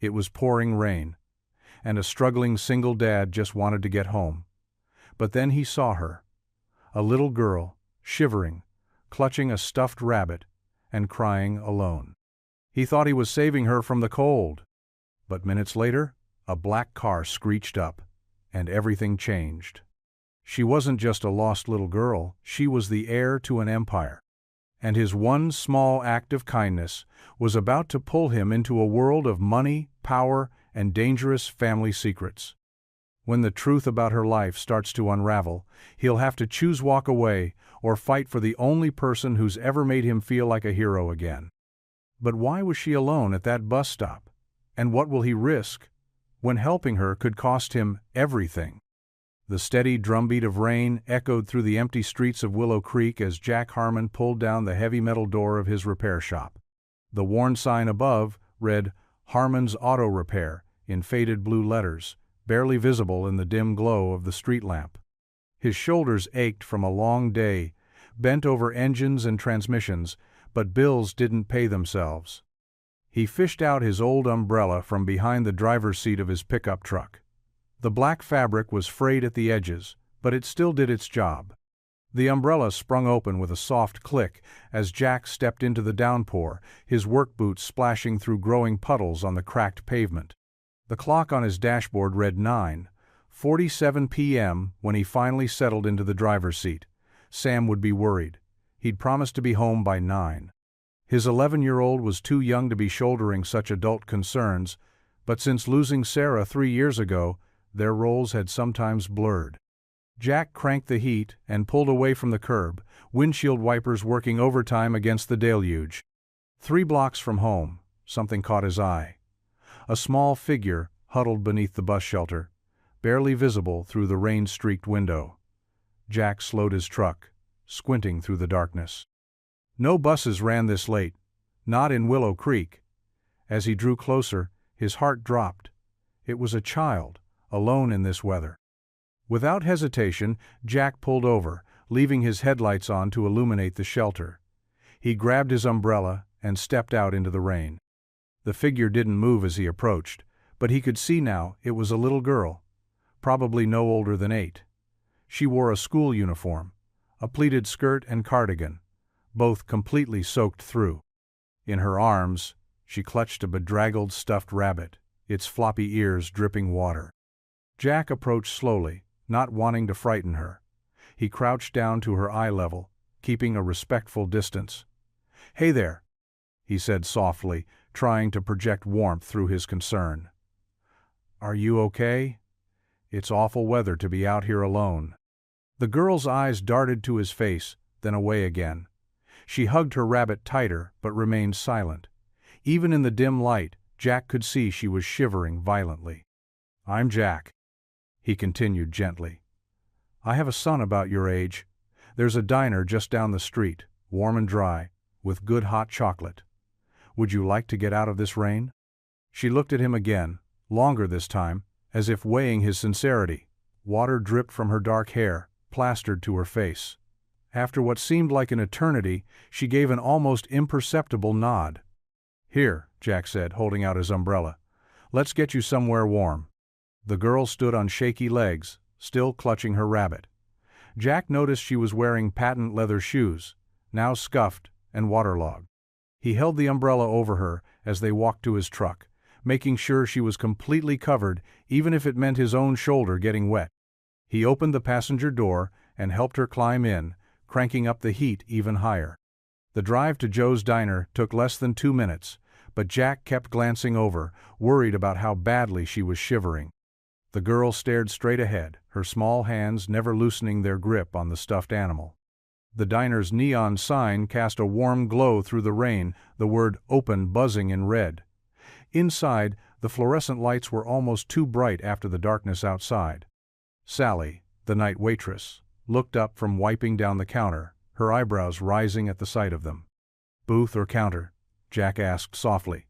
It was pouring rain, and a struggling single dad just wanted to get home. But then he saw her, a little girl, shivering, clutching a stuffed rabbit, and crying alone. He thought he was saving her from the cold. But minutes later, a black car screeched up, and everything changed. She wasn't just a lost little girl, she was the heir to an empire. And his one small act of kindness was about to pull him into a world of money, power, and dangerous family secrets. When the truth about her life starts to unravel, he'll have to choose walk away or fight for the only person who's ever made him feel like a hero again. But why was she alone at that bus stop? And what will he risk when helping her could cost him everything? The steady drumbeat of rain echoed through the empty streets of Willow Creek as Jack Harmon pulled down the heavy metal door of his repair shop. The worn sign above read, "Harmon's Auto Repair," in faded blue letters, barely visible in the dim glow of the street lamp. His shoulders ached from a long day, bent over engines and transmissions, but bills didn't pay themselves. He fished out his old umbrella from behind the driver's seat of his pickup truck. The black fabric was frayed at the edges, but it still did its job. The umbrella sprung open with a soft click as Jack stepped into the downpour, his work boots splashing through growing puddles on the cracked pavement. The clock on his dashboard read 9:47 p.m. when he finally settled into the driver's seat. Sam would be worried. He'd promised to be home by 9. His 11-year-old was too young to be shouldering such adult concerns, but since losing Sarah 3 years ago, their roles had sometimes blurred. Jack cranked the heat and pulled away from the curb, windshield wipers working overtime against the deluge. 3 blocks from home, something caught his eye. A small figure huddled beneath the bus shelter, barely visible through the rain-streaked window. Jack slowed his truck, squinting through the darkness. No buses ran this late, not in Willow Creek. As he drew closer, his heart dropped. It was a child, alone in this weather. Without hesitation, Jack pulled over, leaving his headlights on to illuminate the shelter. He grabbed his umbrella and stepped out into the rain. The figure didn't move as he approached, but he could see now it was a little girl, probably no older than 8. She wore a school uniform, a pleated skirt and cardigan, both completely soaked through. In her arms, she clutched a bedraggled stuffed rabbit, its floppy ears dripping water. Jack approached slowly, not wanting to frighten her. He crouched down to her eye level, keeping a respectful distance. "Hey there," he said softly, trying to project warmth through his concern. "Are you okay? It's awful weather to be out here alone." The girl's eyes darted to his face, then away again. She hugged her rabbit tighter, but remained silent. Even in the dim light, Jack could see she was shivering violently. "I'm Jack," he continued gently. "I have a son about your age. There's a diner just down the street, warm and dry, with good hot chocolate. Would you like to get out of this rain?" She looked at him again, longer this time, as if weighing his sincerity. Water dripped from her dark hair, plastered to her face. After what seemed like an eternity, she gave an almost imperceptible nod. "Here," Jack said, holding out his umbrella. "Let's get you somewhere warm." The girl stood on shaky legs, still clutching her rabbit. Jack noticed she was wearing patent leather shoes, now scuffed and waterlogged. He held the umbrella over her as they walked to his truck, making sure she was completely covered even if it meant his own shoulder getting wet. He opened the passenger door and helped her climb in, cranking up the heat even higher. The drive to Joe's Diner took less than 2 minutes, but Jack kept glancing over, worried about how badly she was shivering. The girl stared straight ahead, her small hands never loosening their grip on the stuffed animal. The diner's neon sign cast a warm glow through the rain, the word "open" buzzing in red. Inside, the fluorescent lights were almost too bright after the darkness outside. Sally, the night waitress, looked up from wiping down the counter, her eyebrows rising at the sight of them. "Booth or counter?" Jack asked softly.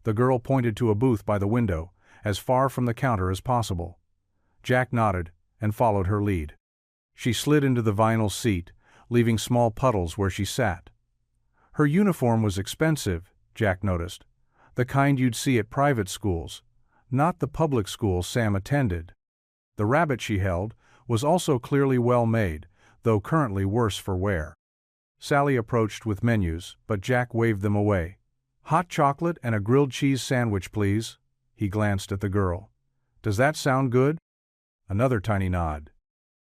The girl pointed to a booth by the window, as far from the counter as possible. Jack nodded and followed her lead. She slid into the vinyl seat, leaving small puddles where she sat. Her uniform was expensive, Jack noticed. The kind you'd see at private schools, not the public school Sam attended. The rabbit she held was also clearly well made, though currently worse for wear. Sally approached with menus, but Jack waved them away. "Hot chocolate and a grilled cheese sandwich, please." He glanced at the girl. "Does that sound good?" Another tiny nod.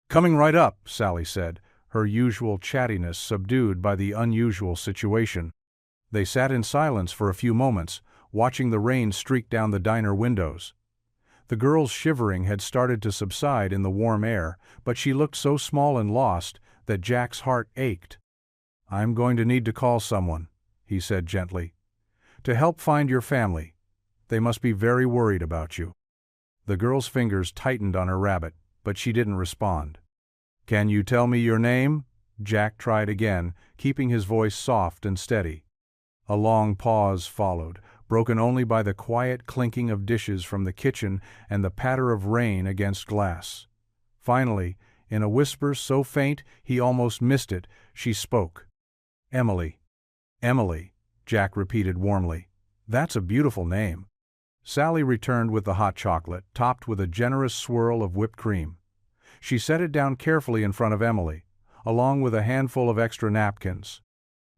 "Coming right up," Sally said, her usual chattiness subdued by the unusual situation. They sat in silence for a few moments, watching the rain streak down the diner windows. The girl's shivering had started to subside in the warm air, but she looked so small and lost that Jack's heart ached. "I'm going to need to call someone," he said gently, "to help find your family. They must be very worried about you." The girl's fingers tightened on her rabbit, but she didn't respond. "Can you tell me your name?" Jack tried again, keeping his voice soft and steady. A long pause followed, broken only by the quiet clinking of dishes from the kitchen and the patter of rain against glass. Finally, in a whisper so faint he almost missed it, she spoke. "Emily." "Emily," Jack repeated warmly. "That's a beautiful name." Sally returned with the hot chocolate, topped with a generous swirl of whipped cream. She set it down carefully in front of Emily, along with a handful of extra napkins.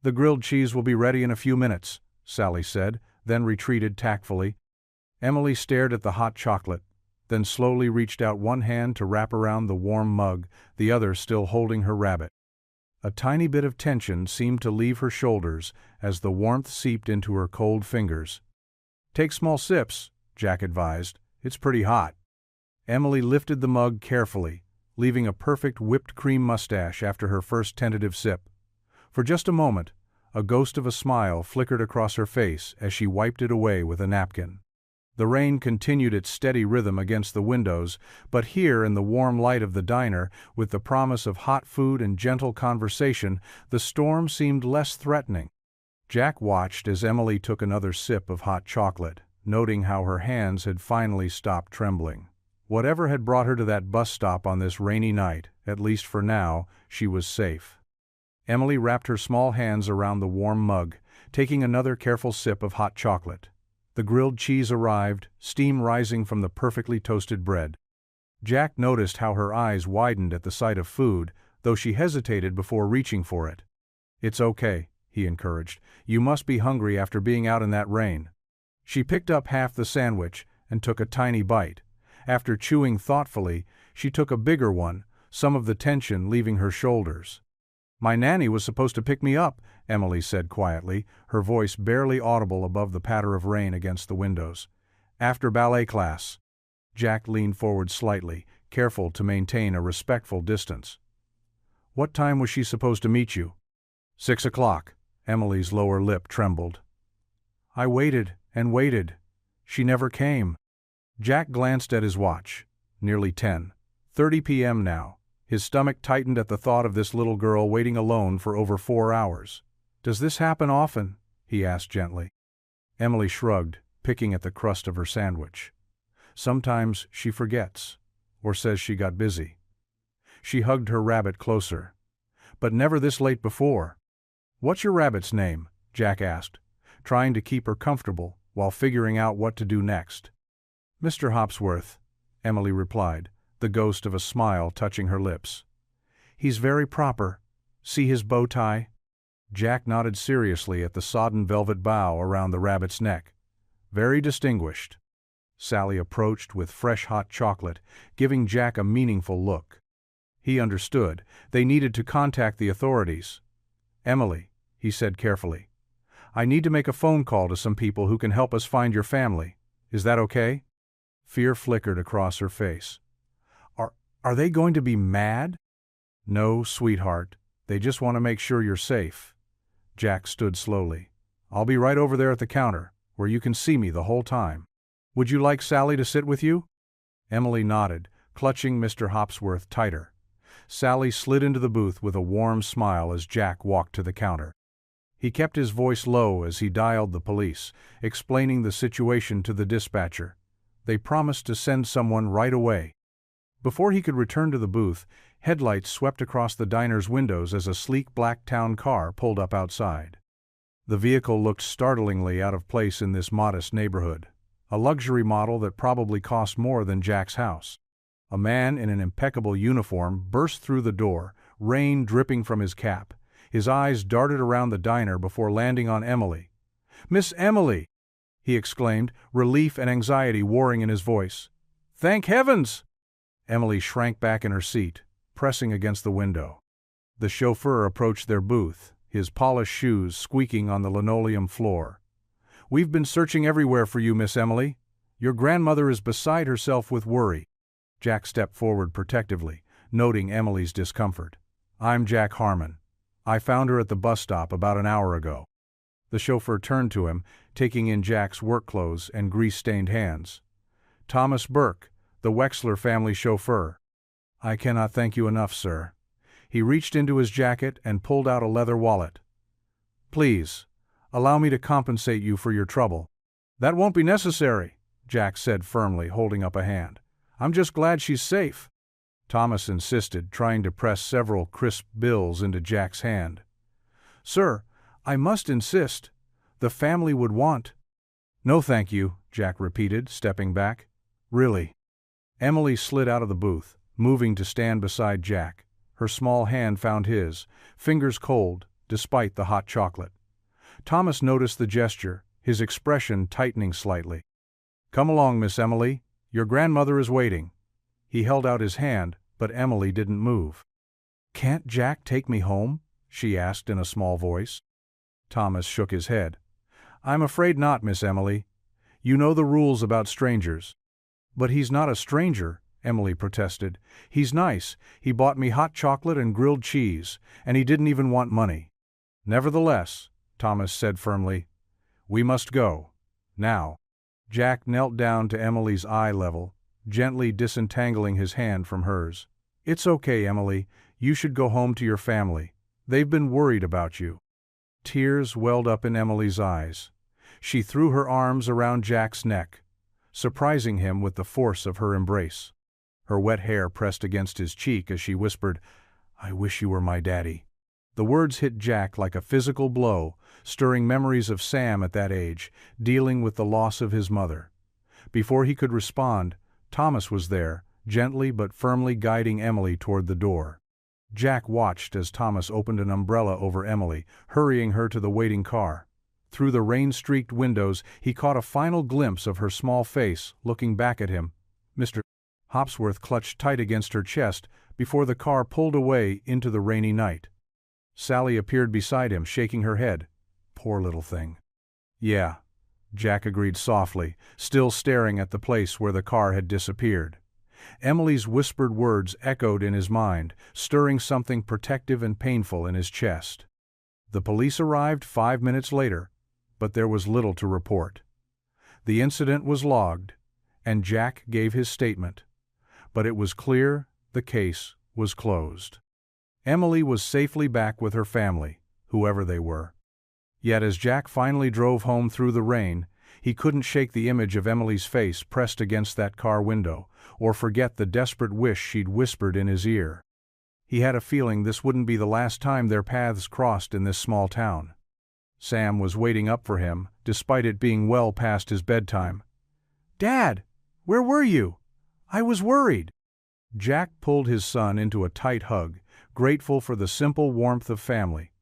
"The grilled cheese will be ready in a few minutes," Sally said, then retreated tactfully. Emily stared at the hot chocolate, then slowly reached out one hand to wrap around the warm mug, the other still holding her rabbit. A tiny bit of tension seemed to leave her shoulders as the warmth seeped into her cold fingers. "Take small sips," Jack advised. "It's pretty hot." Emily lifted the mug carefully, leaving a perfect whipped cream mustache after her first tentative sip. For just a moment, a ghost of a smile flickered across her face as she wiped it away with a napkin. The rain continued its steady rhythm against the windows, but here in the warm light of the diner, with the promise of hot food and gentle conversation, the storm seemed less threatening. Jack watched as Emily took another sip of hot chocolate, noting how her hands had finally stopped trembling. Whatever had brought her to that bus stop on this rainy night, at least for now, she was safe. Emily wrapped her small hands around the warm mug, taking another careful sip of hot chocolate. The grilled cheese arrived, steam rising from the perfectly toasted bread. Jack noticed how her eyes widened at the sight of food, though she hesitated before reaching for it. "It's okay," he encouraged. "You must be hungry after being out in that rain." She picked up half the sandwich and took a tiny bite. After chewing thoughtfully, she took a bigger one, some of the tension leaving her shoulders. "My nanny was supposed to pick me up," Emily said quietly, her voice barely audible above the patter of rain against the windows. "After ballet class." Jack leaned forward slightly, careful to maintain a respectful distance. "What time was she supposed to meet you?" 6 o'clock. Emily's lower lip trembled. "I waited and waited. She never came." Jack glanced at his watch. Nearly 10:30 p.m. now. His stomach tightened at the thought of this little girl waiting alone for over 4 hours. "Does this happen often?" he asked gently. Emily shrugged, picking at the crust of her sandwich. "Sometimes she forgets, or says she got busy." She hugged her rabbit closer. "But never this late before." "What's your rabbit's name?" Jack asked, trying to keep her comfortable while figuring out what to do next. "Mr. Hopsworth," Emily replied, the ghost of a smile touching her lips. "He's very proper. See his bow tie?" Jack nodded seriously at the sodden velvet bow around the rabbit's neck. "Very distinguished." Sally approached with fresh hot chocolate, giving Jack a meaningful look. He understood. They needed to contact the authorities. "Emily," he said carefully, "I need to make a phone call to some people who can help us find your family. Is that okay?" Fear flickered across her face. Are they going to be mad?" "No, sweetheart. They just want to make sure you're safe." Jack stood slowly. "I'll be right over there at the counter, where you can see me the whole time. Would you like Sally to sit with you?" Emily nodded, clutching Mr. Hopsworth tighter. Sally slid into the booth with a warm smile as Jack walked to the counter. He kept his voice low as he dialed the police, explaining the situation to the dispatcher. They promised to send someone right away. Before he could return to the booth, headlights swept across the diner's windows as a sleek black town car pulled up outside. The vehicle looked startlingly out of place in this modest neighborhood, a luxury model that probably cost more than Jack's house. A man in an impeccable uniform burst through the door, rain dripping from his cap. His eyes darted around the diner before landing on Emily. "Miss Emily!" he exclaimed, relief and anxiety warring in his voice. "Thank heavens!" Emily shrank back in her seat, pressing against the window. The chauffeur approached their booth, his polished shoes squeaking on the linoleum floor. "We've been searching everywhere for you, Miss Emily. Your grandmother is beside herself with worry." Jack stepped forward protectively, noting Emily's discomfort. "I'm Jack Harmon. I found her at the bus stop about an hour ago." The chauffeur turned to him, taking in Jack's work clothes and grease-stained hands. "Thomas Burke, the Wexler family chauffeur." "I cannot thank you enough, sir." He reached into his jacket and pulled out a leather wallet. "Please, allow me to compensate you for your trouble." "That won't be necessary," Jack said firmly, holding up a hand. "I'm just glad she's safe." Thomas insisted, trying to press several crisp bills into Jack's hand. "Sir, I must insist. The family would want—" "No thank you," Jack repeated, stepping back. "Really." Emily slid out of the booth, moving to stand beside Jack. Her small hand found his, fingers cold, despite the hot chocolate. Thomas noticed the gesture, his expression tightening slightly. "Come along, Miss Emily. Your grandmother is waiting." He held out his hand, but Emily didn't move. "Can't Jack take me home?" she asked in a small voice. Thomas shook his head. "I'm afraid not, Miss Emily. You know the rules about strangers." "But he's not a stranger," Emily protested. "He's nice. He bought me hot chocolate and grilled cheese, and he didn't even want money." "Nevertheless," Thomas said firmly, "we must go. Now." Jack knelt down to Emily's eye level, gently disentangling his hand from hers. "It's okay, Emily. You should go home to your family. They've been worried about you." Tears welled up in Emily's eyes. She threw her arms around Jack's neck, surprising him with the force of her embrace. Her wet hair pressed against his cheek as she whispered, "I wish you were my daddy." The words hit Jack like a physical blow, stirring memories of Sam at that age, dealing with the loss of his mother. Before he could respond, Thomas was there, gently but firmly guiding Emily toward the door. Jack watched as Thomas opened an umbrella over Emily, hurrying her to the waiting car. Through the rain-streaked windows, he caught a final glimpse of her small face, looking back at him. Mr. Hopsworth clutched tight against her chest before the car pulled away into the rainy night. Sally appeared beside him, shaking her head. "Poor little thing." "Yeah," Jack agreed softly, still staring at the place where the car had disappeared. Emily's whispered words echoed in his mind, stirring something protective and painful in his chest. The police arrived 5 minutes later, but there was little to report. The incident was logged, and Jack gave his statement, but it was clear the case was closed. Emily was safely back with her family, whoever they were. Yet as Jack finally drove home through the rain, he couldn't shake the image of Emily's face pressed against that car window, or forget the desperate wish she'd whispered in his ear. He had a feeling this wouldn't be the last time their paths crossed in this small town. Sam was waiting up for him, despite it being well past his bedtime. "Dad, where were you? I was worried." Jack pulled his son into a tight hug, grateful for the simple warmth of family.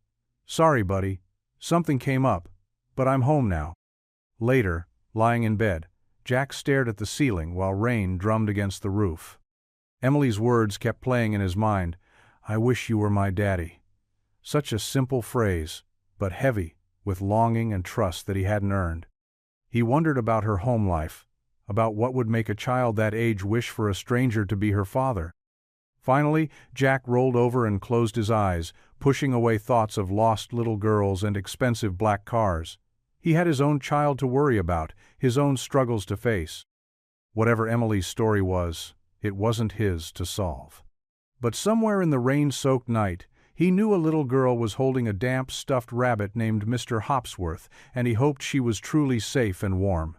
"Sorry, buddy. Something came up, but I'm home now." Later, lying in bed, Jack stared at the ceiling while rain drummed against the roof. Emily's words kept playing in his mind. "I wish you were my daddy." Such a simple phrase, but heavy with longing and trust that he hadn't earned. He wondered about her home life, about what would make a child that age wish for a stranger to be her father. Finally, Jack rolled over and closed his eyes, pushing away thoughts of lost little girls and expensive black cars. He had his own child to worry about, his own struggles to face. Whatever Emily's story was, it wasn't his to solve. But somewhere in the rain-soaked night, he knew a little girl was holding a damp stuffed rabbit named Mr. Hopsworth, and he hoped she was truly safe and warm.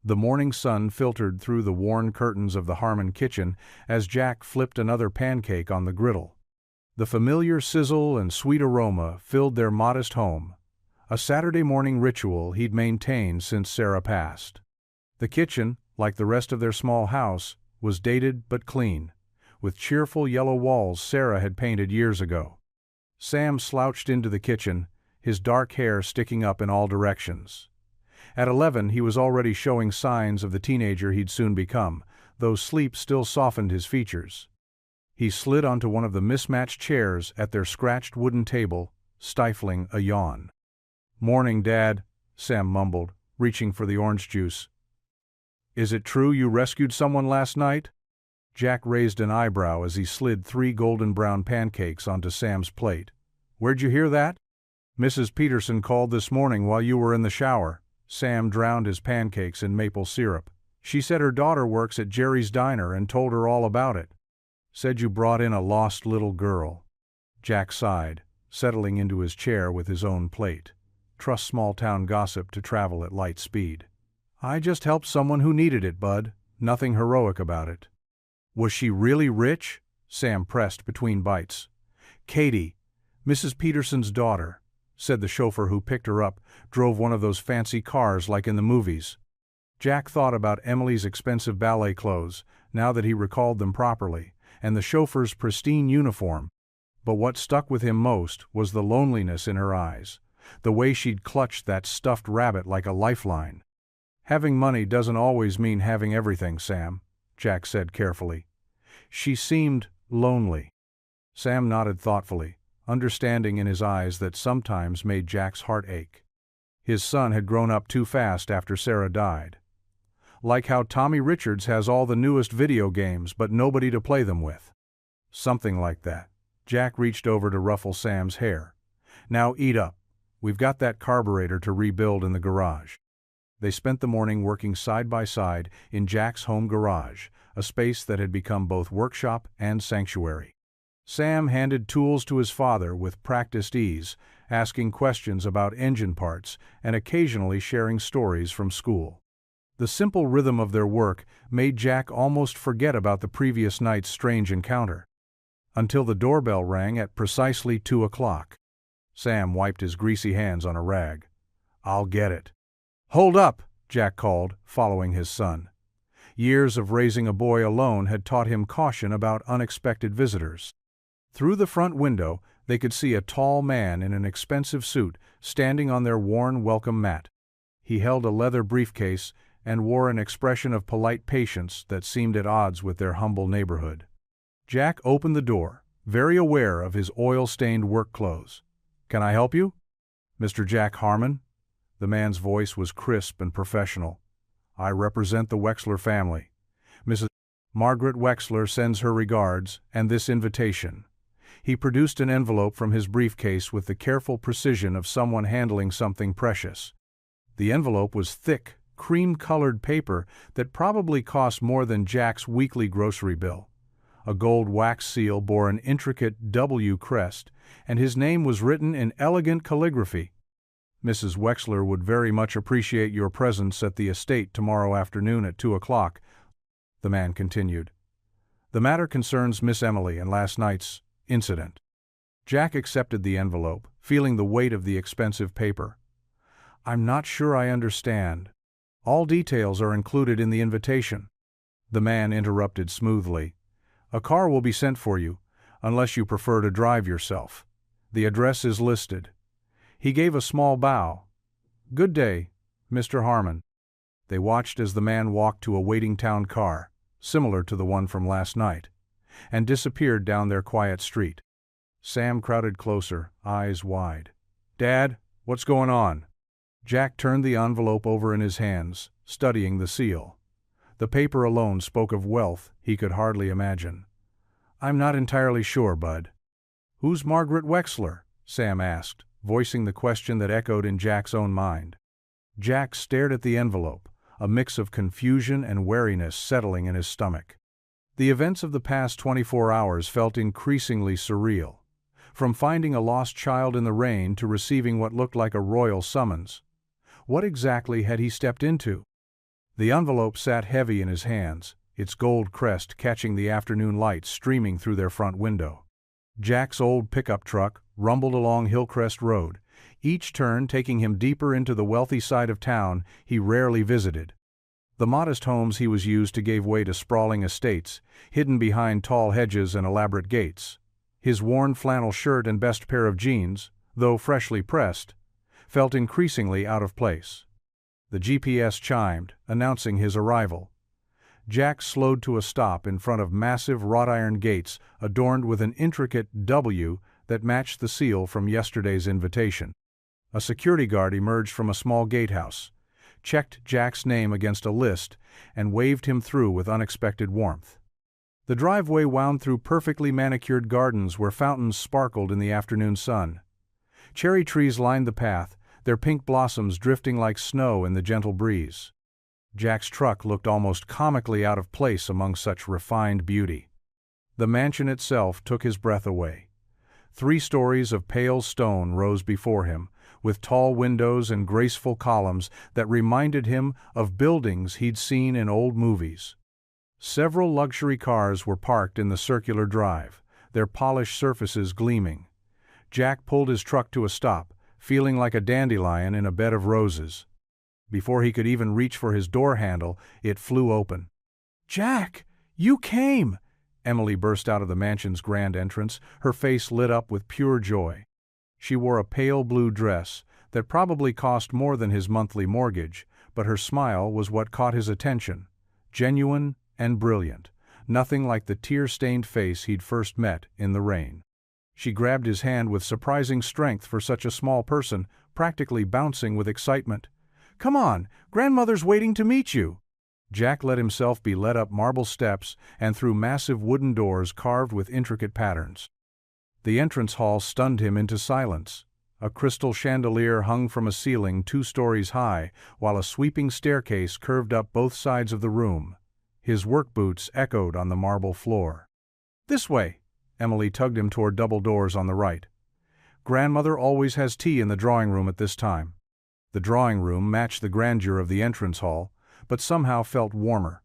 The morning sun filtered through the worn curtains of the Harmon kitchen as Jack flipped another pancake on the griddle. The familiar sizzle and sweet aroma filled their modest home, a Saturday morning ritual he'd maintained since Sarah passed. The kitchen, like the rest of their small house, was dated but clean, with cheerful yellow walls Sarah had painted years ago. Sam slouched into the kitchen, his dark hair sticking up in all directions. At 11 he was already showing signs of the teenager he'd soon become, though sleep still softened his features. He slid onto one of the mismatched chairs at their scratched wooden table, stifling a yawn. "Morning, Dad," Sam mumbled, reaching for the orange juice. "Is it true you rescued someone last night?" Jack raised an eyebrow as he slid 3 golden brown pancakes onto Sam's plate. "Where'd you hear that?" "Mrs. Peterson called this morning while you were in the shower." Sam drowned his pancakes in maple syrup. "She said her daughter works at Jerry's Diner and told her all about it. Said you brought in a lost little girl." Jack sighed, settling into his chair with his own plate. Trust small-town gossip to travel at light speed. "I just helped someone who needed it, Bud. Nothing heroic about it." "Was she really rich?" Sam pressed between bites. "Katie, Mrs. Peterson's daughter," said the chauffeur who picked her up, drove one of those fancy cars like in the movies. Jack thought about Emily's expensive ballet clothes, now that he recalled them properly, and the chauffeur's pristine uniform. But what stuck with him most was the loneliness in her eyes, the way she'd clutched that stuffed rabbit like a lifeline. "Having money doesn't always mean having everything, Sam," Jack said carefully. "She seemed lonely." Sam nodded thoughtfully, understanding in his eyes that sometimes made Jack's heart ache. His son had grown up too fast after Sarah died. Like how Tommy Richards has all the newest video games but nobody to play them with. Something like that. Jack reached over to ruffle Sam's hair. "Now eat up. We've got that carburetor to rebuild in the garage." They spent the morning working side by side in Jack's home garage, a space that had become both workshop and sanctuary. Sam handed tools to his father with practiced ease, asking questions about engine parts and occasionally sharing stories from school. The simple rhythm of their work made Jack almost forget about the previous night's strange encounter. Until the doorbell rang at precisely 2 o'clock. Sam wiped his greasy hands on a rag. "I'll get it." "Hold up," Jack called, following his son. Years of raising a boy alone had taught him caution about unexpected visitors. Through the front window, they could see a tall man in an expensive suit standing on their worn welcome mat. He held a leather briefcase and wore an expression of polite patience that seemed at odds with their humble neighborhood. Jack opened the door, very aware of his oil-stained work clothes. "Can I help you?" "Mr. Jack Harmon?" The man's voice was crisp and professional. "I represent the Wexler family. Mrs. Margaret Wexler sends her regards and this invitation." He produced an envelope from his briefcase with the careful precision of someone handling something precious. The envelope was thick, cream-colored paper that probably cost more than Jack's weekly grocery bill. A gold wax seal bore an intricate W crest, and his name was written in elegant calligraphy. "Mrs. Wexler would very much appreciate your presence at the estate tomorrow afternoon at 2 o'clock, the man continued. "The matter concerns Miss Emily and last night's incident." Jack accepted the envelope, feeling the weight of the expensive paper. "I'm not sure I understand. All details are included in the invitation." The man interrupted smoothly. "A car will be sent for you, unless you prefer to drive yourself. The address is listed." He gave a small bow. "Good day, Mr. Harmon." They watched as the man walked to a waiting town car, similar to the one from last night, and disappeared down their quiet street. Sam crowded closer, eyes wide. "Dad, what's going on?" Jack turned the envelope over in his hands, studying the seal. The paper alone spoke of wealth he could hardly imagine. "I'm not entirely sure, Bud." "Who's Margaret Wexler?" Sam asked, voicing the question that echoed in Jack's own mind. Jack stared at the envelope, a mix of confusion and wariness settling in his stomach. The events of the past 24 hours felt increasingly surreal. From finding a lost child in the rain to receiving what looked like a royal summons. What exactly had he stepped into? The envelope sat heavy in his hands, its gold crest catching the afternoon light streaming through their front window. Jack's old pickup truck rumbled along Hillcrest Road, each turn taking him deeper into the wealthy side of town he rarely visited. The modest homes he was used to gave way to sprawling estates, hidden behind tall hedges and elaborate gates. His worn flannel shirt and best pair of jeans, though freshly pressed, felt increasingly out of place. The GPS chimed, announcing his arrival. Jack slowed to a stop in front of massive wrought-iron gates adorned with an intricate W that matched the seal from yesterday's invitation. A security guard emerged from a small gatehouse, checked Jack's name against a list, and waved him through with unexpected warmth. The driveway wound through perfectly manicured gardens where fountains sparkled in the afternoon sun. Cherry trees lined the path, their pink blossoms drifting like snow in the gentle breeze. Jack's truck looked almost comically out of place among such refined beauty. The mansion itself took his breath away. 3 stories of pale stone rose before him, with tall windows and graceful columns that reminded him of buildings he'd seen in old movies. Several luxury cars were parked in the circular drive, their polished surfaces gleaming. Jack pulled his truck to a stop, feeling like a dandelion in a bed of roses. Before he could even reach for his door handle, it flew open. "Jack, you came!" Emily burst out of the mansion's grand entrance, her face lit up with pure joy. She wore a pale blue dress that probably cost more than his monthly mortgage, but her smile was what caught his attention, genuine and brilliant, nothing like the tear-stained face he'd first met in the rain. She grabbed his hand with surprising strength for such a small person, practically bouncing with excitement. "Come on, grandmother's waiting to meet you." Jack let himself be led up marble steps and through massive wooden doors carved with intricate patterns. The entrance hall stunned him into silence. A crystal chandelier hung from a ceiling 2 stories high, while a sweeping staircase curved up both sides of the room. His work boots echoed on the marble floor. "This way." Emily tugged him toward double doors on the right. "Grandmother always has tea in the drawing room at this time." The drawing room matched the grandeur of the entrance hall, but somehow felt warmer.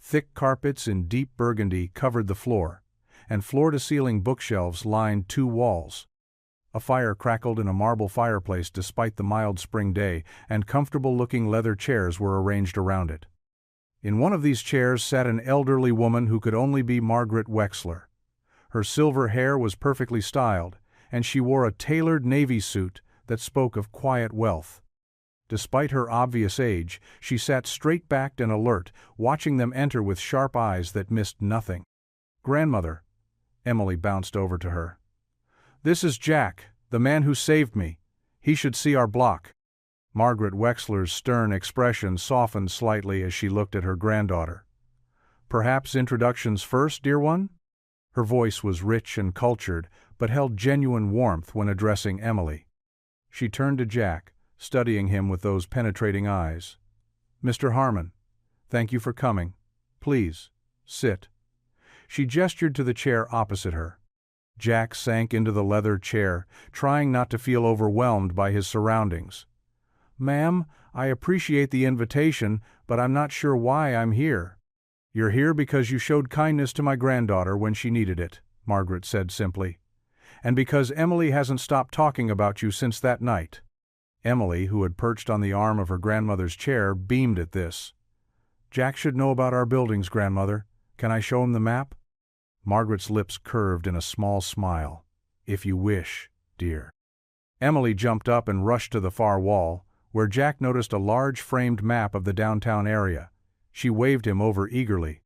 Thick carpets in deep burgundy covered the floor, and floor-to-ceiling bookshelves lined 2 walls. A fire crackled in a marble fireplace despite the mild spring day, and comfortable-looking leather chairs were arranged around it. In one of these chairs sat an elderly woman who could only be Margaret Wexler. Her silver hair was perfectly styled, and she wore a tailored navy suit that spoke of quiet wealth. Despite her obvious age, she sat straight-backed and alert, watching them enter with sharp eyes that missed nothing. "Grandmother," Emily bounced over to her. "This is Jack, the man who saved me. He should see our block." Margaret Wexler's stern expression softened slightly as she looked at her granddaughter. "Perhaps introductions first, dear one?" Her voice was rich and cultured, but held genuine warmth when addressing Emily. She turned to Jack, studying him with those penetrating eyes. "Mr. Harmon, thank you for coming. Please, sit." She gestured to the chair opposite her. Jack sank into the leather chair, trying not to feel overwhelmed by his surroundings. "Ma'am, I appreciate the invitation, but I'm not sure why I'm here." "You're here because you showed kindness to my granddaughter when she needed it," Margaret said simply. "And because Emily hasn't stopped talking about you since that night." Emily, who had perched on the arm of her grandmother's chair, beamed at this. "Jack should know about our buildings, grandmother. Can I show him the map?" Margaret's lips curved in a small smile. "If you wish, dear." Emily jumped up and rushed to the far wall, where Jack noticed a large framed map of the downtown area. She waved him over eagerly.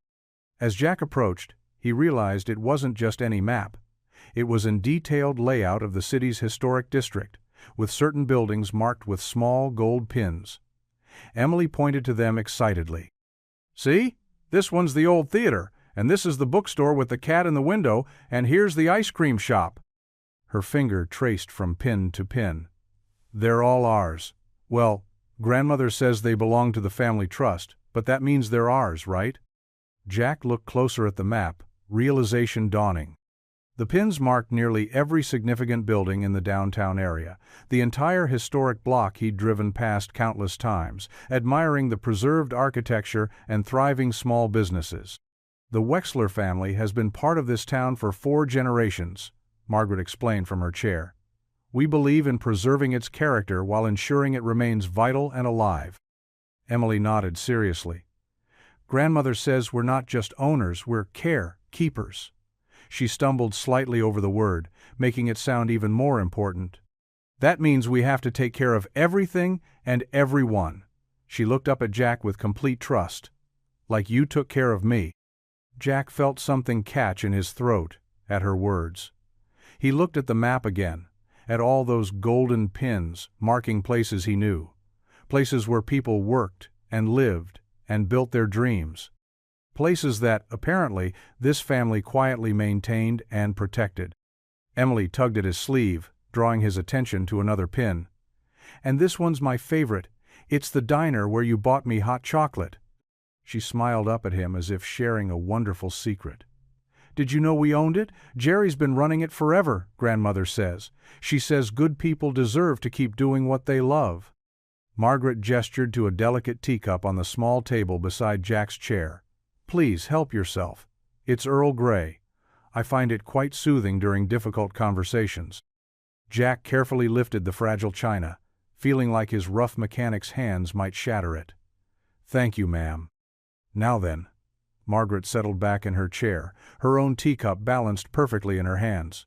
As Jack approached, he realized it wasn't just any map. It was a detailed layout of the city's historic district, with certain buildings marked with small gold pins. Emily pointed to them excitedly. "See? This one's the old theater, and this is the bookstore with the cat in the window, and here's the ice cream shop." Her finger traced from pin to pin. "They're all ours. Well, grandmother says they belong to the family trust, but that means they're ours, right?" Jack looked closer at the map, realization dawning. The pins marked nearly every significant building in the downtown area, the entire historic block he'd driven past countless times, admiring the preserved architecture and thriving small businesses. "The Wexler family has been part of this town for 4 generations," Margaret explained from her chair. We believe in preserving its character while ensuring it remains vital and alive." Emily nodded seriously. "Grandmother says we're not just owners, we're care-keepers." She stumbled slightly over the word, making it sound even more important. "That means we have to take care of everything and everyone." She looked up at Jack with complete trust. "Like you took care of me." Jack felt something catch in his throat at her words. He looked at the map again, at all those golden pins marking places he knew, places where people worked and lived and built their dreams, places that, apparently, this family quietly maintained and protected. Emily tugged at his sleeve, drawing his attention to another pin. "And this one's my favorite. It's the diner where you bought me hot chocolate." She smiled up at him as if sharing a wonderful secret. "Did you know we owned it? Jerry's been running it forever, Grandmother says. She says good people deserve to keep doing what they love." Margaret gestured to a delicate teacup on the small table beside Jack's chair. "Please help yourself. It's Earl Grey. I find it quite soothing during difficult conversations." Jack carefully lifted the fragile china, feeling like his rough mechanic's hands might shatter it. "Thank you, ma'am." "Now then." Margaret settled back in her chair, her own teacup balanced perfectly in her hands.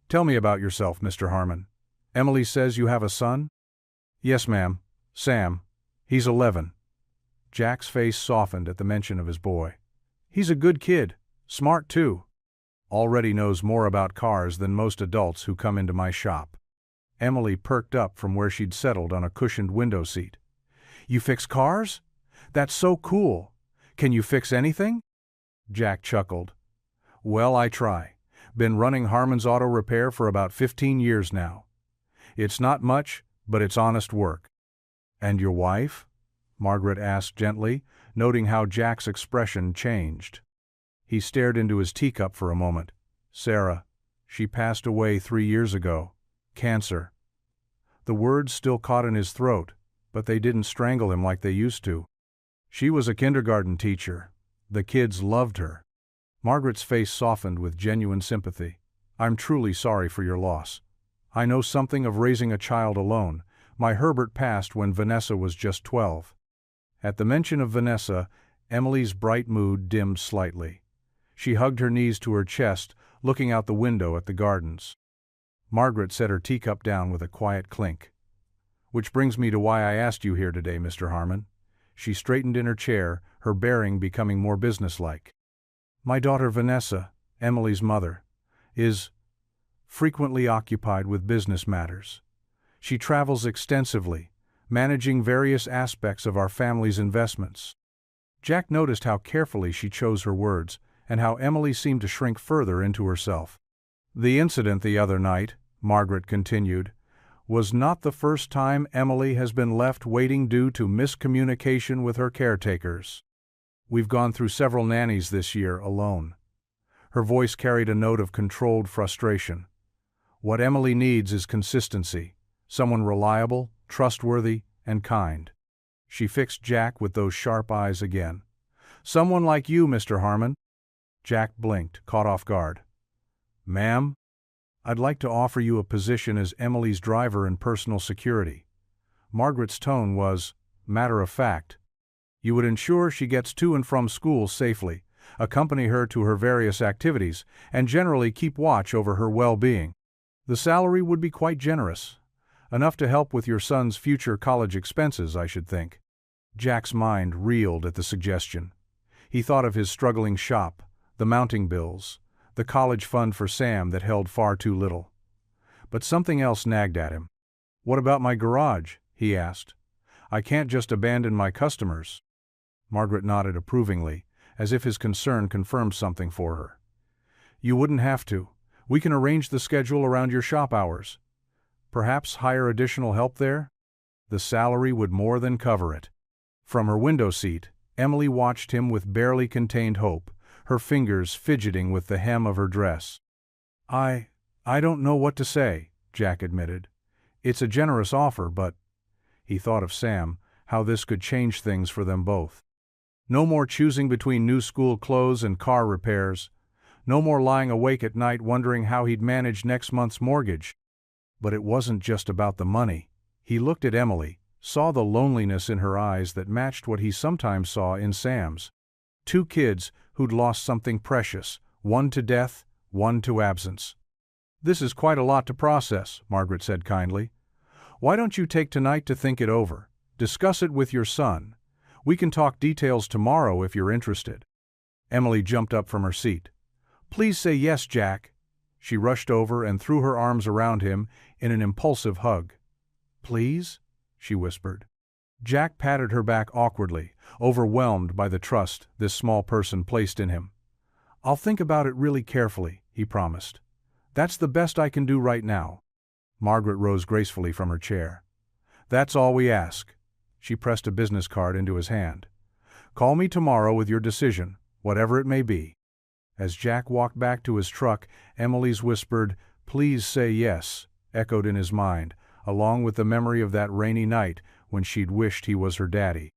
"Tell me about yourself, Mr. Harmon. Emily says you have a son?" "Yes, ma'am. Sam. He's 11. Jack's face softened at the mention of his boy. "He's a good kid. Smart, too. Already knows more about cars than most adults who come into my shop." Emily perked up from where she'd settled on a cushioned window seat. "You fix cars? That's so cool. Can you fix anything?" Jack chuckled. "Well, I try. Been running Harmon's Auto Repair for about 15 years now. It's not much, but it's honest work." "And your wife?" Margaret asked gently, noting how Jack's expression changed. He stared into his teacup for a moment. "Sarah. She passed away 3 years ago. Cancer." The words still caught in his throat, but they didn't strangle him like they used to. "She was a kindergarten teacher. The kids loved her." Margaret's face softened with genuine sympathy. "I'm truly sorry for your loss. I know something of raising a child alone. My Herbert passed when Vanessa was just 12. At the mention of Vanessa, Emily's bright mood dimmed slightly. She hugged her knees to her chest, looking out the window at the gardens. Margaret set her teacup down with a quiet clink. "Which brings me to why I asked you here today, Mr. Harmon." She straightened in her chair, her bearing becoming more businesslike. "My daughter Vanessa, Emily's mother, is frequently occupied with business matters. She travels extensively, managing various aspects of our family's investments." Jack noticed how carefully she chose her words, and how Emily seemed to shrink further into herself. "The incident the other night," Margaret continued, "was not the first time Emily has been left waiting due to miscommunication with her caretakers. We've gone through several nannies this year alone." Her voice carried a note of controlled frustration. "What Emily needs is consistency. Someone reliable, trustworthy, and kind." She fixed Jack with those sharp eyes again. "Someone like you, Mr. Harmon." Jack blinked, caught off guard. "Ma'am? I'd like to offer you a position as Emily's driver and personal security." Margaret's tone was matter-of-fact. "You would ensure she gets to and from school safely, accompany her to her various activities, and generally keep watch over her well-being. The salary would be quite generous. Enough to help with your son's future college expenses, I should think." Jack's mind reeled at the suggestion. He thought of his struggling shop, the mounting bills, the college fund for Sam that held far too little. But something else nagged at him. "What about my garage?" he asked. "I can't just abandon my customers." Margaret nodded approvingly, as if his concern confirmed something for her. "You wouldn't have to. We can arrange the schedule around your shop hours. Perhaps hire additional help there? The salary would more than cover it." From her window seat, Emily watched him with barely contained hope, her fingers fidgeting with the hem of her dress. I don't know what to say," Jack admitted. "It's a generous offer, but—" He thought of Sam, how this could change things for them both. No more choosing between new school clothes and car repairs. No more lying awake at night wondering how he'd manage next month's mortgage. But it wasn't just about the money. He looked at Emily, saw the loneliness in her eyes that matched what he sometimes saw in Sam's. Two kids who'd lost something precious, one to death, one to absence. "This is quite a lot to process," Margaret said kindly. "Why don't you take tonight to think it over? Discuss it with your son. We can talk details tomorrow if you're interested." Emily jumped up from her seat. "Please say yes, Jack." She rushed over and threw her arms around him in an impulsive hug. "Please?" she whispered. Jack patted her back awkwardly, overwhelmed by the trust this small person placed in him. "I'll think about it really carefully," he promised. "That's the best I can do right now." Margaret rose gracefully from her chair. "That's all we ask." She pressed a business card into his hand. "Call me tomorrow with your decision, whatever it may be." As Jack walked back to his truck, Emily's whispered, "Please say yes," echoed in his mind, along with the memory of that rainy night when she'd wished he was her daddy.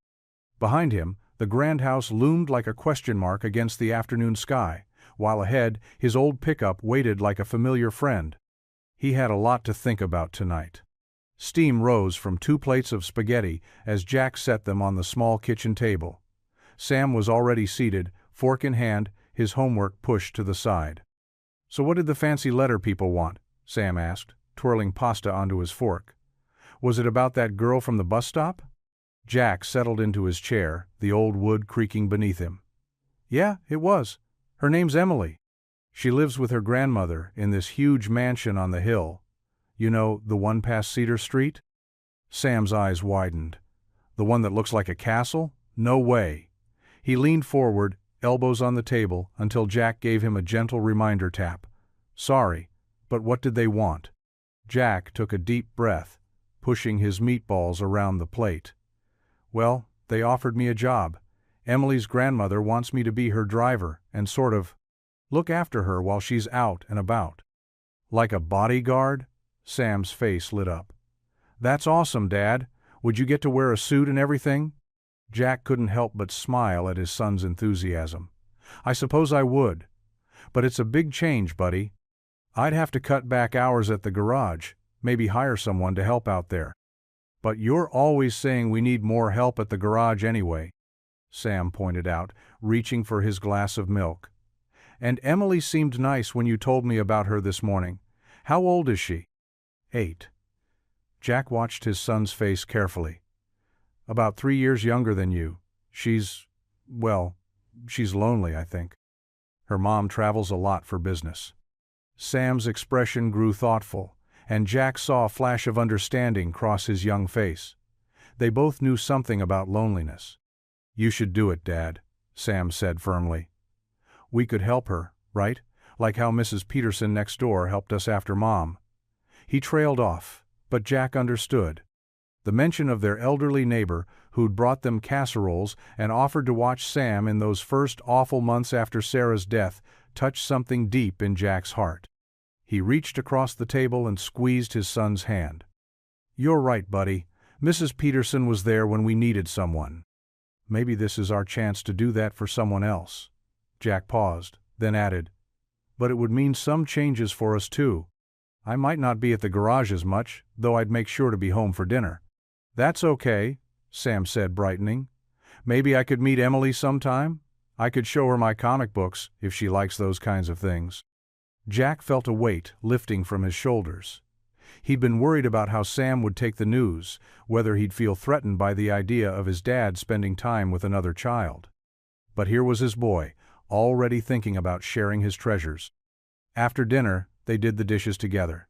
Behind him, the grand house loomed like a question mark against the afternoon sky, while ahead, his old pickup waited like a familiar friend. He had a lot to think about tonight. Steam rose from 2 plates of spaghetti as Jack set them on the small kitchen table. Sam was already seated, fork in hand, his homework pushed to the side. "So what did the fancy letter people want?" Sam asked, twirling pasta onto his fork. "Was it about that girl from the bus stop?" Jack settled into his chair, the old wood creaking beneath him. "Yeah, it was. Her name's Emily. She lives with her grandmother in this huge mansion on the hill. You know, the one past Cedar Street?" Sam's eyes widened. "The one that looks like a castle? No way." He leaned forward, elbows on the table, until Jack gave him a gentle reminder tap. "Sorry, but what did they want?" Jack took a deep breath, pushing his meatballs around the plate. "Well, they offered me a job. Emily's grandmother wants me to be her driver and sort of look after her while she's out and about." "Like a bodyguard?" Sam's face lit up. "That's awesome, Dad. Would you get to wear a suit and everything?" Jack couldn't help but smile at his son's enthusiasm. "I suppose I would. But it's a big change, buddy. I'd have to cut back hours at the garage, maybe hire someone to help out there." "But you're always saying we need more help at the garage anyway," Sam pointed out, reaching for his glass of milk. "And Emily seemed nice when you told me about her this morning. How old is she?" 8. Jack watched his son's face carefully. "About 3 years younger than you. She's lonely, I think. Her mom travels a lot for business." Sam's expression grew thoughtful, and Jack saw a flash of understanding cross his young face. They both knew something about loneliness. "You should do it, Dad," Sam said firmly. "We could help her, right? Like how Mrs. Peterson next door helped us after Mom." He trailed off, but Jack understood. The mention of their elderly neighbor who'd brought them casseroles and offered to watch Sam in those first awful months after Sarah's death touched something deep in Jack's heart. He reached across the table and squeezed his son's hand. "You're right, buddy. Mrs. Peterson was there when we needed someone. Maybe this is our chance to do that for someone else." Jack paused, then added, "But it would mean some changes for us too. I might not be at the garage as much, though I'd make sure to be home for dinner." "That's okay," Sam said, brightening. "Maybe I could meet Emily sometime? I could show her my comic books, if she likes those kinds of things." Jack felt a weight lifting from his shoulders. He'd been worried about how Sam would take the news, whether he'd feel threatened by the idea of his dad spending time with another child. But here was his boy, already thinking about sharing his treasures. After dinner, they did the dishes together.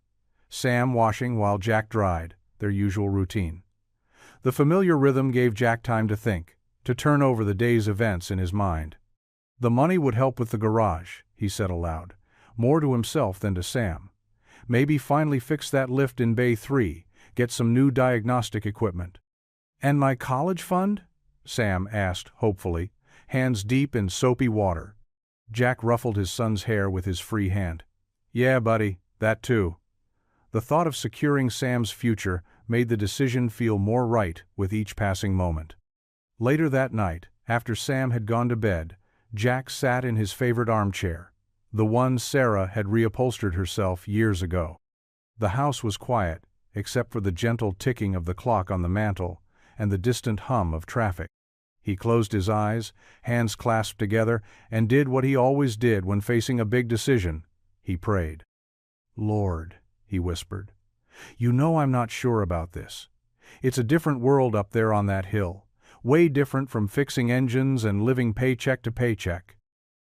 Sam washing while Jack dried, their usual routine. The familiar rhythm gave Jack time to think, to turn over the day's events in his mind. The money would help with the garage, he said aloud, more to himself than to Sam. Maybe finally fix that lift in Bay 3, get some new diagnostic equipment. "And my college fund?" Sam asked hopefully, hands deep in soapy water. Jack ruffled his son's hair with his free hand. "Yeah, buddy, that too." The thought of securing Sam's future made the decision feel more right with each passing moment. Later that night, after Sam had gone to bed, Jack sat in his favorite armchair, the one Sarah had reupholstered herself years ago. The house was quiet, except for the gentle ticking of the clock on the mantel and the distant hum of traffic. He closed his eyes, hands clasped together, and did what he always did when facing a big decision. He prayed. "Lord," he whispered, "you know I'm not sure about this. It's a different world up there on that hill, way different from fixing engines and living paycheck to paycheck.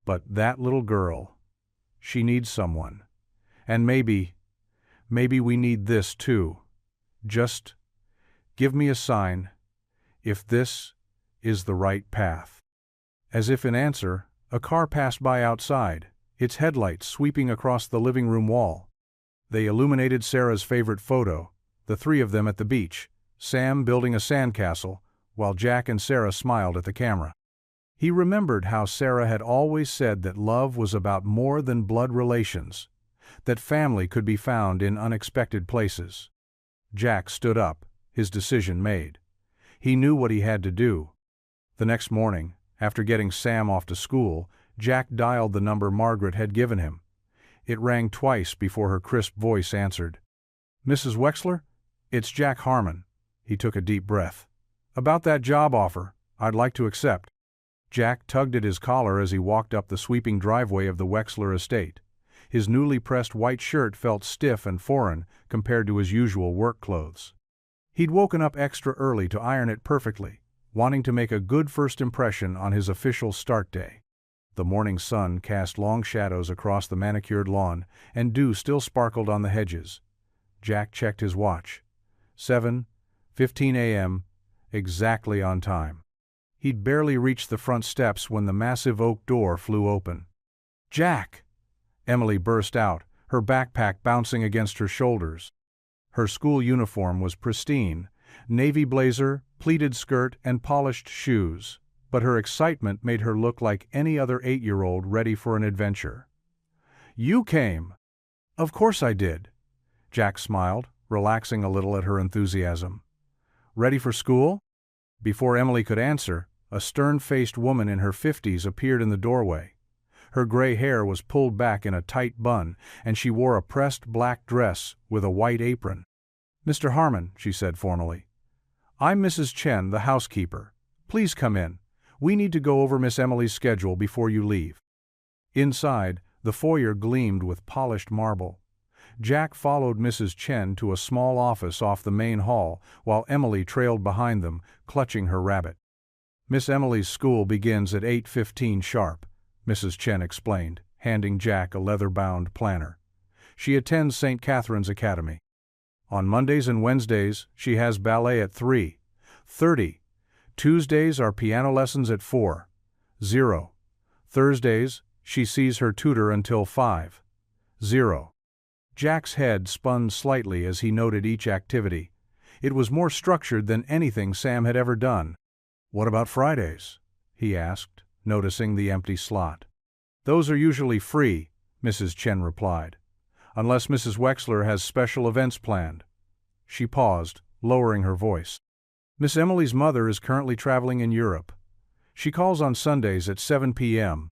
But that little girl, she needs someone. And maybe we need this too. Just give me a sign if this is the right path." As if in answer, a car passed by outside, its headlights sweeping across the living room wall. They illuminated Sarah's favorite photo, the three of them at the beach, Sam building a sandcastle, while Jack and Sarah smiled at the camera. He remembered how Sarah had always said that love was about more than blood relations, that family could be found in unexpected places. Jack stood up, his decision made. He knew what he had to do. The next morning, after getting Sam off to school, Jack dialed the number Margaret had given him. It rang twice before her crisp voice answered. "Mrs. Wexler? It's Jack Harmon." He took a deep breath. "About that job offer, I'd like to accept." Jack tugged at his collar as he walked up the sweeping driveway of the Wexler estate. His newly pressed white shirt felt stiff and foreign compared to his usual work clothes. He'd woken up extra early to iron it perfectly, wanting to make a good first impression on his official start day. The morning sun cast long shadows across the manicured lawn, and dew still sparkled on the hedges. Jack checked his watch. 7:15 a.m., exactly on time. He'd barely reached the front steps when the massive oak door flew open. "Jack!" Emily burst out, her backpack bouncing against her shoulders. Her school uniform was pristine, navy blazer, pleated skirt, and polished shoes, but her excitement made her look like any other 8-year-old ready for an adventure. "You came!" "Of course I did." Jack smiled, relaxing a little at her enthusiasm. "Ready for school?" Before Emily could answer, a stern-faced woman in her 50s appeared in the doorway. Her gray hair was pulled back in a tight bun, and she wore a pressed black dress with a white apron. "Mr. Harmon," she said formally. "I'm Mrs. Chen, the housekeeper. Please come in. We need to go over Miss Emily's schedule before you leave." Inside, the foyer gleamed with polished marble. Jack followed Mrs. Chen to a small office off the main hall, while Emily trailed behind them, clutching her rabbit. "Miss Emily's school begins at 8:15 sharp," Mrs. Chen explained, handing Jack a leather-bound planner. "She attends St. Catherine's Academy. On Mondays and Wednesdays, she has ballet at 3:30. Tuesdays are piano lessons at 4:00. Thursdays, she sees her tutor until 5:00. Jack's head spun slightly as he noted each activity. It was more structured than anything Sam had ever done. "What about Fridays?" he asked, noticing the empty slot. "Those are usually free," Mrs. Chen replied, "unless Mrs. Wexler has special events planned." She paused, lowering her voice. "Miss Emily's mother is currently traveling in Europe. She calls on Sundays at 7 p.m.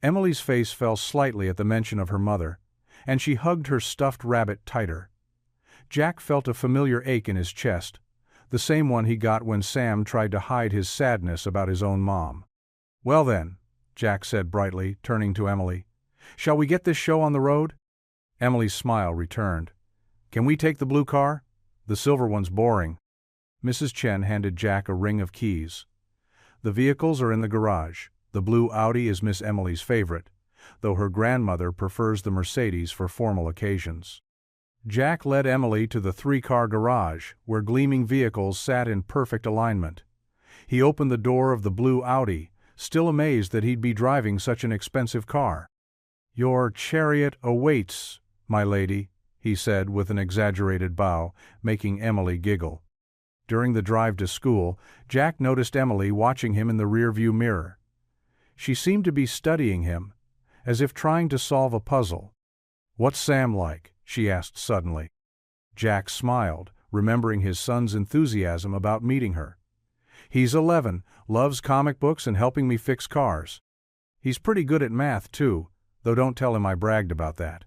Emily's face fell slightly at the mention of her mother, and she hugged her stuffed rabbit tighter. Jack felt a familiar ache in his chest, the same one he got when Sam tried to hide his sadness about his own mom. "Well then," Jack said brightly, turning to Emily, "shall we get this show on the road?" Emily's smile returned. "Can we take the blue car? The silver one's boring." Mrs. Chen handed Jack a ring of keys. "The vehicles are in the garage. The blue Audi is Miss Emily's favorite, though her grandmother prefers the Mercedes for formal occasions." Jack led Emily to the 3-car garage, where gleaming vehicles sat in perfect alignment. He opened the door of the blue Audi, still amazed that he'd be driving such an expensive car. "Your chariot awaits, my lady," he said with an exaggerated bow, making Emily giggle. During the drive to school, Jack noticed Emily watching him in the rearview mirror. She seemed to be studying him, as if trying to solve a puzzle. "What's Sam like?" she asked suddenly. Jack smiled, remembering his son's enthusiasm about meeting her. "He's 11, loves comic books and helping me fix cars. He's pretty good at math, too, though don't tell him I bragged about that."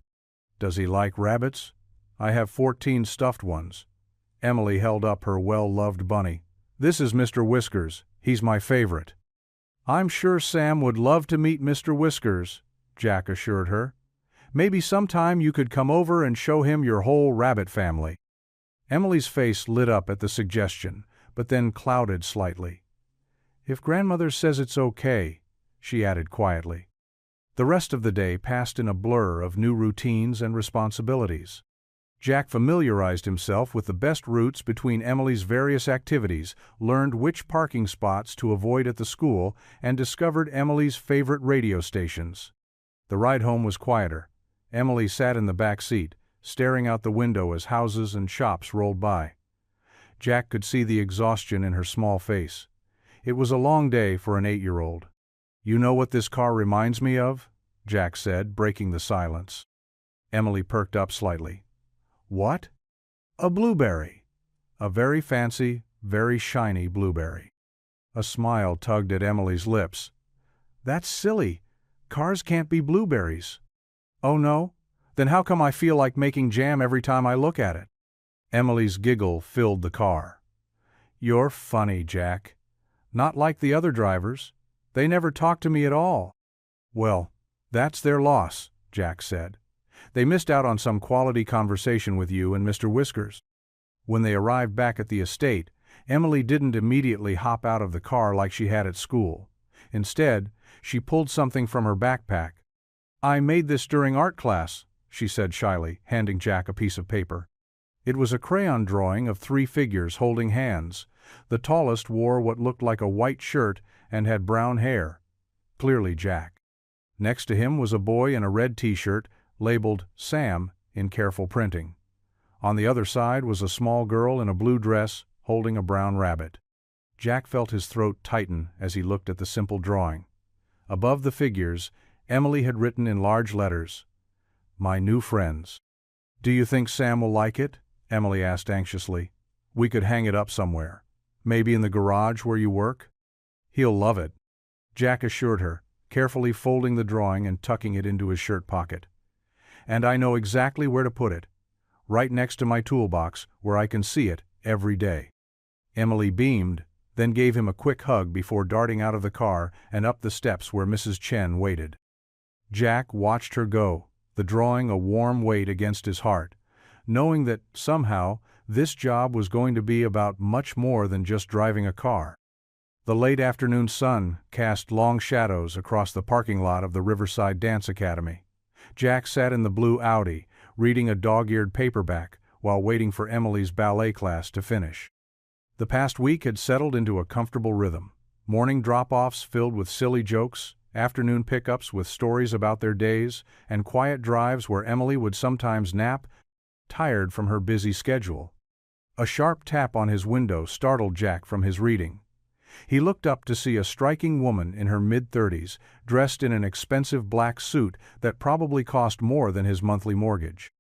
"Does he like rabbits?" I have 14 stuffed ones. Emily held up her well-loved bunny. This is Mr. Whiskers. He's my favorite. I'm sure Sam would love to meet Mr. Whiskers, Jack assured her. Maybe sometime you could come over and show him your whole rabbit family. Emily's face lit up at the suggestion, but then clouded slightly. If grandmother says it's okay, she added quietly. The rest of the day passed in a blur of new routines and responsibilities. Jack familiarized himself with the best routes between Emily's various activities, learned which parking spots to avoid at the school, and discovered Emily's favorite radio stations. The ride home was quieter. Emily sat in the back seat, staring out the window as houses and shops rolled by. Jack could see the exhaustion in her small face. It was a long day for an 8-year-old. You know what this car reminds me of? Jack said, breaking the silence. Emily perked up slightly. What? A blueberry. A very fancy, very shiny blueberry. A smile tugged at Emily's lips. That's silly. Cars can't be blueberries. Oh no? Then how come I feel like making jam every time I look at it? Emily's giggle filled the car. You're funny, Jack. Not like the other drivers. They never talk to me at all. Well, that's their loss, Jack said. They missed out on some quality conversation with you and Mr. Whiskers. When they arrived back at the estate, Emily didn't immediately hop out of the car like she had at school. Instead, she pulled something from her backpack. I made this during art class, she said shyly, handing Jack a piece of paper. It was a crayon drawing of 3 figures holding hands. The tallest wore what looked like a white shirt and had brown hair. Clearly Jack. Next to him was a boy in a red t-shirt, labeled Sam in careful printing. On the other side was a small girl in a blue dress holding a brown rabbit. Jack felt his throat tighten as he looked at the simple drawing. Above the figures, Emily had written in large letters, "My new friends." Do you think Sam will like it? Emily asked anxiously. We could hang it up somewhere. Maybe in the garage where you work? He'll love it, Jack assured her, carefully folding the drawing and tucking it into his shirt pocket. And I know exactly where to put it, right next to my toolbox where I can see it every day. Emily beamed, then gave him a quick hug before darting out of the car and up the steps where Mrs. Chen waited. Jack watched her go, the drawing a warm weight against his heart, knowing that, somehow, this job was going to be about much more than just driving a car. The late afternoon sun cast long shadows across the parking lot of the Riverside Dance Academy. Jack sat in the blue Audi, reading a dog-eared paperback while waiting for Emily's ballet class to finish. The past week had settled into a comfortable rhythm. Morning drop-offs filled with silly jokes, afternoon pickups with stories about their days, and quiet drives where Emily would sometimes nap, tired from her busy schedule. A sharp tap on his window startled Jack from his reading. He looked up to see a striking woman in her mid-30s, dressed in an expensive black suit that probably cost more than his monthly mortgage.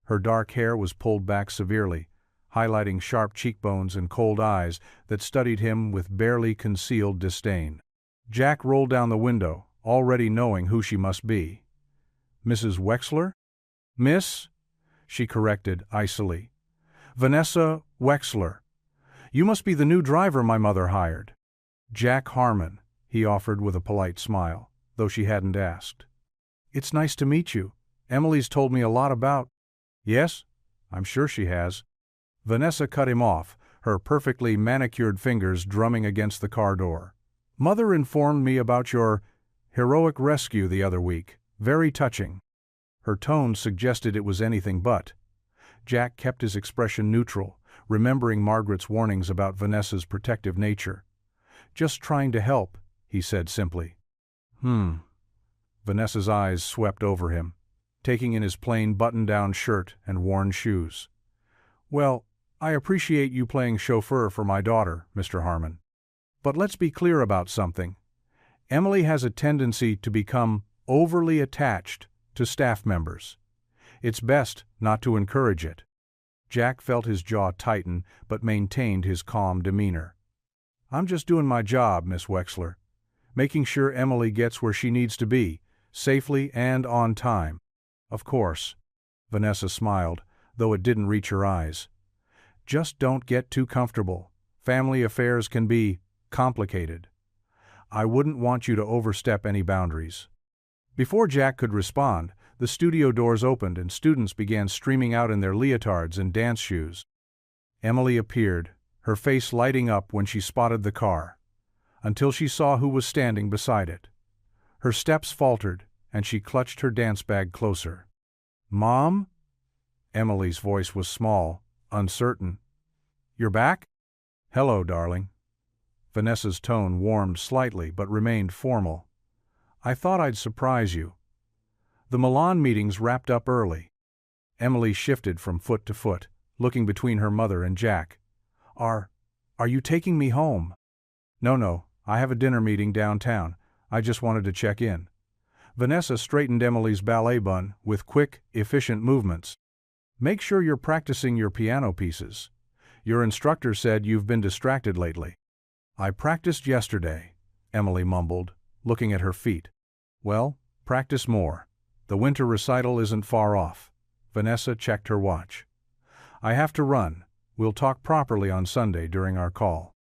Her dark hair was pulled back severely, highlighting sharp cheekbones and cold eyes that studied him with barely concealed disdain. Jack rolled down the window, already knowing who she must be. Mrs. Wexler? Miss? She corrected icily. Vanessa Wexler. You must be the new driver my mother hired. Jack Harmon, he offered with a polite smile, though she hadn't asked. It's nice to meet you. Emily's told me a lot about... Yes, I'm sure she has. Vanessa cut him off, her perfectly manicured fingers drumming against the car door. Mother informed me about your heroic rescue the other week. Very touching. Her tone suggested it was anything but. Jack kept his expression neutral, remembering Margaret's warnings about Vanessa's protective nature. Just trying to help, he said simply. Vanessa's eyes swept over him, taking in his plain button-down shirt and worn shoes. Well, I appreciate you playing chauffeur for my daughter, Mr. Harmon. But let's be clear about something. Emily has a tendency to become overly attached to staff members. It's best not to encourage it. Jack felt his jaw tighten but maintained his calm demeanor. I'm just doing my job, Miss Wexler, making sure Emily gets where she needs to be, safely and on time. Of course. Vanessa smiled, though it didn't reach her eyes. "Just don't get too comfortable. Family affairs can be complicated. I wouldn't want you to overstep any boundaries." Before Jack could respond, the studio doors opened and students began streaming out in their leotards and dance shoes. Emily appeared, her face lighting up when she spotted the car, until she saw who was standing beside it. Her steps faltered, and she clutched her dance bag closer. "Mom?" Emily's voice was small, uncertain. "You're back?" "Hello, darling." Vanessa's tone warmed slightly but remained formal. "I thought I'd surprise you." The Milan meetings wrapped up early. Emily shifted from foot to foot, looking between her mother and Jack. Are you taking me home?" No, I have a dinner meeting downtown. I just wanted to check in." Vanessa straightened Emily's ballet bun with quick, efficient movements. "Make sure you're practicing your piano pieces. Your instructor said you've been distracted lately." "I practiced yesterday," Emily mumbled, looking at her feet. "Well, practice more. The winter recital isn't far off." Vanessa checked her watch. "I have to run. We'll talk properly on Sunday during our call."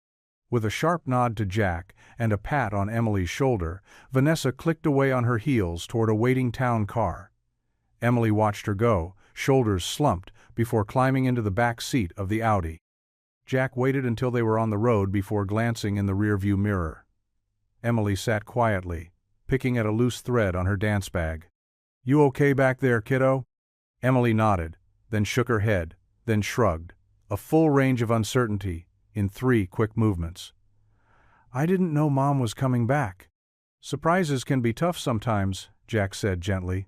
With a sharp nod to Jack and a pat on Emily's shoulder, Vanessa clicked away on her heels toward a waiting town car. Emily watched her go, shoulders slumped, before climbing into the back seat of the Audi. Jack waited until they were on the road before glancing in the rearview mirror. Emily sat quietly, picking at a loose thread on her dance bag. "You okay back there, kiddo?" Emily nodded, then shook her head, then shrugged, a full range of uncertainty in 3 quick movements. "I didn't know Mom was coming back." "Surprises can be tough sometimes," Jack said gently.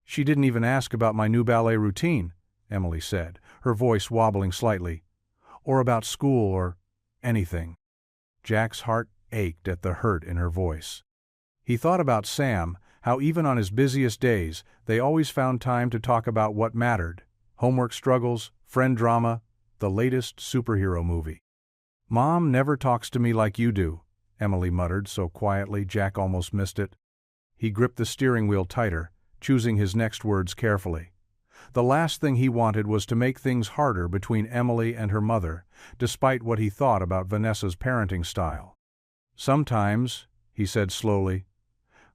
"She didn't even ask about my new ballet routine," Emily said, her voice wobbling slightly. "Or about school or anything." Jack's heart ached at the hurt in her voice. He thought about Sam, how even on his busiest days, they always found time to talk about what mattered: homework struggles, friend drama, the latest superhero movie. "Mom never talks to me like you do," Emily muttered so quietly Jack almost missed it. He gripped the steering wheel tighter, choosing his next words carefully. The last thing he wanted was to make things harder between Emily and her mother, despite what he thought about Vanessa's parenting style. "Sometimes," he said slowly,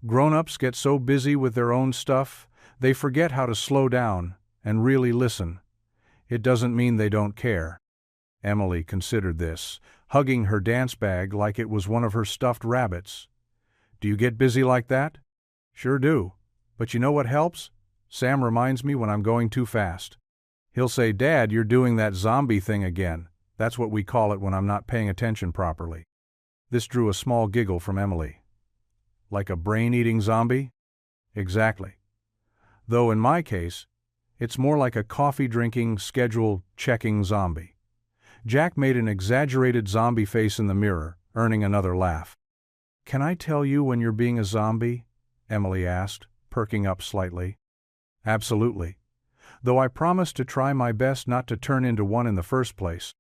"grown-ups get so busy with their own stuff, they forget how to slow down and really listen. It doesn't mean they don't care." Emily considered this, hugging her dance bag like it was one of her stuffed rabbits. "Do you get busy like that?" "Sure do. But you know what helps? Sam reminds me when I'm going too fast. He'll say, 'Dad, you're doing that zombie thing again.' That's what we call it when I'm not paying attention properly." This drew a small giggle from Emily. "Like a brain-eating zombie?" "Exactly. Though in my case, it's more like a coffee-drinking, schedule-checking zombie." Jack made an exaggerated zombie face in the mirror, earning another laugh. "Can I tell you when you're being a zombie?" Emily asked, perking up slightly. "Absolutely. Though I promise to try my best not to turn into one in the first place."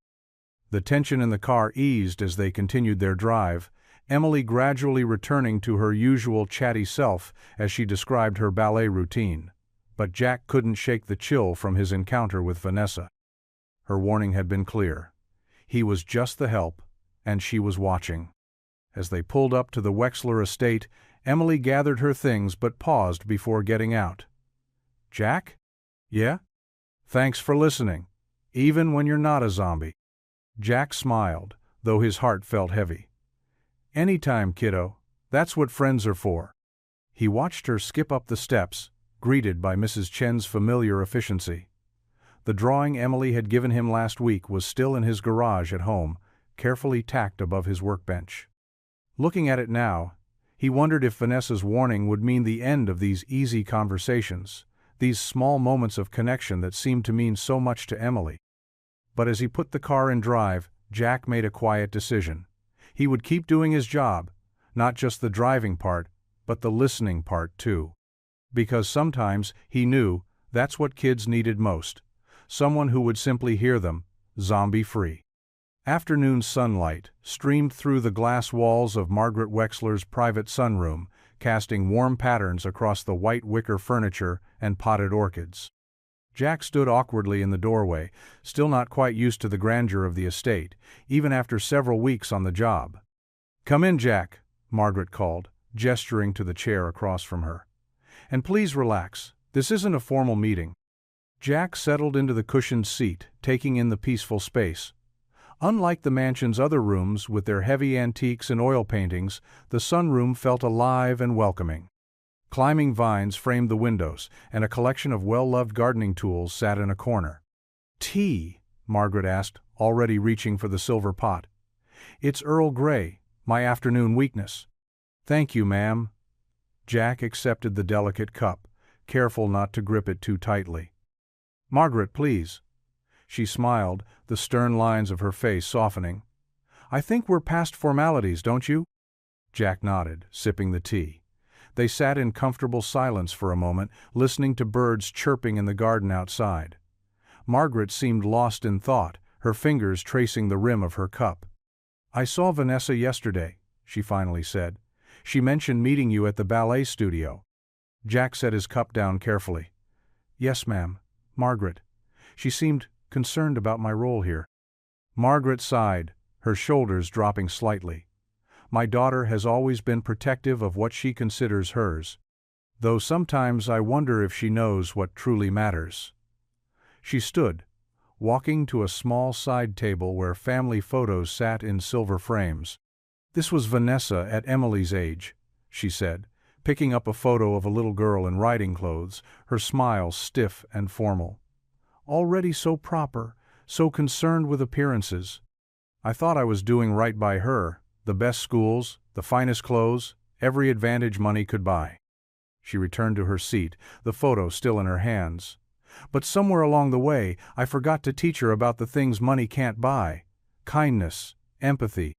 The tension in the car eased as they continued their drive, Emily gradually returning to her usual chatty self as she described her ballet routine. But Jack couldn't shake the chill from his encounter with Vanessa. Her warning had been clear. He was just the help, and she was watching. As they pulled up to the Wexler estate, Emily gathered her things but paused before getting out. "Jack?" "Yeah?" "Thanks for listening, even when you're not a zombie." Jack smiled, though his heart felt heavy. "Anytime, kiddo. That's what friends are for." He watched her skip up the steps, greeted by Mrs. Chen's familiar efficiency. The drawing Emily had given him last week was still in his garage at home, carefully tacked above his workbench. Looking at it now, he wondered if Vanessa's warning would mean the end of these easy conversations, these small moments of connection that seemed to mean so much to Emily. But as he put the car in drive, Jack made a quiet decision. He would keep doing his job, not just the driving part, but the listening part too. Because sometimes, he knew, that's what kids needed most. Someone who would simply hear them, zombie-free. Afternoon sunlight streamed through the glass walls of Margaret Wexler's private sunroom, casting warm patterns across the white wicker furniture and potted orchids. Jack stood awkwardly in the doorway, still not quite used to the grandeur of the estate, even after several weeks on the job. "Come in, Jack," Margaret called, gesturing to the chair across from her. "And please relax. This isn't a formal meeting." Jack settled into the cushioned seat, taking in the peaceful space. Unlike the mansion's other rooms with their heavy antiques and oil paintings, the sunroom felt alive and welcoming. Climbing vines framed the windows, and a collection of well-loved gardening tools sat in a corner. "Tea?" Margaret asked, already reaching for the silver pot. "It's Earl Grey, my afternoon weakness." "Thank you, ma'am." Jack accepted the delicate cup, careful not to grip it too tightly. "Margaret, please." She smiled, the stern lines of her face softening. "I think we're past formalities, don't you?" Jack nodded, sipping the tea. They sat in comfortable silence for a moment, listening to birds chirping in the garden outside. Margaret seemed lost in thought, her fingers tracing the rim of her cup. "I saw Vanessa yesterday," she finally said. "She mentioned meeting you at the ballet studio." Jack set his cup down carefully. "Yes, ma'am. Margaret. She seemed concerned about my role here." Margaret sighed, her shoulders dropping slightly. "My daughter has always been protective of what she considers hers, though sometimes I wonder if she knows what truly matters." She stood, walking to a small side table where family photos sat in silver frames. "This was Vanessa at Emily's age," she said, picking up a photo of a little girl in riding clothes, her smile stiff and formal. "Already so proper, so concerned with appearances. I thought I was doing right by her, the best schools, the finest clothes, every advantage money could buy." She returned to her seat, the photo still in her hands. "But somewhere along the way, I forgot to teach her about the things money can't buy: kindness, empathy,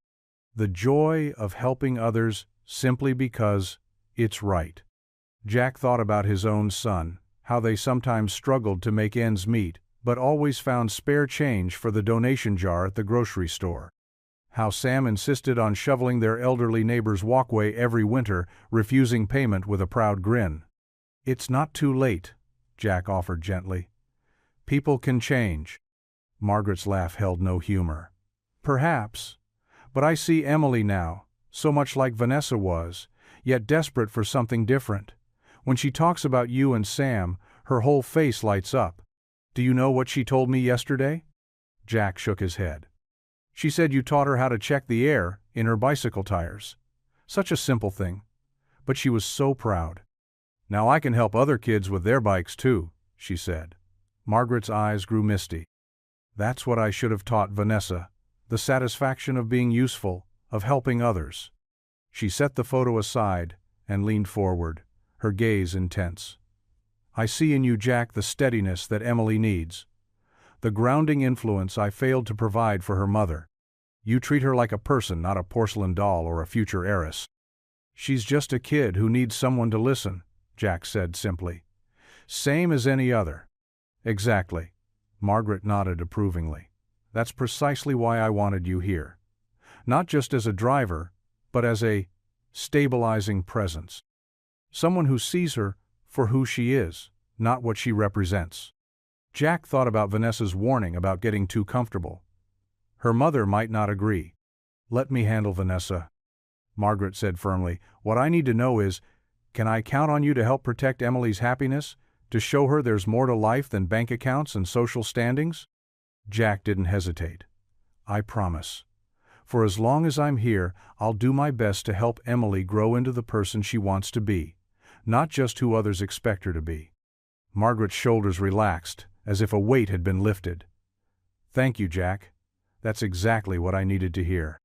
the joy of helping others simply because it's right." Jack thought about his own son, how they sometimes struggled to make ends meet, but always found spare change for the donation jar at the grocery store. How Sam insisted on shoveling their elderly neighbor's walkway every winter, refusing payment with a proud grin. "It's not too late," Jack offered gently. "People can change." Margaret's laugh held no humor. "Perhaps. But I see Emily now, so much like Vanessa was, yet desperate for something different. When she talks about you and Sam, her whole face lights up. Do you know what she told me yesterday?" Jack shook his head. "She said you taught her how to check the air in her bicycle tires. Such a simple thing. But she was so proud. 'Now I can help other kids with their bikes too,' she said." Margaret's eyes grew misty. "That's what I should have taught Vanessa, the satisfaction of being useful, of helping others." She set the photo aside and leaned forward, her gaze intense. "I see in you, Jack, the steadiness that Emily needs. The grounding influence I failed to provide for her mother. You treat her like a person, not a porcelain doll or a future heiress." "She's just a kid who needs someone to listen," Jack said simply. "Same as any other." "Exactly." Margaret nodded approvingly. "That's precisely why I wanted you here. Not just as a driver, but as a stabilizing presence. Someone who sees her for who she is, not what she represents." Jack thought about Vanessa's warning about getting too comfortable. Her mother might not agree. "Let me handle Vanessa," Margaret said firmly. "What I need to know is, can I count on you to help protect Emily's happiness, to show her there's more to life than bank accounts and social standings?" Jack didn't hesitate. "I promise. For as long as I'm here, I'll do my best to help Emily grow into the person she wants to be, not just who others expect her to be." Margaret's shoulders relaxed, as if a weight had been lifted. "Thank you, Jack. That's exactly what I needed to hear."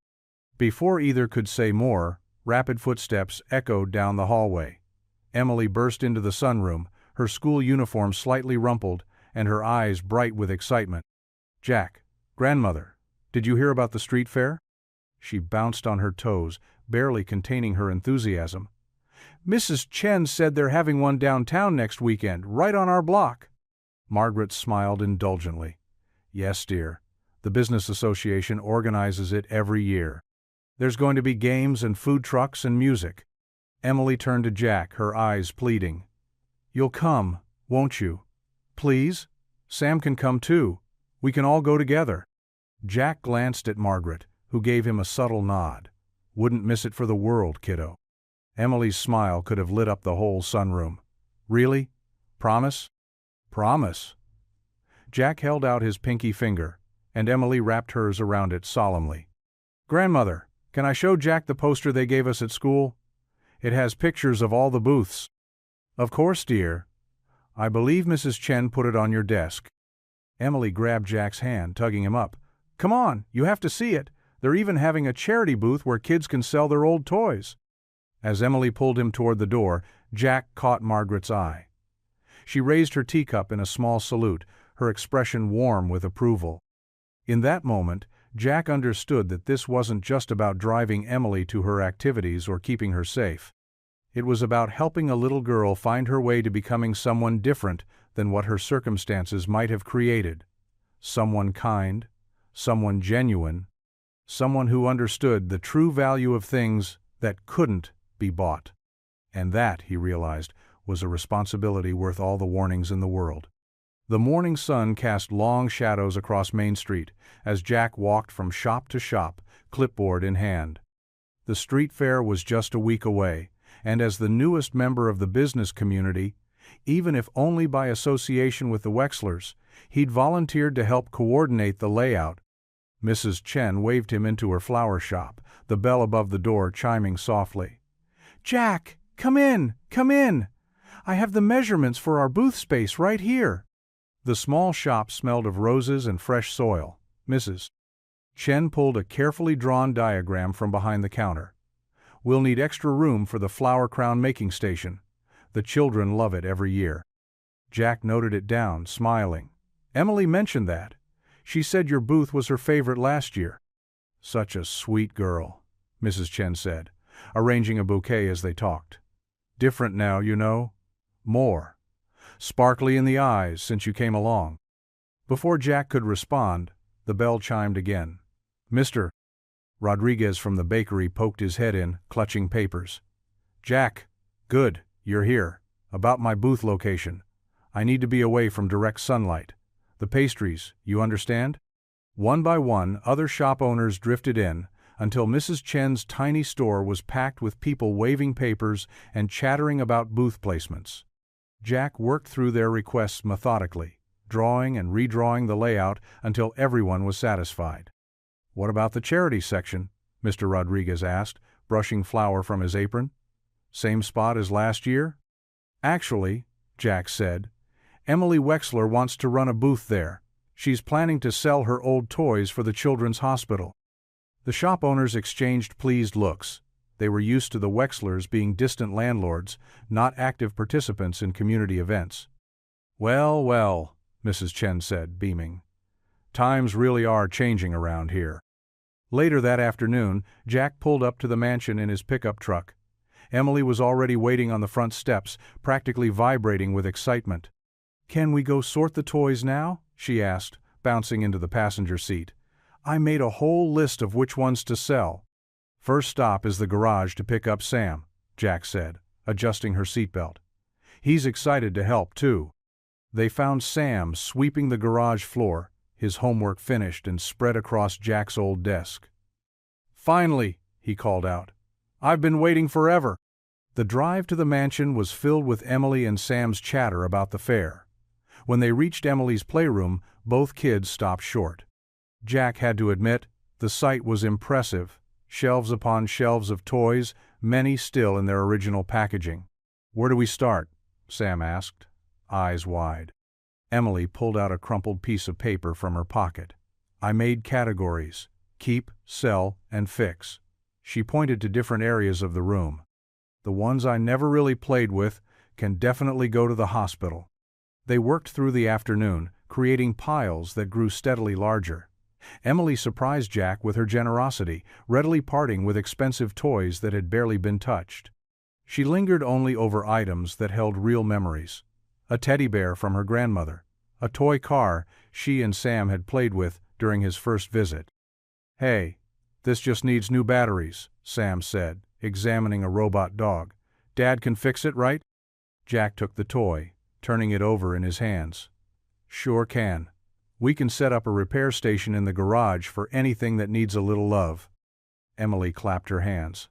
Before either could say more, rapid footsteps echoed down the hallway. Emily burst into the sunroom, her school uniform slightly rumpled, and her eyes bright with excitement. "Jack, grandmother, did you hear about the street fair?" She bounced on her toes, barely containing her enthusiasm. "Mrs. Chen said they're having one downtown next weekend, right on our block." Margaret smiled indulgently. "Yes, dear. The Business Association organizes it every year. There's going to be games and food trucks and music." Emily turned to Jack, her eyes pleading. "You'll come, won't you? Please?" Sam can come too. We can all go together." Jack glanced at Margaret, who gave him a subtle nod. "Wouldn't miss it for the world, kiddo." Emily's smile could have lit up the whole sunroom. "Really? Promise?" "Promise." Jack held out his pinky finger, and Emily wrapped hers around it solemnly. "Grandmother, can I show Jack the poster they gave us at school? It has pictures of all the booths." "Of course, dear. I believe Mrs. Chen put it on your desk." Emily grabbed Jack's hand, tugging him up. "Come on, you have to see it. They're even having a charity booth where kids can sell their old toys." As Emily pulled him toward the door, Jack caught Margaret's eye. She raised her teacup in a small salute, her expression warm with approval. In that moment, Jack understood that this wasn't just about driving Emily to her activities or keeping her safe. It was about helping a little girl find her way to becoming someone different than what her circumstances might have created. Someone kind, someone genuine, someone who understood the true value of things that couldn't be bought. And that, he realized, was a responsibility worth all the warnings in the world. The morning sun cast long shadows across Main Street as Jack walked from shop to shop, clipboard in hand. The street fair was just a week away, and as the newest member of the business community, even if only by association with the Wexlers, he'd volunteered to help coordinate the layout. Mrs. Chen waved him into her flower shop, the bell above the door chiming softly. "Jack, come in, come in! I have the measurements for our booth space right here." The small shop smelled of roses and fresh soil. Mrs. Chen pulled a carefully drawn diagram from behind the counter. "We'll need extra room for the flower crown making station. The children love it every year." Jack noted it down, smiling. "Emily mentioned that. She said your booth was her favorite last year." "Such a sweet girl," Mrs. Chen said, arranging a bouquet as they talked. "Different now, you know. More. Sparkly in the eyes since you came along." Before Jack could respond, the bell chimed again. "Mr. Rodriguez from the bakery poked his head in, clutching papers. "Jack, good, you're here. About my booth location. I need to be away from direct sunlight. The pastries, you understand?" One by one, other shop owners drifted in, until Mrs. Chen's tiny store was packed with people waving papers and chattering about booth placements. Jack worked through their requests methodically, drawing and redrawing the layout until everyone was satisfied. "What about the charity section?" Mr. Rodriguez asked, brushing flour from his apron. "Same spot as last year?" "Actually," Jack said, "Emily Wexler wants to run a booth there. She's planning to sell her old toys for the children's hospital." The shop owners exchanged pleased looks. They were used to the Wexlers being distant landlords, not active participants in community events. "Well, well," Mrs. Chen said, beaming. "Times really are changing around here." Later that afternoon, Jack pulled up to the mansion in his pickup truck. Emily was already waiting on the front steps, practically vibrating with excitement. "Can we go sort the toys now?" she asked, bouncing into the passenger seat. "I made a whole list of which ones to sell." "First stop is the garage to pick up Sam," Jack said, adjusting her seatbelt. "He's excited to help, too." They found Sam sweeping the garage floor, his homework finished and spread across Jack's old desk. "Finally," he called out. "I've been waiting forever." The drive to the mansion was filled with Emily and Sam's chatter about the fair. When they reached Emily's playroom, both kids stopped short. Jack had to admit, the sight was impressive. Shelves upon shelves of toys, many still in their original packaging. "Where do we start?" Sam asked, eyes wide. Emily pulled out a crumpled piece of paper from her pocket. "I made categories: keep, sell, and fix." She pointed to different areas of the room. "The ones I never really played with can definitely go to the hospital." They worked through the afternoon, creating piles that grew steadily larger. Emily surprised Jack with her generosity, readily parting with expensive toys that had barely been touched. She lingered only over items that held real memories. A teddy bear from her grandmother, a toy car she and Sam had played with during his first visit. "Hey, this just needs new batteries," Sam said, examining a robot dog. "Dad can fix it, right?" Jack took the toy, turning it over in his hands. Sure can. We can set up a repair station in the garage for anything that needs a little love. Emily clapped her hands.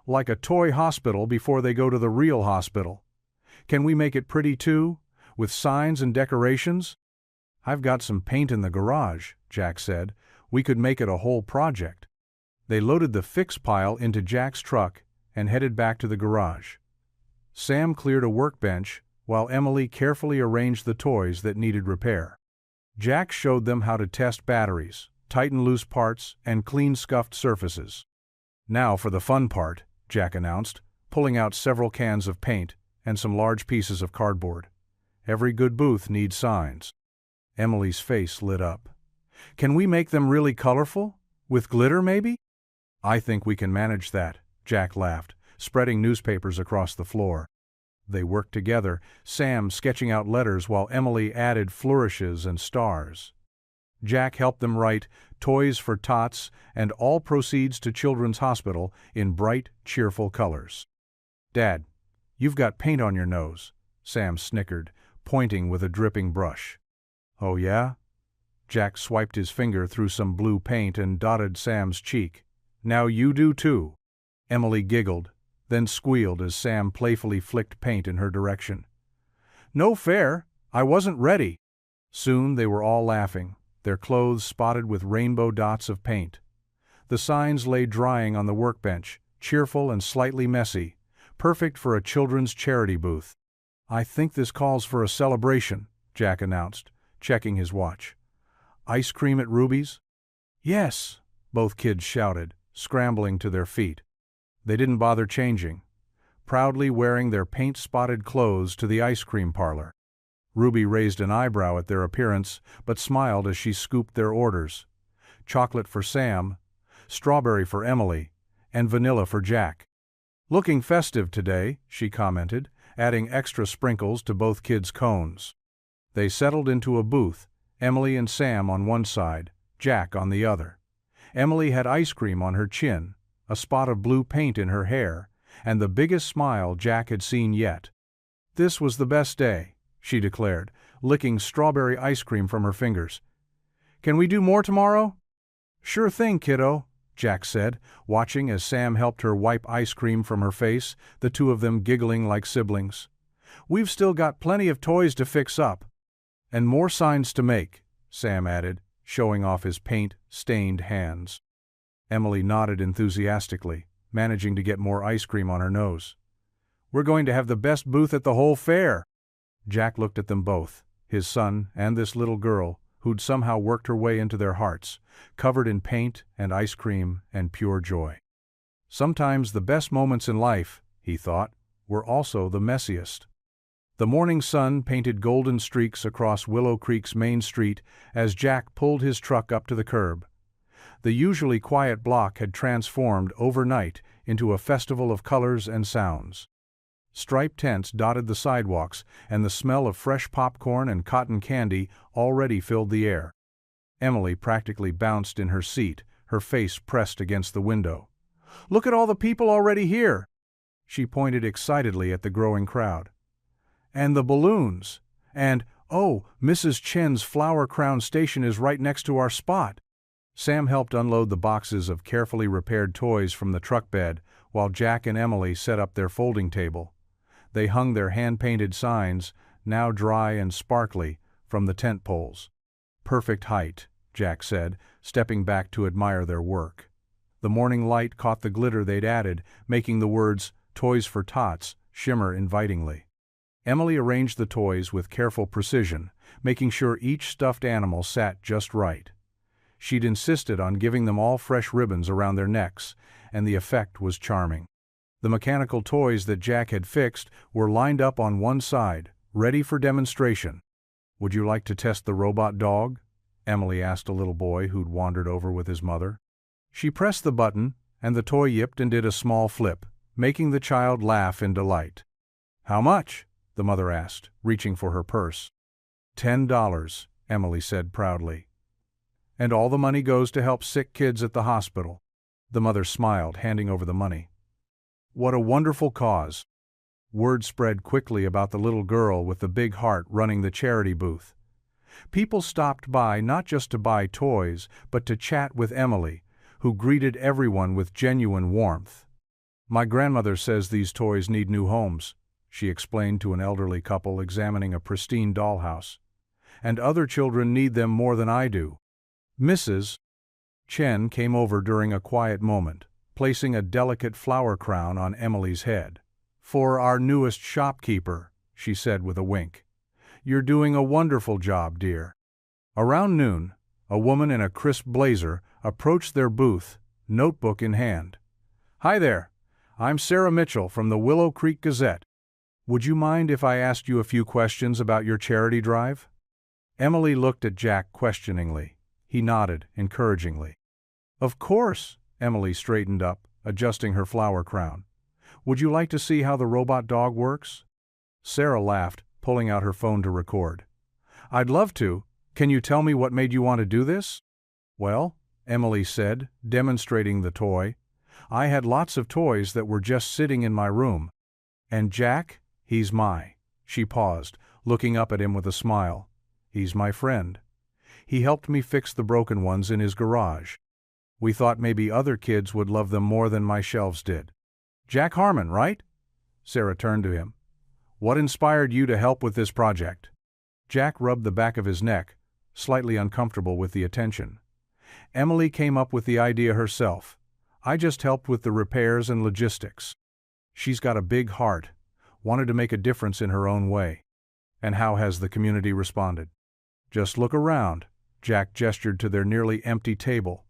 Like a toy hospital before they go to the real hospital. Can we make it pretty too, with signs and decorations? I've got some paint in the garage, Jack said. We could make it a whole project. They loaded the fix pile into Jack's truck and headed back to the garage. Sam cleared a workbench while Emily carefully arranged the toys that needed repair. Jack showed them how to test batteries, tighten loose parts, and clean scuffed surfaces. Now for the fun part, Jack announced, pulling out several cans of paint and some large pieces of cardboard. Every good booth needs signs. Emily's face lit up. Can we make them really colorful? With glitter, maybe? I think we can manage that, Jack laughed, spreading newspapers across the floor. They worked together, Sam sketching out letters while Emily added flourishes and stars. Jack helped them write Toys for Tots and all proceeds to Children's Hospital in bright, cheerful colors. Dad, you've got paint on your nose, Sam snickered, pointing with a dripping brush. Oh yeah? Jack swiped his finger through some blue paint and dotted Sam's cheek. Now you do too. Emily giggled, then squealed as Sam playfully flicked paint in her direction. No fair, I wasn't ready. Soon they were all laughing, their clothes spotted with rainbow dots of paint. The signs lay drying on the workbench, cheerful and slightly messy, perfect for a children's charity booth. I think this calls for a celebration, Jack announced, checking his watch. Ice cream at Ruby's? Yes, both kids shouted, scrambling to their feet. They didn't bother changing, proudly wearing their paint-spotted clothes to the ice cream parlor. Ruby raised an eyebrow at their appearance, but smiled as she scooped their orders. Chocolate for Sam, strawberry for Emily, and vanilla for Jack. Looking festive today, she commented, adding extra sprinkles to both kids' cones. They settled into a booth, Emily and Sam on one side, Jack on the other. Emily had ice cream on her chin, a spot of blue paint in her hair, and the biggest smile Jack had seen yet. This was the best day, she declared, licking strawberry ice cream from her fingers. Can we do more tomorrow? Sure thing, kiddo, Jack said, watching as Sam helped her wipe ice cream from her face, the two of them giggling like siblings. We've still got plenty of toys to fix up. And more signs to make, Sam added, showing off his paint-stained hands. Emily nodded enthusiastically, managing to get more ice cream on her nose. We're going to have the best booth at the whole fair. Jack looked at them both, his son and this little girl, who'd somehow worked her way into their hearts, covered in paint and ice cream and pure joy. Sometimes the best moments in life, he thought, were also the messiest. The morning sun painted golden streaks across Willow Creek's main street as Jack pulled his truck up to the curb. The usually quiet block had transformed overnight into a festival of colors and sounds. Striped tents dotted the sidewalks, and the smell of fresh popcorn and cotton candy already filled the air. Emily practically bounced in her seat, her face pressed against the window. Look at all the people already here! She pointed excitedly at the growing crowd. And the balloons! And, oh, Mrs. Chen's flower crown station is right next to our spot. Sam helped unload the boxes of carefully repaired toys from the truck bed while Jack and Emily set up their folding table. They hung their hand-painted signs, now dry and sparkly, from the tent poles. Perfect height, Jack said, stepping back to admire their work. The morning light caught the glitter they'd added, making the words, Toys for Tots, shimmer invitingly. Emily arranged the toys with careful precision, making sure each stuffed animal sat just right. She'd insisted on giving them all fresh ribbons around their necks, and the effect was charming. The mechanical toys that Jack had fixed were lined up on one side, ready for demonstration. Would you like to test the robot dog? Emily asked a little boy who'd wandered over with his mother. She pressed the button, and the toy yipped and did a small flip, making the child laugh in delight. How much? The mother asked, reaching for her purse. $10, Emily said proudly. And all the money goes to help sick kids at the hospital. The mother smiled, handing over the money. What a wonderful cause. Word spread quickly about the little girl with the big heart running the charity booth. People stopped by not just to buy toys, but to chat with Emily, who greeted everyone with genuine warmth. "My grandmother says these toys need new homes," she explained to an elderly couple examining a pristine dollhouse. "And other children need them more than I do." Mrs. Chen came over during a quiet moment, placing a delicate flower crown on Emily's head. "For our newest shopkeeper," she said with a wink. "You're doing a wonderful job, dear." Around noon, a woman in a crisp blazer approached their booth, notebook in hand. "Hi there. I'm Sarah Mitchell from the Willow Creek Gazette. Would you mind if I asked you a few questions about your charity drive?" Emily looked at Jack questioningly. He nodded encouragingly. "Of course." Emily straightened up, adjusting her flower crown. "Would you like to see how the robot dog works?" Sarah laughed, pulling out her phone to record. "I'd love to. Can you tell me what made you want to do this?" "Well," Emily said, demonstrating the toy, "I had lots of toys that were just sitting in my room. And Jack, he's my—" She paused, looking up at him with a smile. "He's my friend. He helped me fix the broken ones in his garage. We thought maybe other kids would love them more than my shelves did." "Jack Harmon, right?" Sarah turned to him. "What inspired you to help with this project?" Jack rubbed the back of his neck, slightly uncomfortable with the attention. "Emily came up with the idea herself. I just helped with the repairs and logistics. She's got a big heart, wanted to make a difference in her own way." "And how has the community responded?" "Just look around." Jack gestured to their nearly empty table.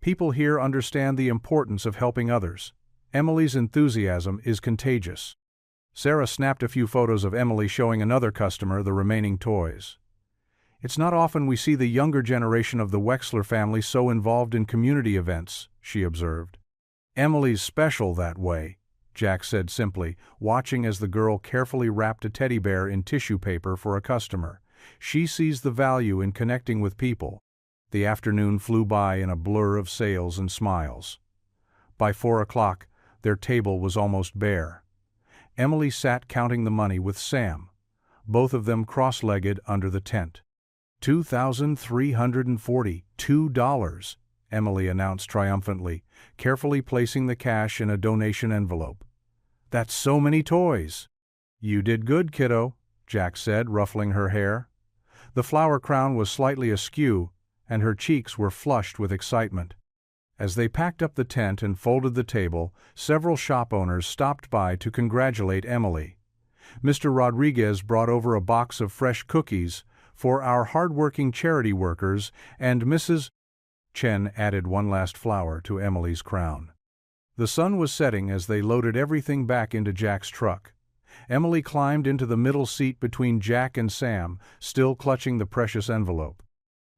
"People here understand the importance of helping others. Emily's enthusiasm is contagious." Sarah snapped a few photos of Emily showing another customer the remaining toys. "It's not often we see the younger generation of the Wexler family so involved in community events," she observed. "Emily's special that way," Jack said simply, watching as the girl carefully wrapped a teddy bear in tissue paper for a customer. "She sees the value in connecting with people." The afternoon flew by in a blur of sales and smiles. By 4 o'clock, their table was almost bare. Emily sat counting the money with Sam, both of them cross-legged under the tent. $2,342, Emily announced triumphantly, carefully placing the cash in a donation envelope. "That's so many toys." "You did good, kiddo," Jack said, ruffling her hair. The flower crown was slightly askew, and her cheeks were flushed with excitement. As they packed up the tent and folded the table, several shop owners stopped by to congratulate Emily. Mr. Rodriguez brought over a box of fresh cookies for our hard-working charity workers, and Mrs. Chen added one last flower to Emily's crown. The sun was setting as they loaded everything back into Jack's truck. Emily climbed into the middle seat between Jack and Sam, still clutching the precious envelope.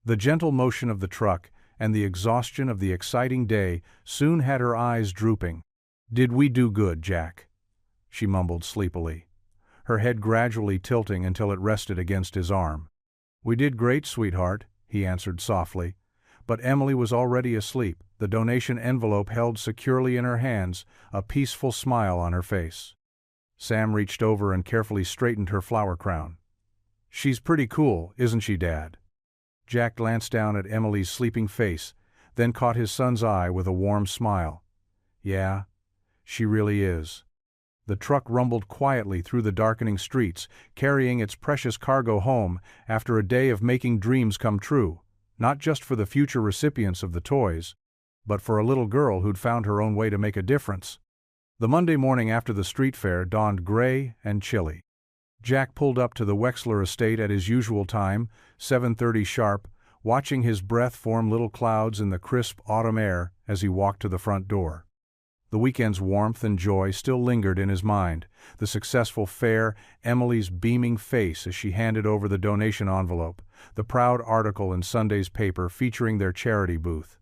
The gentle motion of the truck and the exhaustion of the exciting day soon had her eyes drooping. "Did we do good, Jack?" she mumbled sleepily, her head gradually tilting until it rested against his arm. "We did great, sweetheart," he answered softly. But Emily was already asleep, the donation envelope held securely in her hands, a peaceful smile on her face. Sam reached over and carefully straightened her flower crown. "She's pretty cool, isn't she, Dad?" Jack glanced down at Emily's sleeping face, then caught his son's eye with a warm smile. "Yeah, she really is." The truck rumbled quietly through the darkening streets, carrying its precious cargo home after a day of making dreams come true, not just for the future recipients of the toys, but for a little girl who'd found her own way to make a difference. The Monday morning after the street fair dawned gray and chilly. Jack pulled up to the Wexler estate at his usual time, 7:30 sharp, watching his breath form little clouds in the crisp autumn air as he walked to the front door. The weekend's warmth and joy still lingered in his mind, the successful fair, Emily's beaming face as she handed over the donation envelope, the proud article in Sunday's paper featuring their charity booth.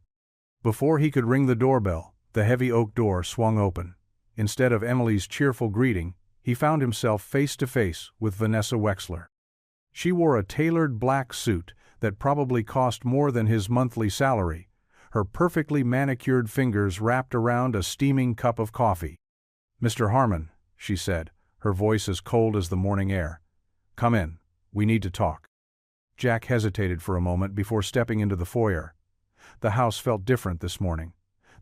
Before he could ring the doorbell, the heavy oak door swung open. Instead of Emily's cheerful greeting, he found himself face to face with Vanessa Wexler. She wore a tailored black suit that probably cost more than his monthly salary, her perfectly manicured fingers wrapped around a steaming cup of coffee. "Mr. Harmon," she said, her voice as cold as the morning air. "Come in. We need to talk." Jack hesitated for a moment before stepping into the foyer. The house felt different this morning,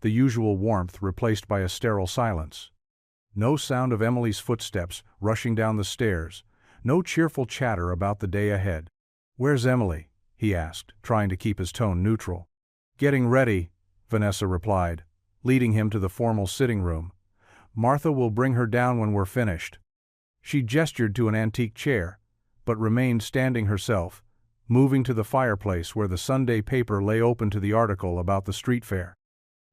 the usual warmth replaced by a sterile silence. No sound of Emily's footsteps rushing down the stairs, no cheerful chatter about the day ahead. "Where's Emily?" he asked, trying to keep his tone neutral. "Getting ready," Vanessa replied, leading him to the formal sitting room. "Martha will bring her down when we're finished." She gestured to an antique chair, but remained standing herself, moving to the fireplace where the Sunday paper lay open to the article about the street fair.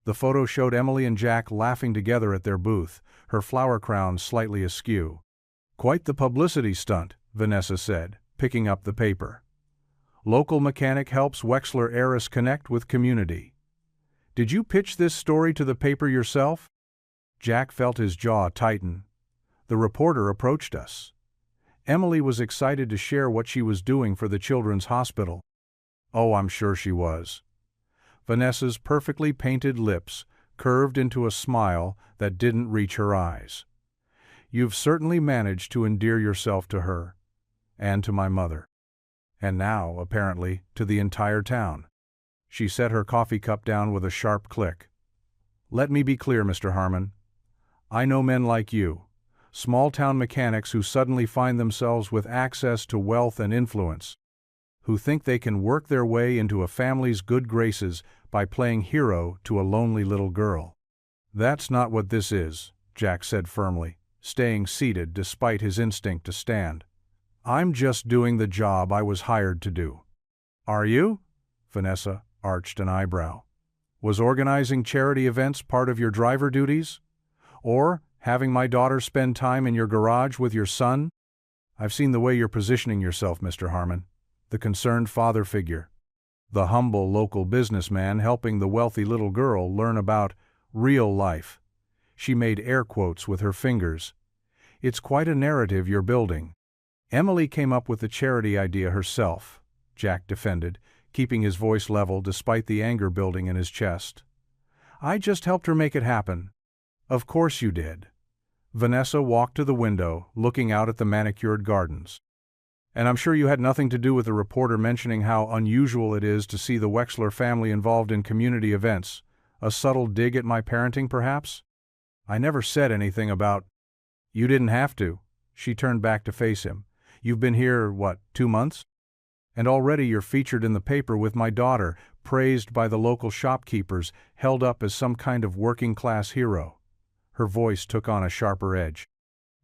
The photo showed Emily and Jack laughing together at their booth, her flower crown slightly askew. "Quite the publicity stunt," Vanessa said, picking up the paper. "Local mechanic helps Wexler heiress connect with community." "Did you pitch this story to the paper yourself?" Jack felt his jaw tighten. "The reporter approached us. Emily was excited to share what she was doing for the Children's Hospital." "Oh, I'm sure she was." Vanessa's perfectly painted lips curved into a smile that didn't reach her eyes. "You've certainly managed to endear yourself to her, and to my mother. And now, apparently, to the entire town." She set her coffee cup down with a sharp click. "Let me be clear, Mr. Harmon. I know men like you, small-town mechanics who suddenly find themselves with access to wealth and influence, who think they can work their way into a family's good graces by playing hero to a lonely little girl. That's not what this is," Jack said firmly, staying seated despite his instinct to stand. "I'm just doing the job I was hired to do." "Are you?" Vanessa arched an eyebrow. "Was organizing charity events part of your driver duties? Or having my daughter spend time in your garage with your son?" "I've seen the way you're positioning yourself, Mr. Harmon. The concerned father figure. The humble local businessman helping the wealthy little girl learn about real life." She made air quotes with her fingers. "It's quite a narrative you're building." "Emily came up with the charity idea herself," Jack defended, keeping his voice level despite the anger building in his chest. "I just helped her make it happen." "Of course you did." Vanessa walked to the window, looking out at the manicured gardens. "And I'm sure you had nothing to do with the reporter mentioning how unusual it is to see the Wexler family involved in community events. A subtle dig at my parenting, perhaps?" "I never said anything about—" "You didn't have to." She turned back to face him. "You've been here, 2 months? And already you're featured in the paper with my daughter, praised by the local shopkeepers, held up as some kind of working-class hero." Her voice took on a sharper edge.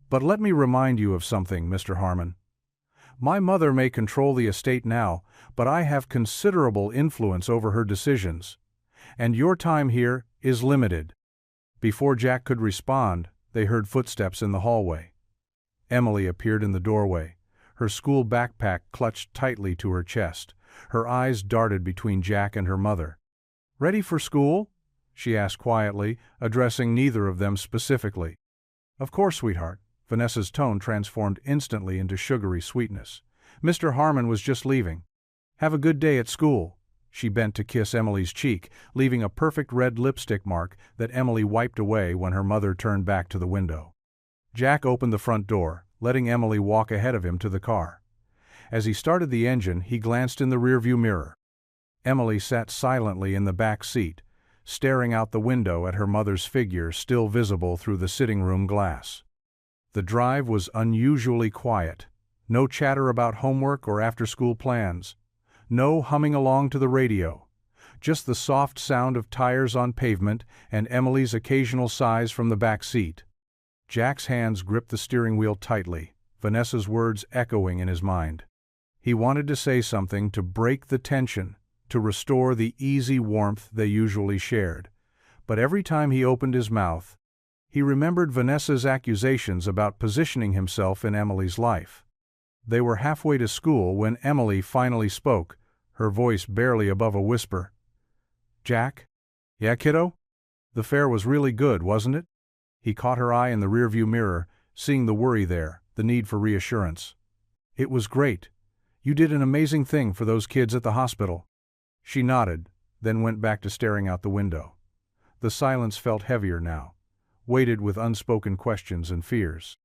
"But let me remind you of something, Mr. Harmon. My mother may control the estate now, but I have considerable influence over her decisions. And your time here is limited." Before Jack could respond, they heard footsteps in the hallway. Emily appeared in the doorway, her school backpack clutched tightly to her chest. Her eyes darted between Jack and her mother. "Ready for school?" she asked quietly, addressing neither of them specifically. "Of course, sweetheart." Vanessa's tone transformed instantly into sugary sweetness. "Mr. Harmon was just leaving. Have a good day at school." She bent to kiss Emily's cheek, leaving a perfect red lipstick mark that Emily wiped away when her mother turned back to the window. Jack opened the front door, letting Emily walk ahead of him to the car. As he started the engine, he glanced in the rearview mirror. Emily sat silently in the back seat, staring out the window at her mother's figure still visible through the sitting room glass. The drive was unusually quiet. No chatter about homework or after-school plans. No humming along to the radio. Just the soft sound of tires on pavement and Emily's occasional sighs from the back seat. Jack's hands gripped the steering wheel tightly, Vanessa's words echoing in his mind. He wanted to say something to break the tension, to restore the easy warmth they usually shared. But every time he opened his mouth, he remembered Vanessa's accusations about positioning himself in Emily's life. They were halfway to school when Emily finally spoke, her voice barely above a whisper. "Jack?" "Yeah, kiddo?" "The fair was really good, wasn't it?" He caught her eye in the rearview mirror, seeing the worry there, the need for reassurance. "It was great. You did an amazing thing for those kids at the hospital." She nodded, then went back to staring out the window. The silence felt heavier now, weighted with unspoken questions and fears.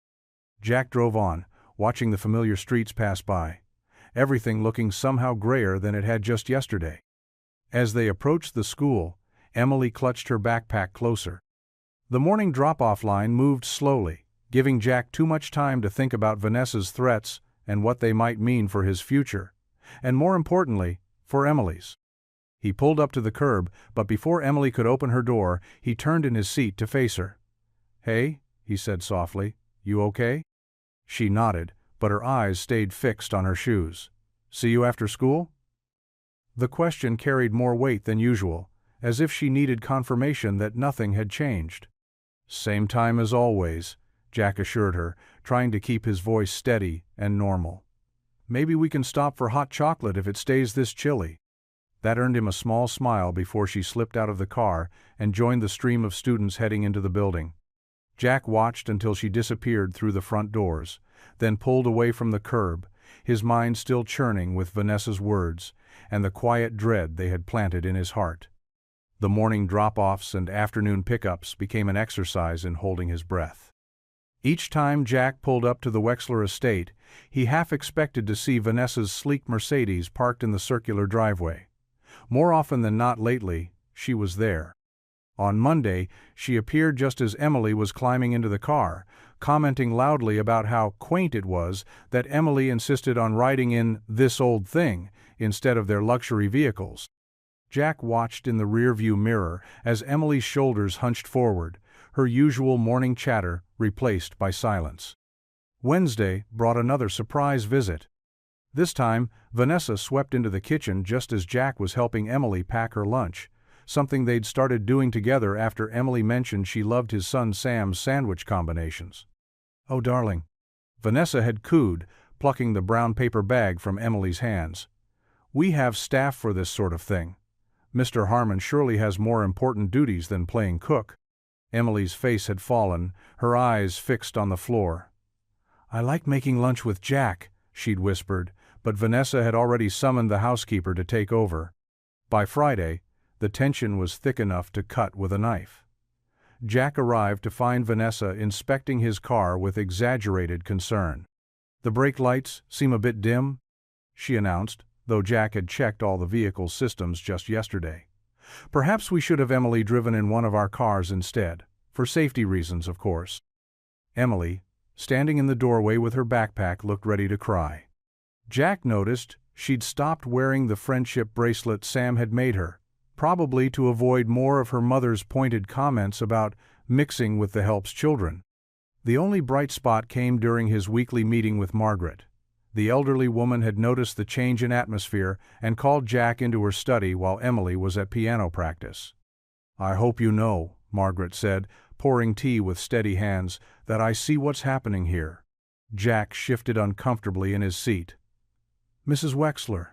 Jack drove on, watching the familiar streets pass by. everything looking somehow grayer than it had just yesterday. As they approached the school, Emily clutched her backpack closer. The morning drop-off line moved slowly, giving Jack too much time to think about Vanessa's threats and what they might mean for his future, and more importantly, for Emily's. He pulled up to the curb, but before Emily could open her door, he turned in his seat to face her. "Hey," he said softly, "you okay?" She nodded, but her eyes stayed fixed on her shoes. "See you after school?" The question carried more weight than usual, as if she needed confirmation that nothing had changed. "Same time as always," Jack assured her, trying to keep his voice steady and normal. "Maybe we can stop for hot chocolate if it stays this chilly." That earned him a small smile before she slipped out of the car and joined the stream of students heading into the building. Jack watched until she disappeared through the front doors, then pulled away from the curb, his mind still churning with Vanessa's words and the quiet dread they had planted in his heart. The morning drop-offs and afternoon pickups became an exercise in holding his breath. Each time Jack pulled up to the Wexler estate, he half expected to see Vanessa's sleek Mercedes parked in the circular driveway. More often than not lately, she was there. On Monday, she appeared just as Emily was climbing into the car, commenting loudly about how quaint it was that Emily insisted on riding in "this old thing" instead of their luxury vehicles. Jack watched in the rearview mirror as Emily's shoulders hunched forward, her usual morning chatter replaced by silence. Wednesday brought another surprise visit. This time, Vanessa swept into the kitchen just as Jack was helping Emily pack her lunch, something they'd started doing together after Emily mentioned she loved his son Sam's sandwich combinations. "Oh, darling," Vanessa had cooed, plucking the brown paper bag from Emily's hands. "We have staff for this sort of thing. Mr. Harmon surely has more important duties than playing cook." Emily's face had fallen, her eyes fixed on the floor. "I like making lunch with Jack," she'd whispered, but Vanessa had already summoned the housekeeper to take over. By Friday, the tension was thick enough to cut with a knife. Jack arrived to find Vanessa inspecting his car with exaggerated concern. "The brake lights seem a bit dim," she announced, though Jack had checked all the vehicle's systems just yesterday. "Perhaps we should have Emily driven in one of our cars instead, for safety reasons, of course." Emily, standing in the doorway with her backpack, looked ready to cry. Jack noticed she'd stopped wearing the friendship bracelet Sam had made her, probably to avoid more of her mother's pointed comments about mixing with the help's children. The only bright spot came during his weekly meeting with Margaret. The elderly woman had noticed the change in atmosphere and called Jack into her study while Emily was at piano practice. "I hope you know," Margaret said, pouring tea with steady hands, "that I see what's happening here." Jack shifted uncomfortably in his seat. "Mrs. Wexler,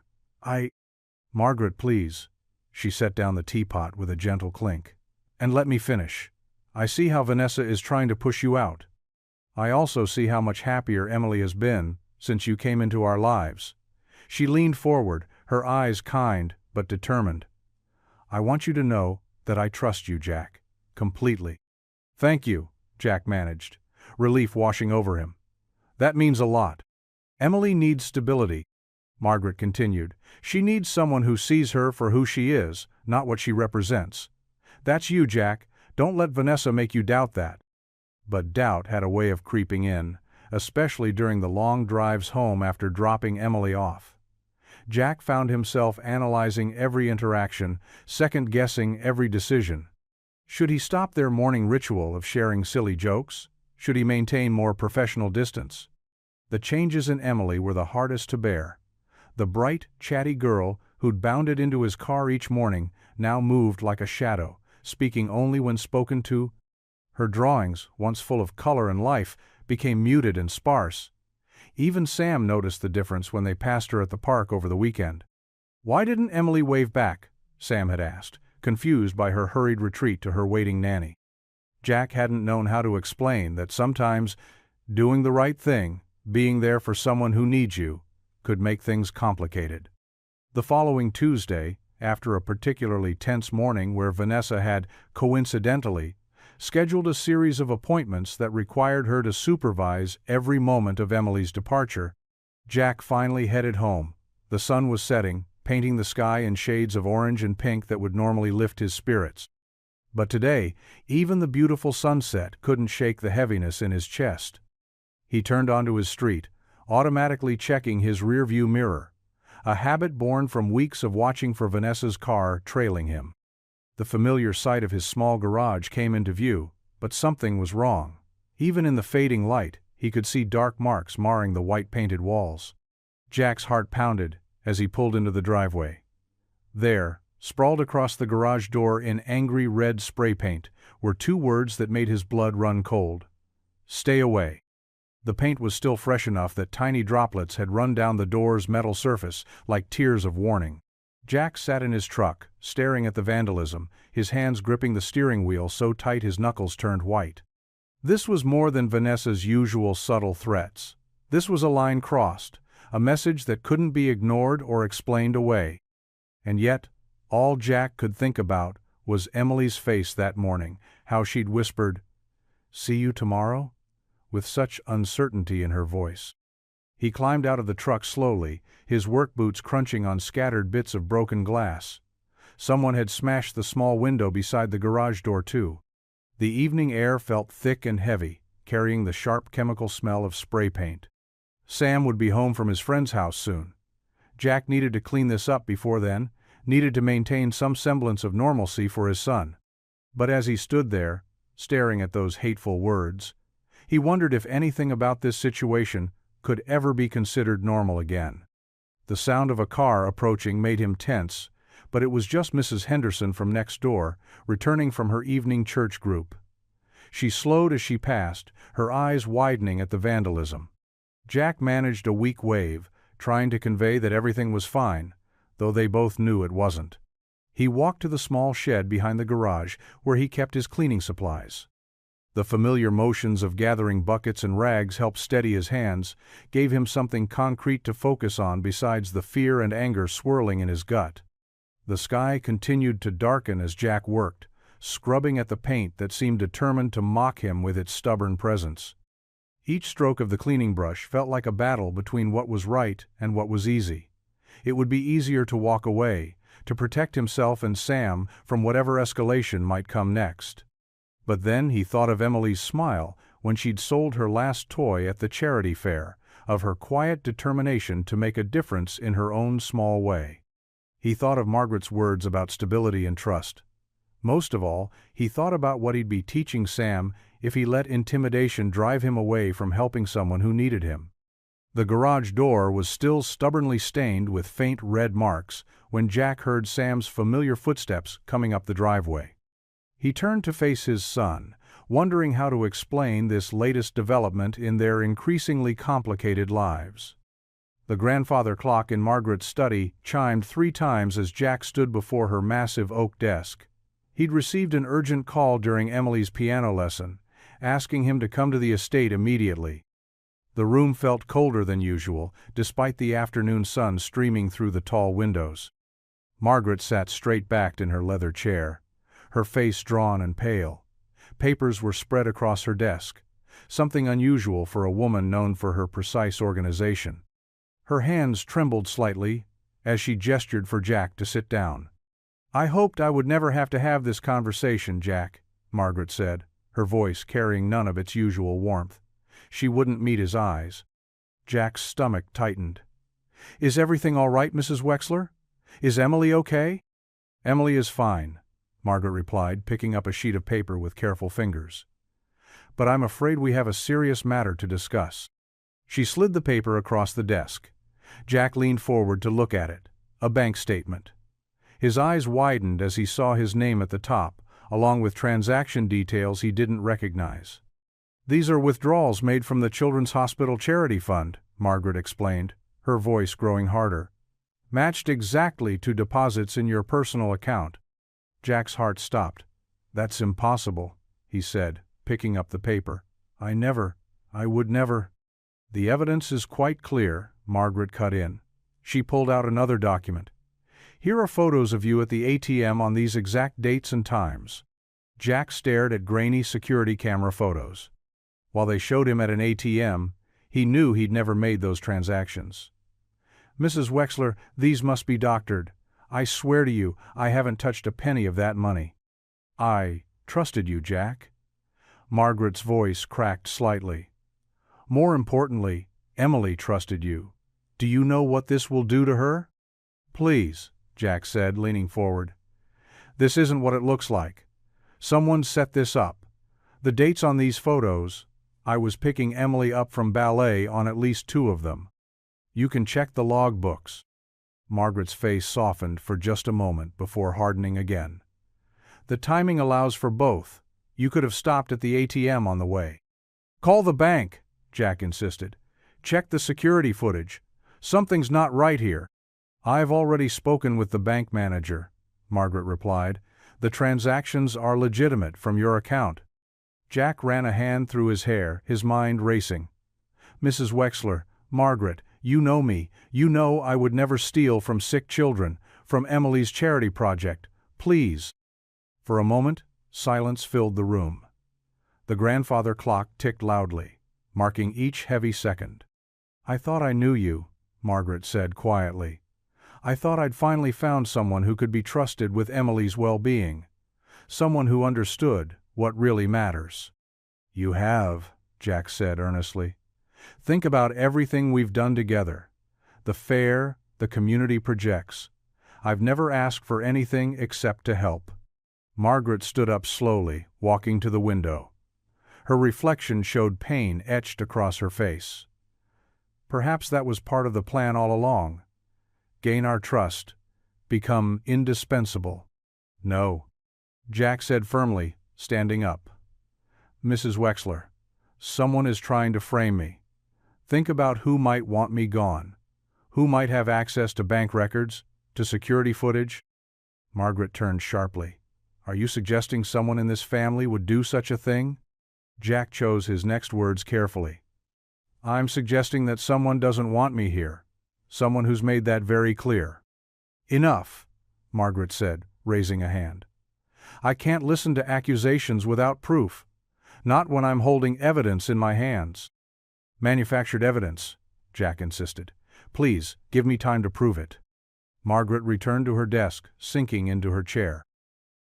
Margaret, please." She set down the teapot with a gentle clink. "And let me finish. I see how Vanessa is trying to push you out. I also see how much happier Emily has been since you came into our lives." She leaned forward, her eyes kind but determined. "I want you to know that I trust you, Jack, completely." "Thank you," Jack managed, relief washing over him. "That means a lot." "Emily needs stability," Margaret continued. "She needs someone who sees her for who she is, not what she represents. That's you, Jack. Don't let Vanessa make you doubt that." But doubt had a way of creeping in, especially during the long drives home after dropping Emily off. Jack found himself analyzing every interaction, second-guessing every decision. Should he stop their morning ritual of sharing silly jokes? Should he maintain more professional distance? The changes in Emily were the hardest to bear. The bright, chatty girl who'd bounded into his car each morning now moved like a shadow, speaking only when spoken to. Her drawings, once full of color and life, became muted and sparse. Even Sam noticed the difference when they passed her at the park over the weekend. "Why didn't Emily wave back?" Sam had asked, confused by her hurried retreat to her waiting nanny. Jack hadn't known how to explain that sometimes doing the right thing, being there for someone who needs you, could make things complicated. The following Tuesday, after a particularly tense morning where Vanessa had, coincidentally, scheduled a series of appointments that required her to supervise every moment of Emily's departure, Jack finally headed home. The sun was setting, painting the sky in shades of orange and pink that would normally lift his spirits. But today, even the beautiful sunset couldn't shake the heaviness in his chest. He turned onto his street, automatically checking his rearview mirror, a habit born from weeks of watching for Vanessa's car trailing him. The familiar sight of his small garage came into view, but something was wrong. Even in the fading light, he could see dark marks marring the white-painted walls. Jack's heart pounded as he pulled into the driveway. There, sprawled across the garage door in angry red spray paint, were two words that made his blood run cold. "Stay away." The paint was still fresh enough that tiny droplets had run down the door's metal surface like tears of warning. Jack sat in his truck, staring at the vandalism, his hands gripping the steering wheel so tight his knuckles turned white. This was more than Vanessa's usual subtle threats. This was a line crossed, a message that couldn't be ignored or explained away. And yet, all Jack could think about was Emily's face that morning, how she'd whispered, "See you tomorrow?" with such uncertainty in her voice. He climbed out of the truck slowly, his work boots crunching on scattered bits of broken glass. Someone had smashed the small window beside the garage door too. The evening air felt thick and heavy, carrying the sharp chemical smell of spray paint. Sam would be home from his friend's house soon. Jack needed to clean this up before then, needed to maintain some semblance of normalcy for his son. But as he stood there, staring at those hateful words, he wondered if anything about this situation could ever be considered normal again. The sound of a car approaching made him tense, but it was just Mrs. Henderson from next door, returning from her evening church group. She slowed as she passed, her eyes widening at the vandalism. Jack managed a weak wave, trying to convey that everything was fine, though they both knew it wasn't. He walked to the small shed behind the garage where he kept his cleaning supplies. The familiar motions of gathering buckets and rags helped steady his hands, gave him something concrete to focus on besides the fear and anger swirling in his gut. The sky continued to darken as Jack worked, scrubbing at the paint that seemed determined to mock him with its stubborn presence. Each stroke of the cleaning brush felt like a battle between what was right and what was easy. It would be easier to walk away, to protect himself and Sam from whatever escalation might come next. But then he thought of Emily's smile when she'd sold her last toy at the charity fair, of her quiet determination to make a difference in her own small way. He thought of Margaret's words about stability and trust. Most of all, he thought about what he'd be teaching Sam if he let intimidation drive him away from helping someone who needed him. The garage door was still stubbornly stained with faint red marks when Jack heard Sam's familiar footsteps coming up the driveway. He turned to face his son, wondering how to explain this latest development in their increasingly complicated lives. The grandfather clock in Margaret's study chimed 3 times as Jack stood before her massive oak desk. He'd received an urgent call during Emily's piano lesson, asking him to come to the estate immediately. The room felt colder than usual, despite the afternoon sun streaming through the tall windows. Margaret sat straight-backed in her leather chair, her face drawn and pale. Papers were spread across her desk, something unusual for a woman known for her precise organization. Her hands trembled slightly as she gestured for Jack to sit down. "I hoped I would never have to have this conversation, Jack," Margaret said, her voice carrying none of its usual warmth. She wouldn't meet his eyes. Jack's stomach tightened. "Is everything all right, Mrs. Wexler? Is Emily okay?" "Emily is fine," Margaret replied, picking up a sheet of paper with careful fingers. "But I'm afraid we have a serious matter to discuss." She slid the paper across the desk. Jack leaned forward to look at it. A bank statement. His eyes widened as he saw his name at the top, along with transaction details he didn't recognize. "These are withdrawals made from the Children's Hospital Charity Fund," Margaret explained, her voice growing harder. "Matched exactly to deposits in your personal account." Jack's heart stopped. "That's impossible," he said, picking up the paper. I would never." "The evidence is quite clear," Margaret cut in. She pulled out another document. "Here are photos of you at the ATM on these exact dates and times." Jack stared at grainy security camera photos. While they showed him at an ATM, He knew he'd never made those transactions. "Mrs. Wexler, these must be doctored. I swear to you, I haven't touched a penny of that money." "I trusted you, Jack." Margaret's voice cracked slightly. "More importantly, Emily trusted you. Do you know what this will do to her?" "Please," Jack said, leaning forward. "This isn't what it looks like. Someone set this up. The dates on these photos, I was picking Emily up from ballet on at least 2 of them. You can check the logbooks." Margaret's face softened for just a moment before hardening again. "The timing allows for both. You could have stopped at the ATM on the way." "Call the bank," Jack insisted. "Check the security footage. Something's not right here." "I've already spoken with the bank manager," Margaret replied. "The transactions are legitimate from your account." Jack ran a hand through his hair, his mind racing. "Mrs. Wexler, Margaret, you know me. You know I would never steal from sick children, from Emily's charity project. Please." For a moment, silence filled the room. The grandfather clock ticked loudly, marking each heavy second. "I thought I knew you," Margaret said quietly. "I thought I'd finally found someone who could be trusted with Emily's well-being. Someone who understood what really matters." "You have," Jack said earnestly. "Think about everything we've done together. The fair, the community projects. I've never asked for anything except to help." Margaret stood up slowly, walking to the window. Her reflection showed pain etched across her face. "Perhaps that was part of the plan all along. Gain our trust. Become indispensable." "No," Jack said firmly, standing up. "Mrs. Wexler, someone is trying to frame me. Think about who might want me gone. Who might have access to bank records, to security footage?" Margaret turned sharply. "Are you suggesting someone in this family would do such a thing?" Jack chose his next words carefully. "I'm suggesting that someone doesn't want me here. Someone who's made that very clear." "Enough," Margaret said, raising a hand. "I can't listen to accusations without proof. Not when I'm holding evidence in my hands." "Manufactured evidence," Jack insisted. "Please, give me time to prove it." Margaret returned to her desk, sinking into her chair.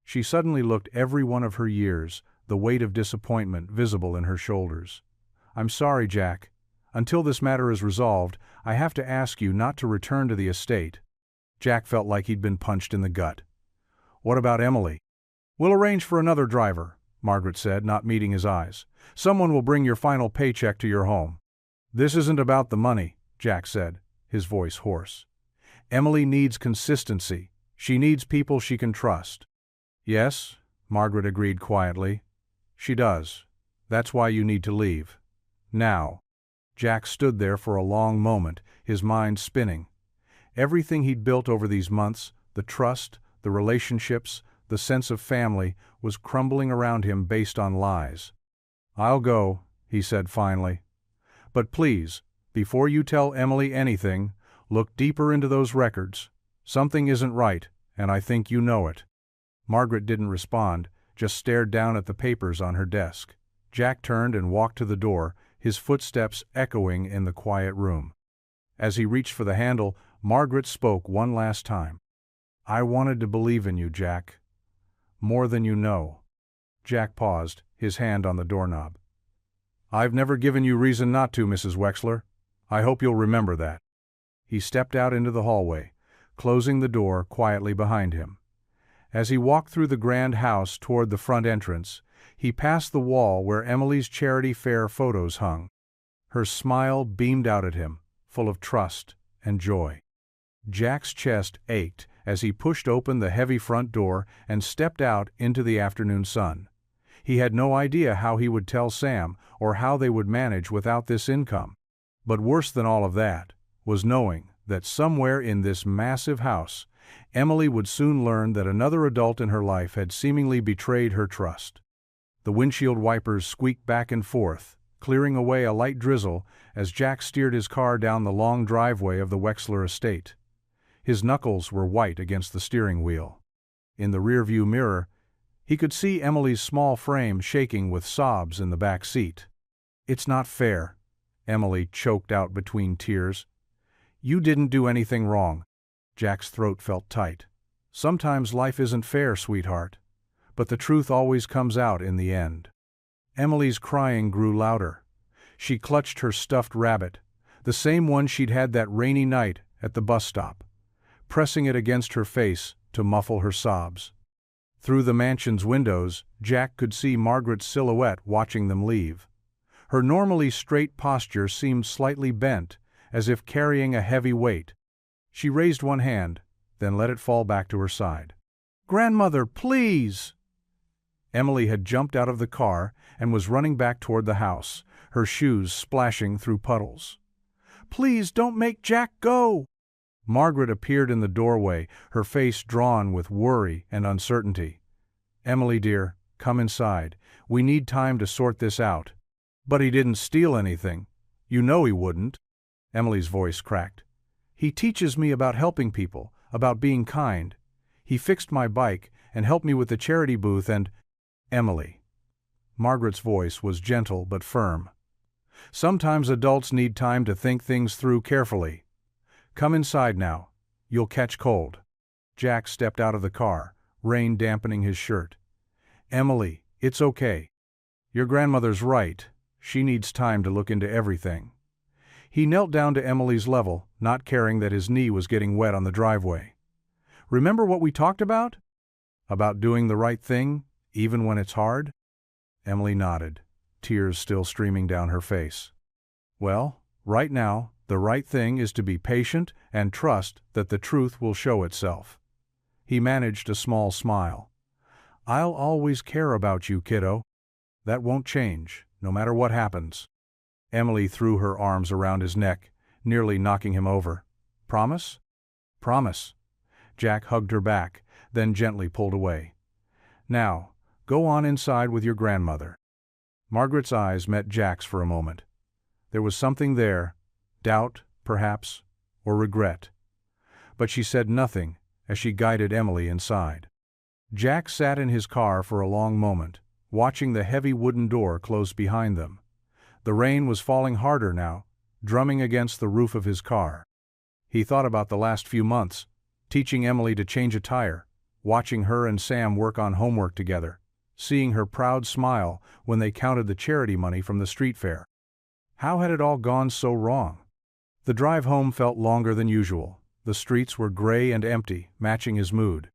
She suddenly looked every one of her years, the weight of disappointment visible in her shoulders. "I'm sorry, Jack. Until this matter is resolved, I have to ask you not to return to the estate." Jack felt like he'd been punched in the gut. "What about Emily?" "We'll arrange for another driver," Margaret said, not meeting his eyes. "Someone will bring your final paycheck to your home." "This isn't about the money," Jack said, his voice hoarse. "Emily needs consistency. She needs people she can trust." "Yes," Margaret agreed quietly. "She does. That's why you need to leave. Now." Jack stood there for a long moment, his mind spinning. Everything he'd built over these months, the trust, the relationships, the sense of family, was crumbling around him based on lies. "I'll go," he said finally. "But please, before you tell Emily anything, look deeper into those records. Something isn't right, and I think you know it." Margaret didn't respond, just stared down at the papers on her desk. Jack turned and walked to the door, his footsteps echoing in the quiet room. As he reached for the handle, Margaret spoke one last time. "I wanted to believe in you, Jack. More than you know." Jack paused, his hand on the doorknob. "I've never given you reason not to, Mrs. Wexler. I hope you'll remember that." He stepped out into the hallway, closing the door quietly behind him. As he walked through the grand house toward the front entrance, he passed the wall where Emily's charity fair photos hung. Her smile beamed out at him, full of trust and joy. Jack's chest ached as he pushed open the heavy front door and stepped out into the afternoon sun. He had no idea how he would tell Sam or how they would manage without this income. But worse than all of that was knowing that somewhere in this massive house, Emily would soon learn that another adult in her life had seemingly betrayed her trust. The windshield wipers squeaked back and forth, clearing away a light drizzle as Jack steered his car down the long driveway of the Wexler estate. His knuckles were white against the steering wheel. In the rearview mirror, he could see Emily's small frame shaking with sobs in the back seat. "It's not fair. Emily choked out between tears. "You didn't do anything wrong." Jack's throat felt tight. "Sometimes life isn't fair, sweetheart. But the truth always comes out in the end." Emily's crying grew louder. She clutched her stuffed rabbit, the same one she'd had that rainy night at the bus stop, pressing it against her face to muffle her sobs. Through the mansion's windows, Jack could see Margaret's silhouette watching them leave. Her normally straight posture seemed slightly bent, as if carrying a heavy weight. She raised one hand, then let it fall back to her side. "Grandmother, please!" Emily had jumped out of the car and was running back toward the house, her shoes splashing through puddles. "Please don't make Jack go!" Margaret appeared in the doorway, her face drawn with worry and uncertainty. "Emily dear, come inside. We need time to sort this out." "But he didn't steal anything. You know he wouldn't." Emily's voice cracked. "He teaches me about helping people, about being kind. He fixed my bike and helped me with the charity booth and—" "Emily." Margaret's voice was gentle but firm. "Sometimes adults need time to think things through carefully. Come inside now. You'll catch cold." Jack stepped out of the car, rain dampening his shirt. "Emily, it's okay. Your grandmother's right. She needs time to look into everything." He knelt down to Emily's level, not caring that his knee was getting wet on the driveway. "Remember what we talked about? About doing the right thing, even when it's hard?" Emily nodded, tears still streaming down her face. "Well, right now, the right thing is to be patient and trust that the truth will show itself." He managed a small smile. "I'll always care about you, kiddo. That won't change, no matter what happens." Emily threw her arms around his neck, nearly knocking him over. "Promise?" "Promise." Jack hugged her back, then gently pulled away. "Now, go on inside with your grandmother." Margaret's eyes met Jack's for a moment. There was something there, doubt, perhaps, or regret. But she said nothing as she guided Emily inside. Jack sat in his car for a long moment, watching the heavy wooden door close behind them. The rain was falling harder now, drumming against the roof of his car. He thought about the last few months, teaching Emily to change a tire, watching her and Sam work on homework together, seeing her proud smile when they counted the charity money from the street fair. How had it all gone so wrong? The drive home felt longer than usual. The streets were gray and empty, matching his mood.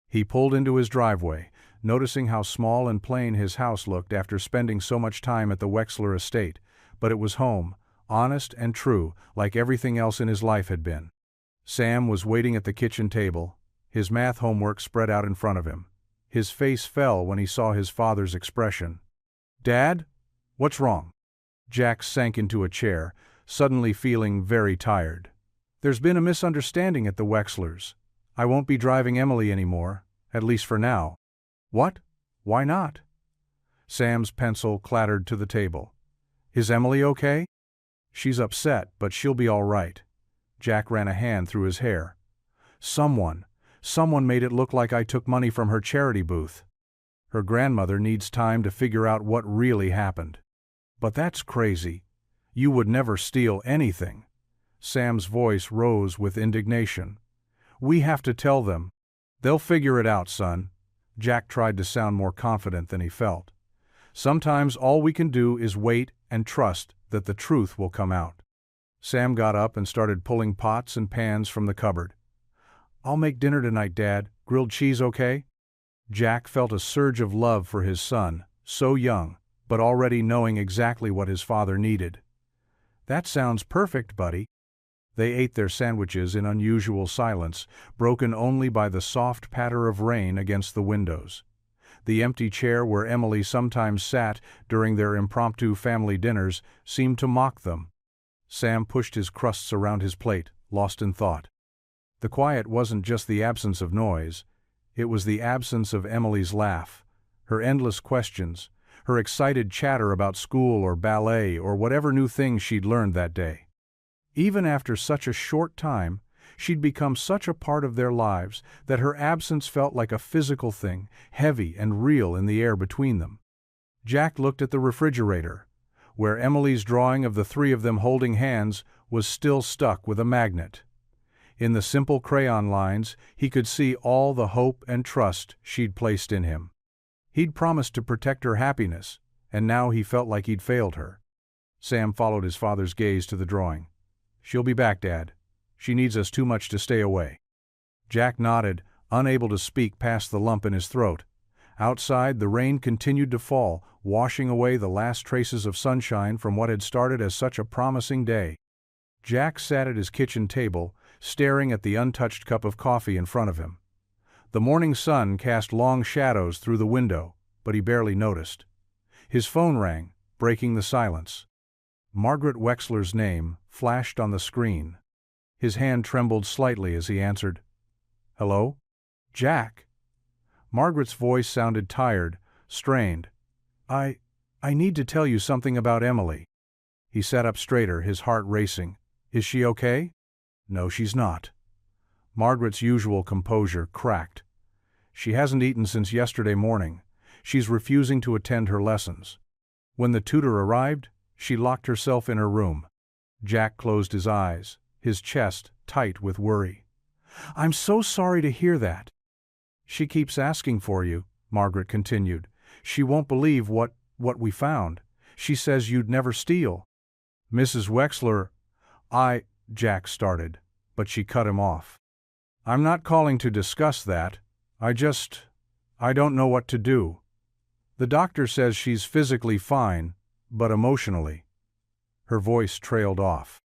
He pulled into his driveway, noticing how small and plain his house looked after spending so much time at the Wexler estate, but it was home, honest and true, like everything else in his life had been. Sam was waiting at the kitchen table, his math homework spread out in front of him. His face fell when he saw his father's expression. "Dad? What's wrong?" Jack sank into a chair, suddenly feeling very tired. "There's been a misunderstanding at the Wexlers. I won't be driving Emily anymore, at least for now." "What? Why not?" Sam's pencil clattered to the table. "Is Emily okay?" "She's upset, but she'll be all right." Jack ran a hand through his hair. Someone made it look like I took money from her charity booth. Her grandmother needs time to figure out what really happened." "But that's crazy. You would never steal anything." Sam's voice rose with indignation. "We have to tell them. They'll figure it out, son." Jack tried to sound more confident than he felt. "Sometimes all we can do is wait and trust that the truth will come out." Sam got up and started pulling pots and pans from the cupboard. "I'll make dinner tonight, Dad. Grilled cheese okay?" Jack felt a surge of love for his son, so young, but already knowing exactly what his father needed. "That sounds perfect, buddy." They ate their sandwiches in unusual silence, broken only by the soft patter of rain against the windows. The empty chair where Emily sometimes sat during their impromptu family dinners seemed to mock them. Sam pushed his crusts around his plate, lost in thought. The quiet wasn't just the absence of noise, it was the absence of Emily's laugh, her endless questions, her excited chatter about school or ballet or whatever new thing she'd learned that day. Even after such a short time, she'd become such a part of their lives that her absence felt like a physical thing, heavy and real in the air between them. Jack looked at the refrigerator. where Emily's drawing of the three of them holding hands was still stuck with a magnet. In the simple crayon lines, he could see all the hope and trust she'd placed in him. He'd promised to protect her happiness, and now he felt like he'd failed her. Sam followed his father's gaze to the drawing. "She'll be back, Dad. She needs us too much to stay away." Jack nodded, unable to speak past the lump in his throat. Outside, the rain continued to fall, washing away the last traces of sunshine from what had started as such a promising day. Jack sat at his kitchen table, staring at the untouched cup of coffee in front of him. The morning sun cast long shadows through the window, but he barely noticed. His phone rang, breaking the silence. Margaret Wexler's name flashed on the screen. His hand trembled slightly as he answered. "Hello? Jack?" Margaret's voice sounded tired, strained. I need to tell you something about Emily." He sat up straighter, his heart racing. "Is she okay?" "No, she's not." Margaret's usual composure cracked. "She hasn't eaten since yesterday morning. She's refusing to attend her lessons. When the tutor arrived, she locked herself in her room." Jack closed his eyes, his chest tight with worry. "I'm so sorry to hear that." "She keeps asking for you," Margaret continued. "She won't believe what we found. She says you'd never steal." "Mrs. Wexler, Jack started, but she cut him off. "I'm not calling to discuss that. I don't know what to do. The doctor says she's physically fine, but emotionally." Her voice trailed off.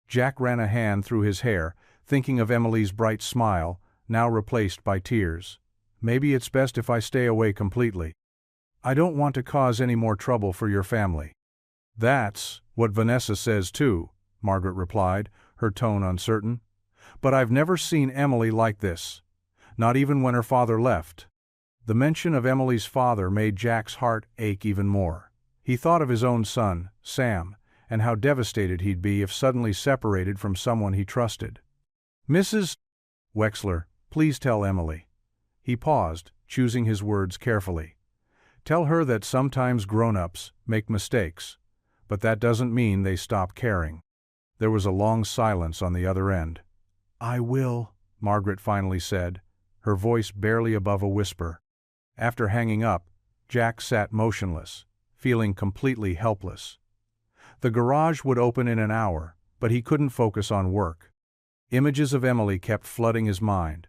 Jack ran a hand through his hair, thinking of Emily's bright smile, now replaced by tears. "Maybe it's best if I stay away completely. I don't want to cause any more trouble for your family." "That's what Vanessa says too," Margaret replied, her tone uncertain. "But I've never seen Emily like this. Not even when her father left." The mention of Emily's father made Jack's heart ache even more. He thought of his own son, Sam, and how devastated he'd be if suddenly separated from someone he trusted. "Mrs. Wexler, please tell Emily." He paused, choosing his words carefully. "Tell her that sometimes grown-ups make mistakes, but that doesn't mean they stop caring." There was a long silence on the other end. "I will," Margaret finally said, her voice barely above a whisper. After hanging up, Jack sat motionless, feeling completely helpless. The garage would open in an hour, but he couldn't focus on work. Images of Emily kept flooding his mind.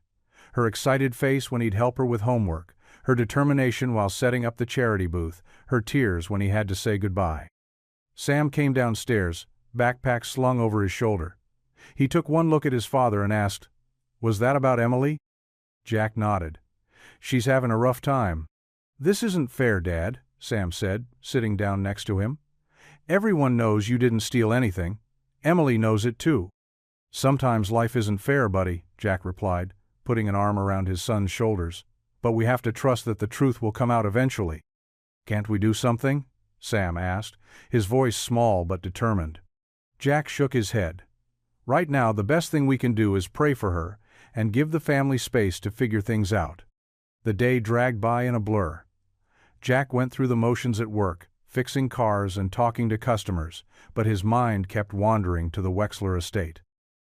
Her excited face when he'd help her with homework, her determination while setting up the charity booth, her tears when he had to say goodbye. Sam came downstairs, backpack slung over his shoulder. He took one look at his father and asked, "Was that about Emily?" Jack nodded. "She's having a rough time." "This isn't fair, Dad," Sam said, sitting down next to him. "Everyone knows you didn't steal anything. Emily knows it too." "Sometimes life isn't fair, buddy," Jack replied, putting an arm around his son's shoulders. "But we have to trust that the truth will come out eventually." "Can't we do something?" Sam asked, his voice small but determined. Jack shook his head. "Right now, the best thing we can do is pray for her and give the family space to figure things out." The day dragged by in a blur. Jack went through the motions at work, fixing cars and talking to customers, but his mind kept wandering to the Wexler estate.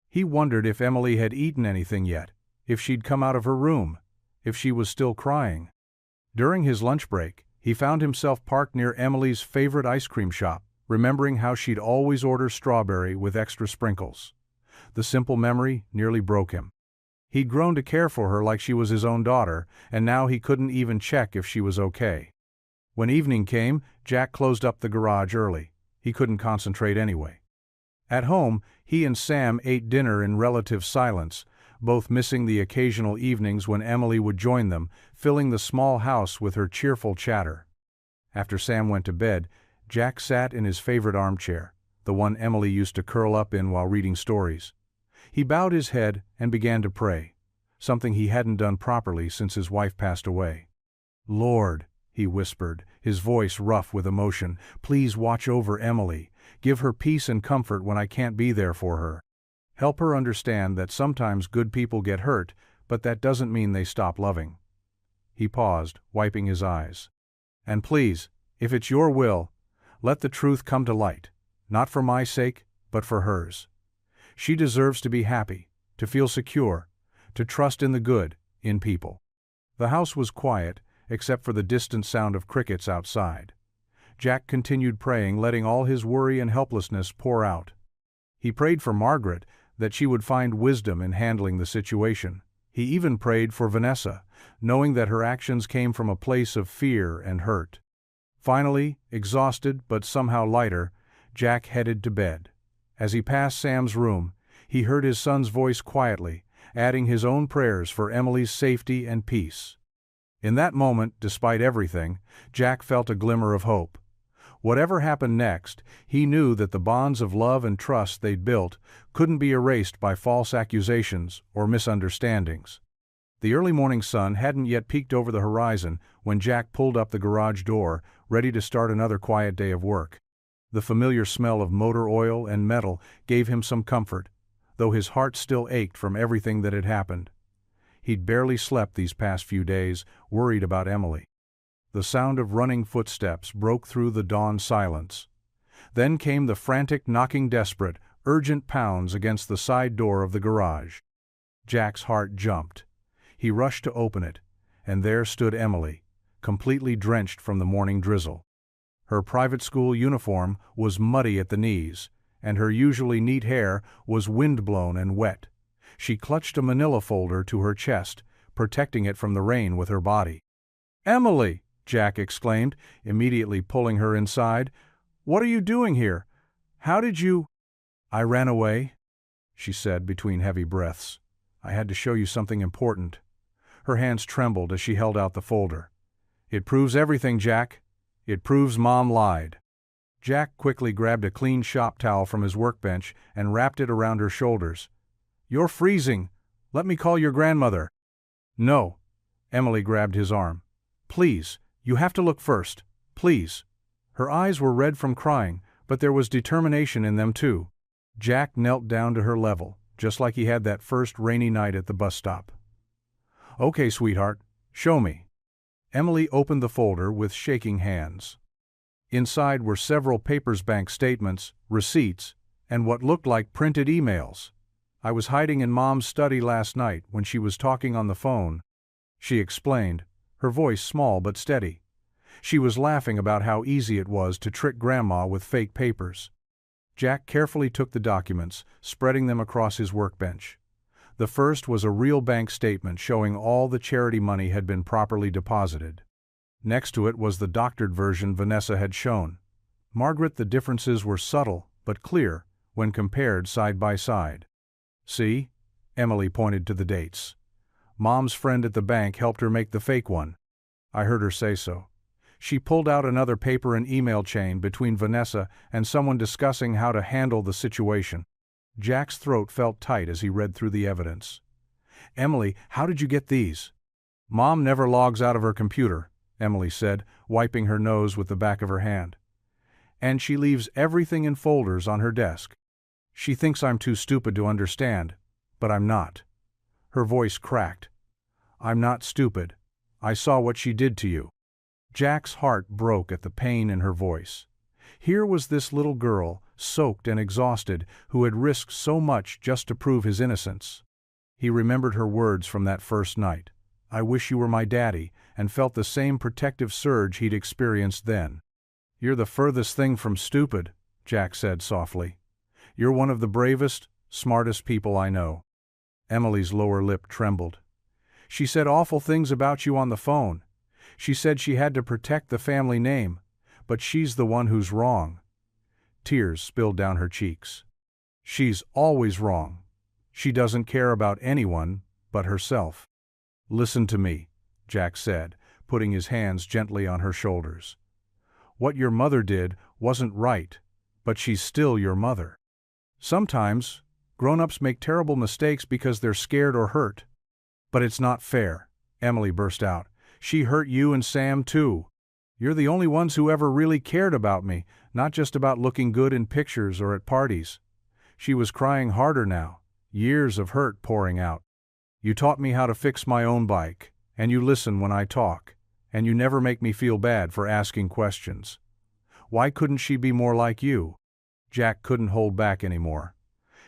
He wondered if Emily had eaten anything yet, if she'd come out of her room, if she was still crying. During his lunch break, he found himself parked near Emily's favorite ice cream shop, remembering how she'd always order strawberry with extra sprinkles. The simple memory nearly broke him. He'd grown to care for her like she was his own daughter, and now he couldn't even check if she was okay. When evening came, Jack closed up the garage early. He couldn't concentrate anyway. At home, he and Sam ate dinner in relative silence, both missing the occasional evenings when Emily would join them, filling the small house with her cheerful chatter. After Sam went to bed, Jack sat in his favorite armchair, the one Emily used to curl up in while reading stories. He bowed his head and began to pray, something he hadn't done properly since his wife passed away. "Lord," he whispered, his voice rough with emotion, "please watch over Emily. Give her peace and comfort when I can't be there for her. Help her understand that sometimes good people get hurt, but that doesn't mean they stop loving." He paused, wiping his eyes. "And please, if it's your will, Let the truth come to light, not for my sake, but for hers. She deserves to be happy, to feel secure, to trust in the good, in people." The house was quiet, except for the distant sound of crickets outside. Jack continued praying, letting all his worry and helplessness pour out. He prayed for Margaret, that she would find wisdom in handling the situation. He even prayed for Vanessa, knowing that her actions came from a place of fear and hurt. Finally, exhausted but somehow lighter, Jack headed to bed. As he passed Sam's room, he heard his son's voice quietly, adding his own prayers for Emily's safety and peace. In that moment, despite everything, Jack felt a glimmer of hope. Whatever happened next, he knew that the bonds of love and trust they'd built couldn't be erased by false accusations or misunderstandings. The early morning sun hadn't yet peeked over the horizon when Jack pulled up the garage door, ready to start another quiet day of work. The familiar smell of motor oil and metal gave him some comfort, though his heart still ached from everything that had happened. He'd barely slept these past few days, worried about Emily. The sound of running footsteps broke through the dawn silence. Then came the frantic knocking, desperate, urgent pounds against the side door of the garage. Jack's heart jumped. He rushed to open it, and there stood Emily, completely drenched from the morning drizzle. Her private school uniform was muddy at the knees, and her usually neat hair was windblown and wet. She clutched a manila folder to her chest, protecting it from the rain with her body. "Emily!" Jack exclaimed, immediately pulling her inside. "What are you doing here? How did you—" "I ran away," she said between heavy breaths. "I had to show you something important." Her hands trembled as she held out the folder. "It proves everything, Jack. It proves Mom lied." Jack quickly grabbed a clean shop towel from his workbench and wrapped it around her shoulders. "You're freezing. Let me call your grandmother." "No." Emily grabbed his arm. "Please. You have to look first. Please." Her eyes were red from crying, but there was determination in them too. Jack knelt down to her level, just like he had that first rainy night at the bus stop. "Okay, sweetheart, show me." Emily opened the folder with shaking hands. Inside were several papers, bank statements, receipts, and what looked like printed emails. "I was hiding in Mom's study last night when she was talking on the phone," she explained, her voice small but steady. She was laughing about how easy it was to trick Grandma with fake papers. Jack carefully took the documents, spreading them across his workbench. The first was a real bank statement showing all the charity money had been properly deposited. Next to it was the doctored version Vanessa had shown. Margaret, the differences were subtle but clear when compared side by side. "See?" Emily pointed to the dates. "Mom's friend at the bank helped her make the fake one." I heard her say so. She pulled out another paper and email chain between Vanessa and someone discussing how to handle the situation. Jack's throat felt tight as he read through the evidence. "Emily, how did you get these?" "Mom never logs out of her computer," Emily said, wiping her nose with the back of her hand. "And she leaves everything in folders on her desk. She thinks I'm too stupid to understand, but I'm not." Her voice cracked. "I'm not stupid. I saw what she did to you." Jack's heart broke at the pain in her voice. Here was this little girl, soaked and exhausted, who had risked so much just to prove his innocence. He remembered her words from that first night. "I wish you were my daddy," and felt the same protective surge he'd experienced then. "You're the furthest thing from stupid," Jack said softly. "You're one of the bravest, smartest people I know." Emily's lower lip trembled. "She said awful things about you on the phone. She said she had to protect the family name, but she's the one who's wrong." Tears spilled down her cheeks. "She's always wrong. She doesn't care about anyone but herself." "Listen to me," Jack said, putting his hands gently on her shoulders. "What your mother did wasn't right, but she's still your mother. Sometimes, grown-ups make terrible mistakes because they're scared or hurt. But it's not fair," Emily burst out. "She hurt you and Sam too. You're the only ones who ever really cared about me, not just about looking good in pictures or at parties." She was crying harder now, years of hurt pouring out. "You taught me how to fix my own bike, and you listen when I talk, and you never make me feel bad for asking questions. Why couldn't she be more like you? Jack couldn't hold back anymore.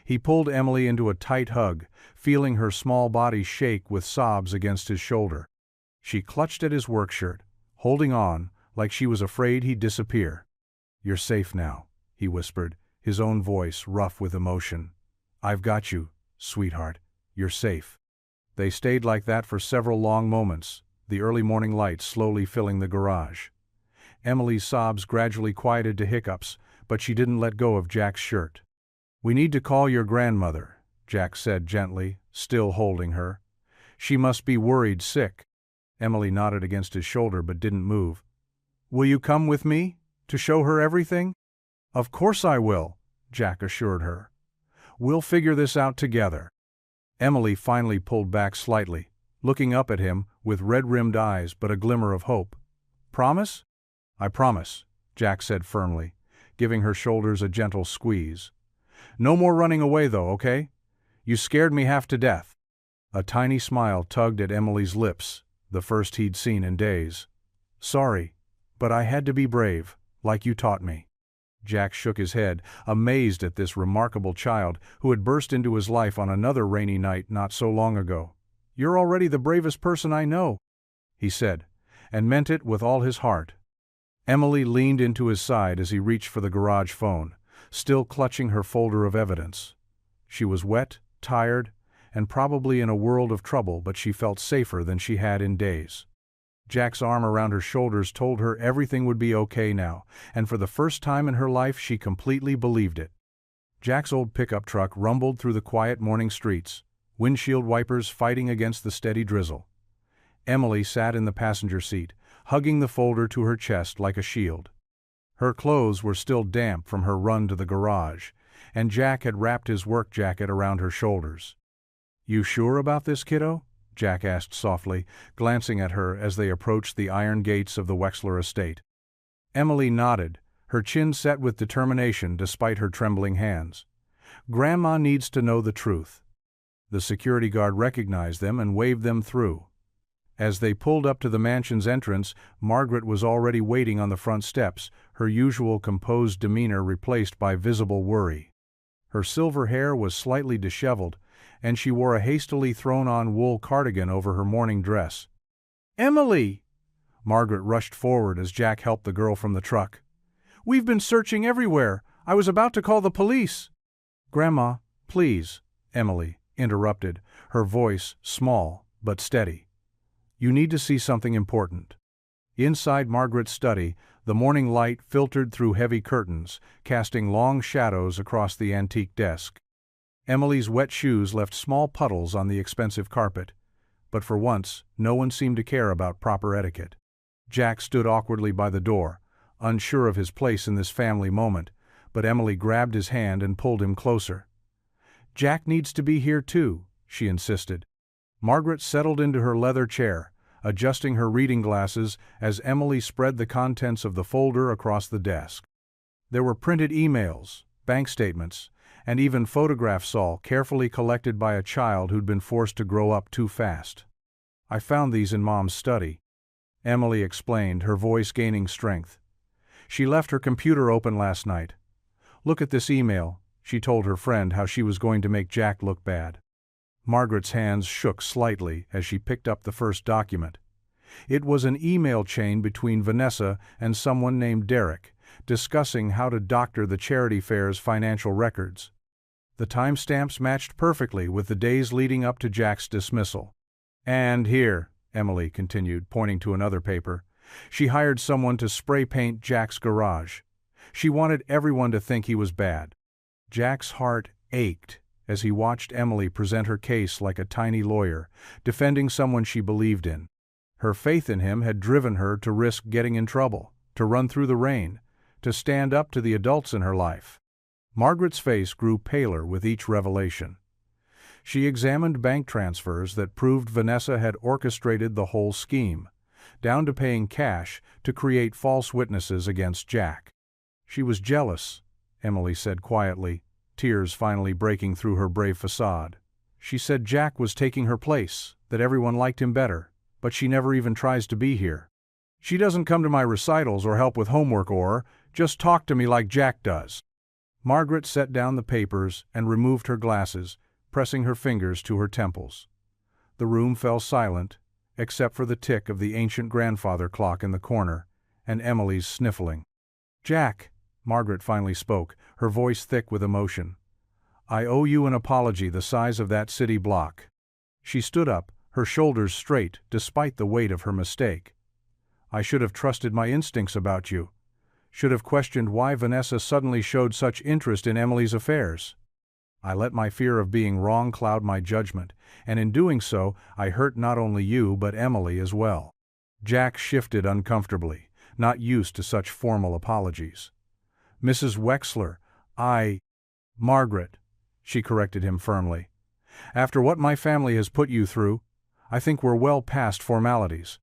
He pulled Emily into a tight hug, feeling her small body shake with sobs against his shoulder. She clutched at his work shirt, holding on, like she was afraid he'd disappear. "You're safe now," he whispered, his own voice rough with emotion. "I've got you, sweetheart. You're safe." They stayed like that for several long moments, the early morning light slowly filling the garage. Emily's sobs gradually quieted to hiccups, but she didn't let go of Jack's shirt. "We need to call your grandmother," Jack said gently, still holding her. "She must be worried sick." Emily nodded against his shoulder but didn't move. "Will you come with me? To show her everything?" "Of course I will," Jack assured her. "We'll figure this out together." Emily finally pulled back slightly, looking up at him with red-rimmed eyes but a glimmer of hope. "Promise?" "I promise," Jack said firmly, giving her shoulders a gentle squeeze. "No more running away though, okay? You scared me half to death." A tiny smile tugged at Emily's lips, the first he'd seen in days. "Sorry, but I had to be brave, like you taught me." Jack shook his head, amazed at this remarkable child who had burst into his life on another rainy night not so long ago. "You're already the bravest person I know," he said, and meant it with all his heart. Emily leaned into his side as he reached for the garage phone, still clutching her folder of evidence. She was wet, tired, and probably in a world of trouble, but she felt safer than she had in days. Jack's arm around her shoulders told her everything would be okay now, and for the first time in her life she completely believed it. Jack's old pickup truck rumbled through the quiet morning streets, windshield wipers fighting against the steady drizzle. Emily sat in the passenger seat, hugging the folder to her chest like a shield. Her clothes were still damp from her run to the garage, and Jack had wrapped his work jacket around her shoulders. "You sure about this, kiddo?" Jack asked softly, glancing at her as they approached the iron gates of the Wexler estate. Emily nodded, her chin set with determination despite her trembling hands. "Grandma needs to know the truth." The security guard recognized them and waved them through. As they pulled up to the mansion's entrance, Margaret was already waiting on the front steps, her usual composed demeanor replaced by visible worry. Her silver hair was slightly disheveled, and she wore a hastily thrown-on wool cardigan over her morning dress. "Emily!" Margaret rushed forward as Jack helped the girl from the truck. "We've been searching everywhere. I was about to call the police." "Grandma, please," Emily interrupted, her voice small but steady. "You need to see something important." Inside Margaret's study, the morning light filtered through heavy curtains, casting long shadows across the antique desk. Emily's wet shoes left small puddles on the expensive carpet, but for once, no one seemed to care about proper etiquette. Jack stood awkwardly by the door, unsure of his place in this family moment, but Emily grabbed his hand and pulled him closer. "Jack needs to be here too," she insisted. Margaret settled into her leather chair, adjusting her reading glasses as Emily spread the contents of the folder across the desk. There were printed emails, bank statements, and even photographs, all carefully collected by a child who'd been forced to grow up too fast. "I found these in Mom's study," Emily explained, her voice gaining strength. "She left her computer open last night. Look at this email," she told her friend how she was going to make Jack look bad. Margaret's hands shook slightly as she picked up the first document. It was an email chain between Vanessa and someone named Derek, discussing how to doctor the charity fair's financial records. The timestamps matched perfectly with the days leading up to Jack's dismissal. "And here," Emily continued, pointing to another paper, "she hired someone to spray paint Jack's garage. She wanted everyone to think he was bad." Jack's heart ached as he watched Emily present her case like a tiny lawyer, defending someone she believed in. Her faith in him had driven her to risk getting in trouble, to run through the rain, to stand up to the adults in her life. Margaret's face grew paler with each revelation. She examined bank transfers that proved Vanessa had orchestrated the whole scheme, down to paying cash to create false witnesses against Jack. She was jealous, Emily said quietly, tears finally breaking through her brave facade. She said Jack was taking her place, that everyone liked him better, but she never even tries to be here. "She doesn't come to my recitals or help with homework or," Just talk to me like Jack does." Margaret set down the papers and removed her glasses, pressing her fingers to her temples. The room fell silent, except for the tick of the ancient grandfather clock in the corner, and Emily's sniffling. "Jack," Margaret finally spoke, her voice thick with emotion. "I owe you an apology the size of that city block." She stood up, her shoulders straight despite the weight of her mistake. "I should have trusted my instincts about you. Should have questioned why Vanessa suddenly showed such interest in Emily's affairs. I let my fear of being wrong cloud my judgment, and in doing so, I hurt not only you but Emily as well." Jack shifted uncomfortably, not used to such formal apologies. "Mrs. Wexler, Margaret," she corrected him firmly. "After what my family has put you through, I think we're well past formalities."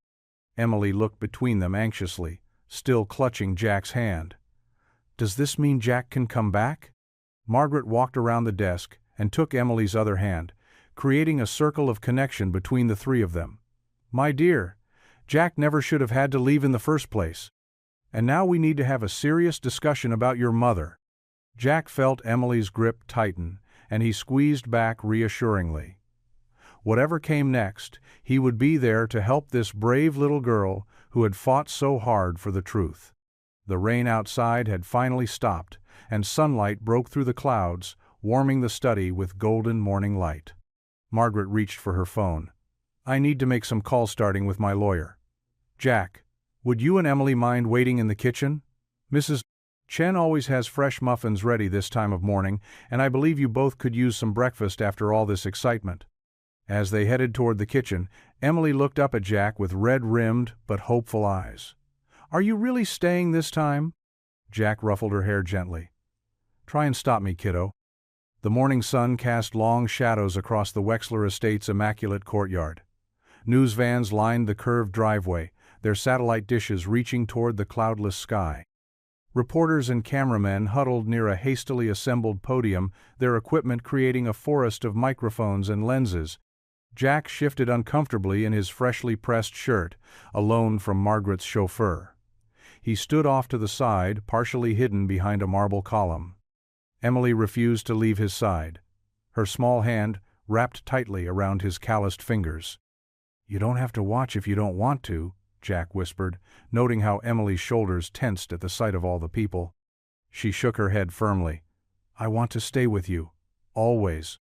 Emily looked between them anxiously, still clutching Jack's hand. "Does this mean Jack can come back?" Margaret walked around the desk and took Emily's other hand, creating a circle of connection between the three of them. "My dear, Jack never should have had to leave in the first place. And now we need to have a serious discussion about your mother." Jack felt Emily's grip tighten, and he squeezed back reassuringly. Whatever came next, he would be there to help this brave little girl who had fought so hard for the truth. The rain outside had finally stopped, and sunlight broke through the clouds, warming the study with golden morning light. Margaret reached for her phone. "I need to make some calls starting with my lawyer. Jack, would you and Emily mind waiting in the kitchen? Mrs. Chen always has fresh muffins ready this time of morning, and I believe you both could use some breakfast after all this excitement." As they headed toward the kitchen, Emily looked up at Jack with red-rimmed but hopeful eyes. "Are you really staying this time?" Jack ruffled her hair gently. "Try and stop me, kiddo." The morning sun cast long shadows across the Wexler estate's immaculate courtyard. News vans lined the curved driveway, their satellite dishes reaching toward the cloudless sky. Reporters and cameramen huddled near a hastily assembled podium, their equipment creating a forest of microphones and lenses. Jack shifted uncomfortably in his freshly pressed shirt, alone from Margaret's chauffeur. He stood off to the side, partially hidden behind a marble column. Emily refused to leave his side, her small hand wrapped tightly around his calloused fingers. "You don't have to watch if you don't want to," Jack whispered, noting how Emily's shoulders tensed at the sight of all the people. She shook her head firmly. "I want to stay with you. Always."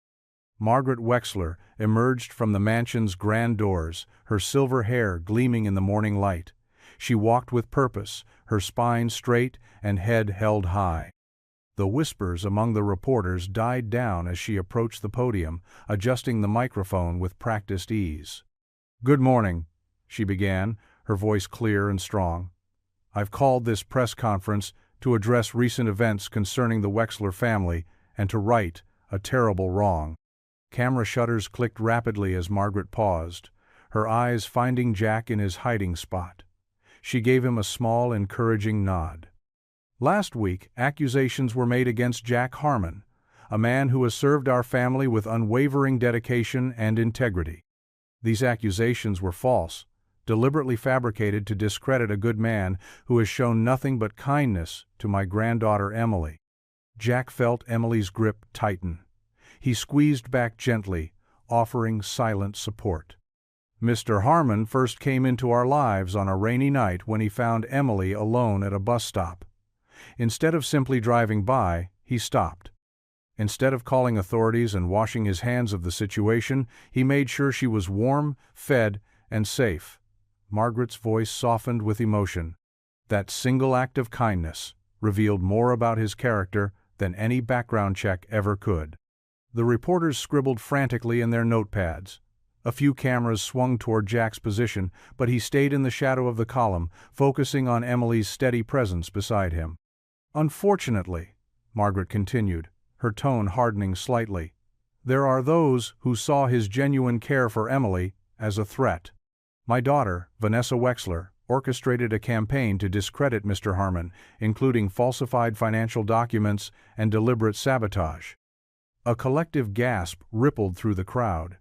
Margaret Wexler emerged from the mansion's grand doors, her silver hair gleaming in the morning light. She walked with purpose, her spine straight and head held high. The whispers among the reporters died down as she approached the podium, adjusting the microphone with practiced ease. "Good morning," she began, her voice clear and strong. "I've called this press conference to address recent events concerning the Wexler family and to right a terrible wrong." Camera shutters clicked rapidly as Margaret paused, her eyes finding Jack in his hiding spot. She gave him a small, encouraging nod. "Last week, accusations were made against Jack Harmon, a man who has served our family with unwavering dedication and integrity. These accusations were false, deliberately fabricated to discredit a good man who has shown nothing but kindness to my granddaughter Emily." Jack felt Emily's grip tighten. He squeezed back gently, offering silent support. "Mr. Harmon first came into our lives on a rainy night when he found Emily alone at a bus stop. Instead of simply driving by, he stopped. Instead of calling authorities and washing his hands of the situation, he made sure she was warm, fed, and safe." Margaret's voice softened with emotion. That single act of kindness revealed more about his character than any background check ever could. The reporters scribbled frantically in their notepads. A few cameras swung toward Jack's position, but he stayed in the shadow of the column, focusing on Emily's steady presence beside him. "Unfortunately," Margaret continued, her tone hardening slightly, "there are those who saw his genuine care for Emily as a threat. My daughter, Vanessa Wexler, orchestrated a campaign to discredit Mr. Harmon, including falsified financial documents and deliberate sabotage." A collective gasp rippled through the crowd.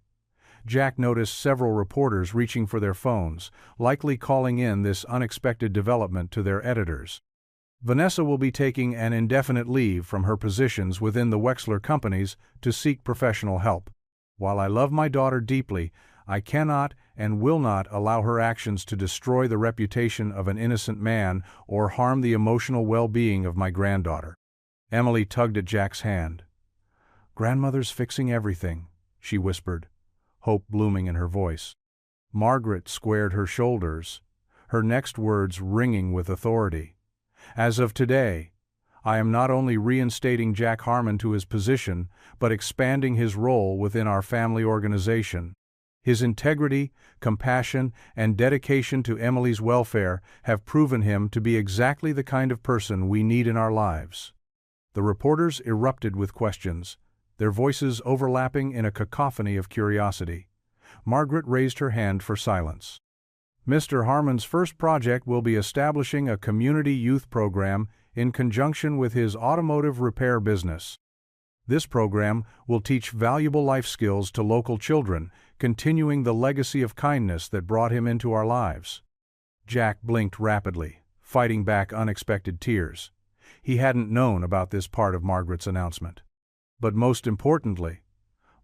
Jack noticed several reporters reaching for their phones, likely calling in this unexpected development to their editors. Vanessa will be taking an indefinite leave from her positions within the Wexler companies to seek professional help. While I love my daughter deeply, I cannot and will not allow her actions to destroy the reputation of an innocent man or harm the emotional well-being of my granddaughter. Emily tugged at Jack's hand. "Grandmother's fixing everything," she whispered, hope blooming in her voice. Margaret squared her shoulders, her next words ringing with authority. "As of today, I am not only reinstating Jack Harmon to his position, but expanding his role within our family organization. His integrity, compassion, and dedication to Emily's welfare have proven him to be exactly the kind of person we need in our lives." The reporters erupted with questions, their voices overlapping in a cacophony of curiosity. Margaret raised her hand for silence. "Mr. Harmon's first project will be establishing a community youth program in conjunction with his automotive repair business. This program will teach valuable life skills to local children, continuing the legacy of kindness that brought him into our lives." Jack blinked rapidly, fighting back unexpected tears. He hadn't known about this part of Margaret's announcement. "But most importantly,"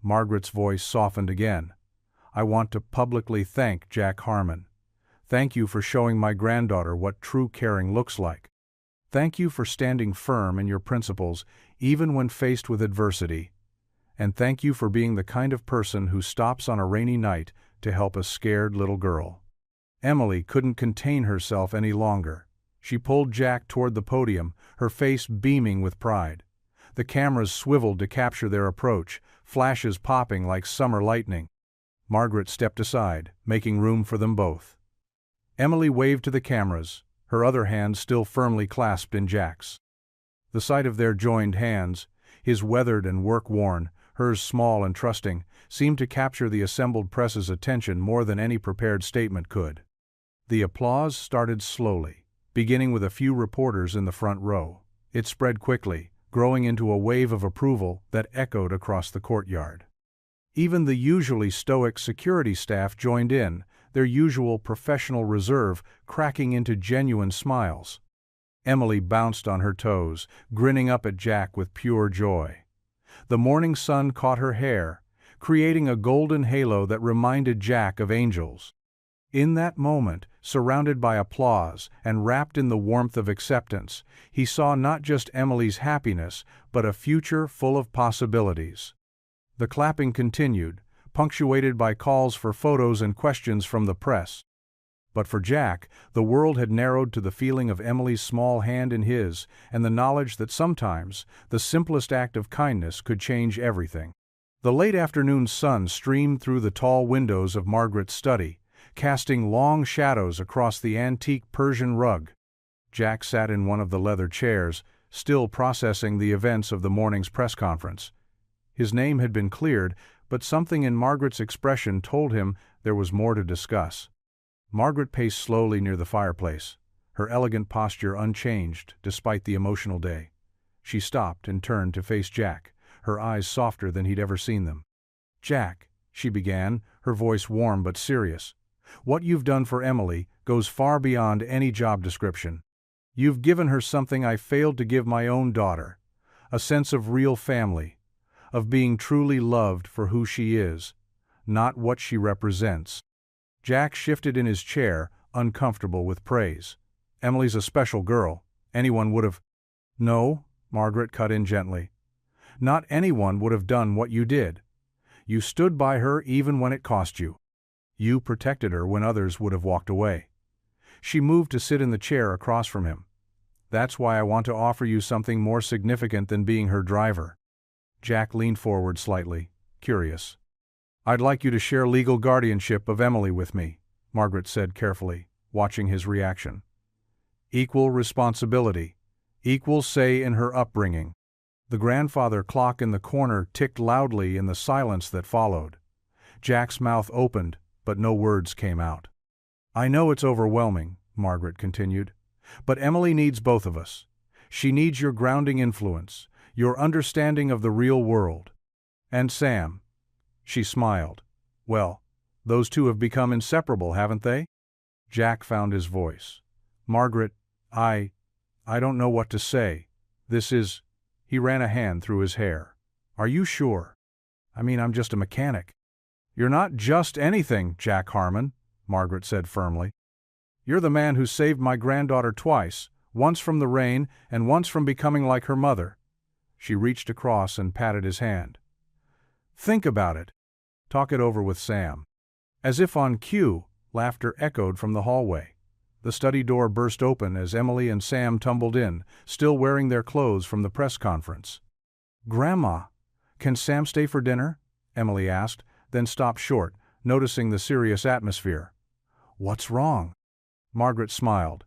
Margaret's voice softened again, "I want to publicly thank Jack Harmon. Thank you for showing my granddaughter what true caring looks like. Thank you for standing firm in your principles even when faced with adversity. And thank you for being the kind of person who stops on a rainy night to help a scared little girl." Emily couldn't contain herself any longer. She pulled Jack toward the podium, her face beaming with pride. The cameras swiveled to capture their approach, flashes popping like summer lightning. Margaret stepped aside, making room for them both. Emily waved to the cameras, her other hand still firmly clasped in Jack's. The sight of their joined hands, his weathered and work-worn, hers small and trusting, seemed to capture the assembled press's attention more than any prepared statement could. The applause started slowly, beginning with a few reporters in the front row. It spread quickly, growing into a wave of approval that echoed across the courtyard. Even the usually stoic security staff joined in, their usual professional reserve cracking into genuine smiles. Emily bounced on her toes, grinning up at Jack with pure joy. The morning sun caught her hair, creating a golden halo that reminded Jack of angels. In that moment, surrounded by applause and wrapped in the warmth of acceptance, he saw not just Emily's happiness, but a future full of possibilities. The clapping continued, punctuated by calls for photos and questions from the press. But for Jack, the world had narrowed to the feeling of Emily's small hand in his, and the knowledge that sometimes the simplest act of kindness could change everything. The late afternoon sun streamed through the tall windows of Margaret's study, casting long shadows across the antique Persian rug. Jack sat in one of the leather chairs, still processing the events of the morning's press conference. His name had been cleared, but something in Margaret's expression told him there was more to discuss. Margaret paced slowly near the fireplace, her elegant posture unchanged despite the emotional day. She stopped and turned to face Jack, her eyes softer than he'd ever seen them. "Jack," she began, her voice warm but serious, "what you've done for Emily goes far beyond any job description. You've given her something I failed to give my own daughter, a sense of real family, of being truly loved for who she is, not what she represents." Jack shifted in his chair, uncomfortable with praise. "Emily's a special girl. Anyone would have—" "No," Margaret cut in gently. "Not anyone would have done what you did. You stood by her even when it cost you. You protected her when others would have walked away." She moved to sit in the chair across from him. "That's why I want to offer you something more significant than being her driver." Jack leaned forward slightly, curious. "I'd like you to share legal guardianship of Emily with me," Margaret said carefully, watching his reaction. "Equal responsibility, equal say in her upbringing." The grandfather clock in the corner ticked loudly in the silence that followed. Jack's mouth opened, but no words came out. "I know it's overwhelming," Margaret continued, "but Emily needs both of us. She needs your grounding influence, your understanding of the real world. And Sam." She smiled. "Well, those two have become inseparable, haven't they?" Jack found his voice. "Margaret, I I don't know what to say. This is—" he ran a hand through his hair. "Are you sure? I mean, I'm just a mechanic." "You're not just anything, Jack Harmon," Margaret said firmly. "You're the man who saved my granddaughter twice, once from the rain and once from becoming like her mother." She reached across and patted his hand. "Think about it. Talk it over with Sam." As if on cue, laughter echoed from the hallway. The study door burst open as Emily and Sam tumbled in, still wearing their clothes from the press conference. "Grandma, can Sam stay for dinner?" Emily asked, then stopped short, noticing the serious atmosphere. "What's wrong?" Margaret smiled.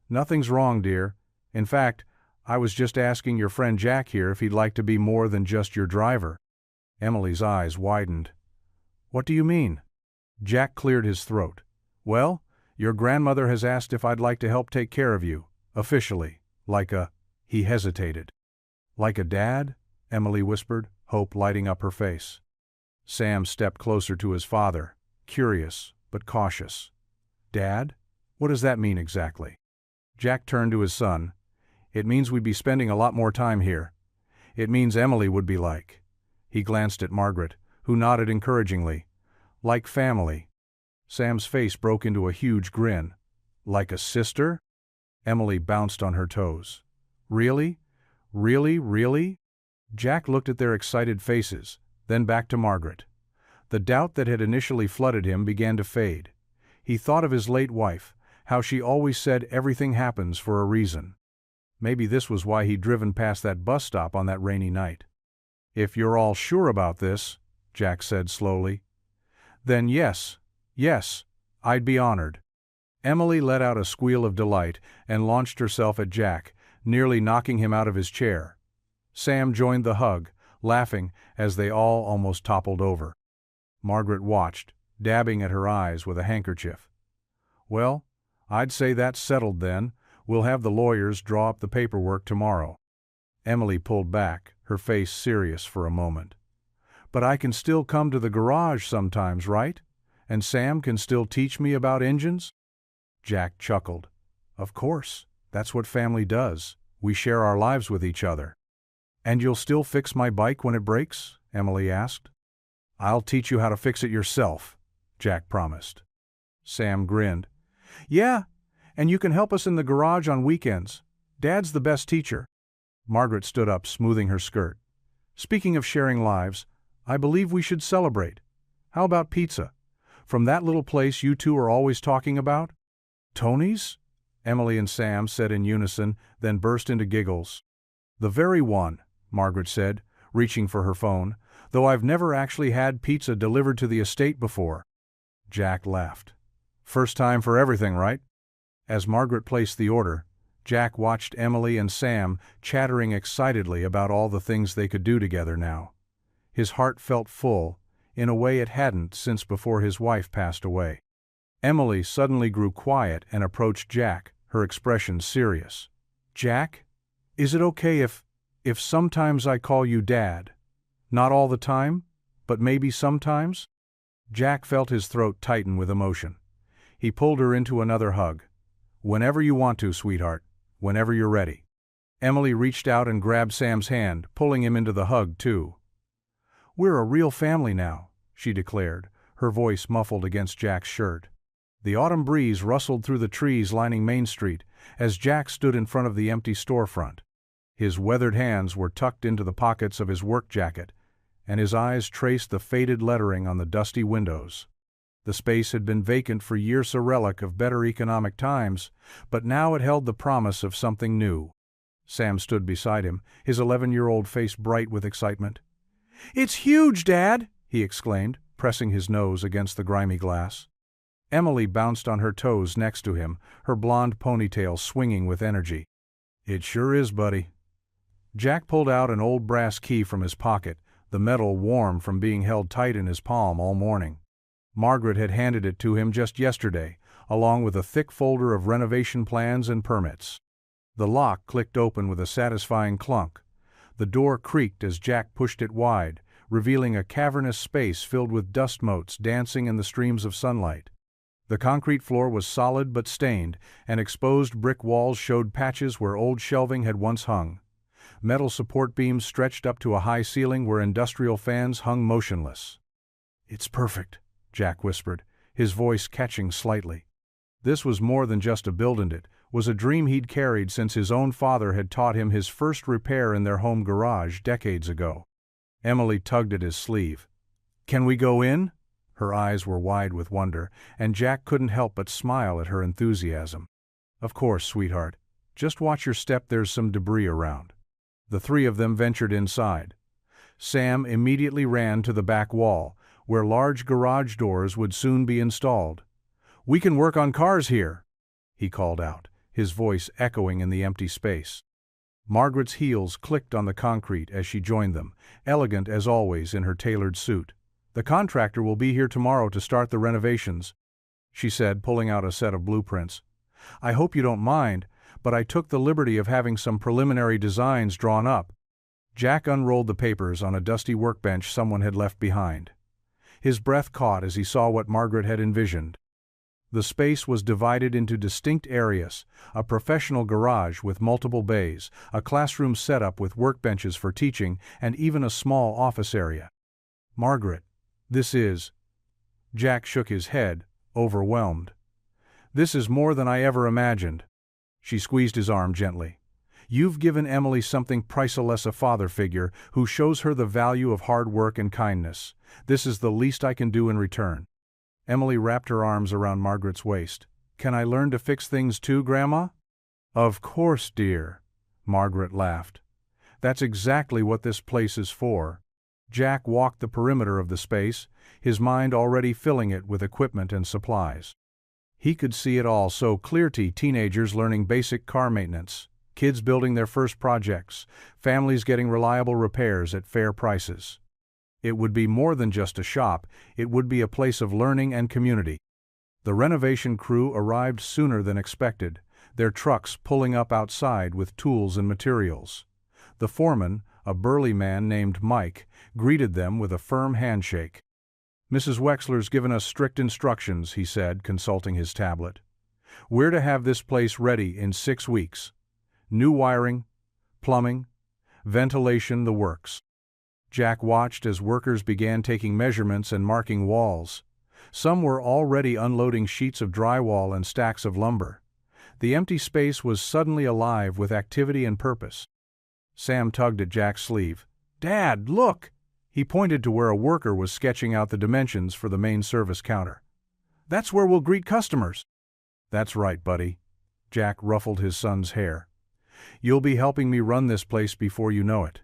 "Nothing's wrong, dear. In fact, I was just asking your friend Jack here if he'd like to be more than just your driver." Emily's eyes widened. "What do you mean?" Jack cleared his throat. "Well, your grandmother has asked if I'd like to help take care of you, officially, like a—" he hesitated. "Like a dad?" Emily whispered, hope lighting up her face. Sam stepped closer to his father, curious but cautious. "Dad? What does that mean exactly?" Jack turned to his son. "It means we'd be spending a lot more time here. It means Emily would be like—" he glanced at Margaret, who nodded encouragingly. "Like family." Sam's face broke into a huge grin. "Like a sister?" Emily bounced on her toes. "Really? Really, really?" Jack looked at their excited faces, then back to Margaret. The doubt that had initially flooded him began to fade. He thought of his late wife, how she always said everything happens for a reason. Maybe this was why he'd driven past that bus stop on that rainy night. "If you're all sure about this," Jack said slowly, "then yes, I'd be honored." Emily let out a squeal of delight and launched herself at Jack, nearly knocking him out of his chair. Sam joined the hug, laughing as they all almost toppled over. Margaret watched, dabbing at her eyes with a handkerchief. "Well, I'd say that's settled then. We'll have the lawyers draw up the paperwork tomorrow." Emily pulled back, her face serious for a moment. "But I can still come to the garage sometimes, right? And Sam can still teach me about engines?" Jack chuckled. "Of course, that's what family does. We share our lives with each other." "And you'll still fix my bike when it breaks?" Emily asked. "I'll teach you how to fix it yourself," Jack promised. Sam grinned. "Yeah, and you can help us in the garage on weekends. Dad's the best teacher." Margaret stood up, smoothing her skirt. "Speaking of sharing lives, I believe we should celebrate. How about pizza? From that little place you two are always talking about?" "Tony's?" Emily and Sam said in unison, then burst into giggles. "The very one," Margaret said, reaching for her phone, "though I've never actually had pizza delivered to the estate before." Jack laughed. "First time for everything, right?" As Margaret placed the order, Jack watched Emily and Sam chattering excitedly about all the things they could do together now. His heart felt full, in a way it hadn't since before his wife passed away. Emily suddenly grew quiet and approached Jack, her expression serious. "Jack, is it okay if sometimes I call you Dad? Not all the time, but maybe sometimes?" Jack felt his throat tighten with emotion. He pulled her into another hug. "Whenever you want to, sweetheart. Whenever you're ready." Emily reached out and grabbed Sam's hand, pulling him into the hug, too. "We're a real family now," she declared, her voice muffled against Jack's shirt. The autumn breeze rustled through the trees lining Main Street as Jack stood in front of the empty storefront. His weathered hands were tucked into the pockets of his work jacket, and his eyes traced the faded lettering on the dusty windows. The space had been vacant for years, a relic of better economic times, but now it held the promise of something new. Sam stood beside him, his 11-year-old face bright with excitement. "It's huge, Dad!" he exclaimed, pressing his nose against the grimy glass. Emily bounced on her toes next to him, her blonde ponytail swinging with energy. "It sure is, buddy." Jack pulled out an old brass key from his pocket, the metal warm from being held tight in his palm all morning. Margaret had handed it to him just yesterday, along with a thick folder of renovation plans and permits. The lock clicked open with a satisfying clunk. The door creaked as Jack pushed it wide, revealing a cavernous space filled with dust motes dancing in the streams of sunlight. The concrete floor was solid but stained, and exposed brick walls showed patches where old shelving had once hung. Metal support beams stretched up to a high ceiling where industrial fans hung motionless. "It's perfect," Jack whispered, his voice catching slightly. This was more than just a building, it was a dream he'd carried since his own father had taught him his first repair in their home garage decades ago. Emily tugged at his sleeve. "Can we go in?" Her eyes were wide with wonder, and Jack couldn't help but smile at her enthusiasm. "Of course, sweetheart. Just watch your step, there's some debris around." The three of them ventured inside. Sam immediately ran to the back wall, where large garage doors would soon be installed. "We can work on cars here," he called out, his voice echoing in the empty space. Margaret's heels clicked on the concrete as she joined them, elegant as always in her tailored suit. "The contractor will be here tomorrow to start the renovations," she said, pulling out a set of blueprints. "I hope you don't mind, but I took the liberty of having some preliminary designs drawn up." Jack unrolled the papers on a dusty workbench someone had left behind. His breath caught as he saw what Margaret had envisioned. The space was divided into distinct areas: a professional garage with multiple bays, a classroom setup with workbenches for teaching, and even a small office area. "Margaret, this is—" Jack shook his head, overwhelmed. "This is more than I ever imagined." She squeezed his arm gently. "You've given Emily something priceless, a father figure who shows her the value of hard work and kindness. This is the least I can do in return." Emily wrapped her arms around Margaret's waist. "Can I learn to fix things too, Grandma?" "Of course, dear," Margaret laughed. "That's exactly what this place is for." Jack walked the perimeter of the space, his mind already filling it with equipment and supplies. He could see it all so clearly: teenagers learning basic car maintenance, kids building their first projects, families getting reliable repairs at fair prices. It would be more than just a shop, it would be a place of learning and community. The renovation crew arrived sooner than expected, their trucks pulling up outside with tools and materials. The foreman, a burly man named Mike, greeted them with a firm handshake. "Mrs. Wexler's given us strict instructions," he said, consulting his tablet. "We're to have this place ready in 6 weeks. New wiring, plumbing, ventilation, the works." Jack watched as workers began taking measurements and marking walls. Some were already unloading sheets of drywall and stacks of lumber. The empty space was suddenly alive with activity and purpose. Sam tugged at Jack's sleeve. "Dad, look!" He pointed to where a worker was sketching out the dimensions for the main service counter. "That's where we'll greet customers." "That's right, buddy." Jack ruffled his son's hair. "You'll be helping me run this place before you know it."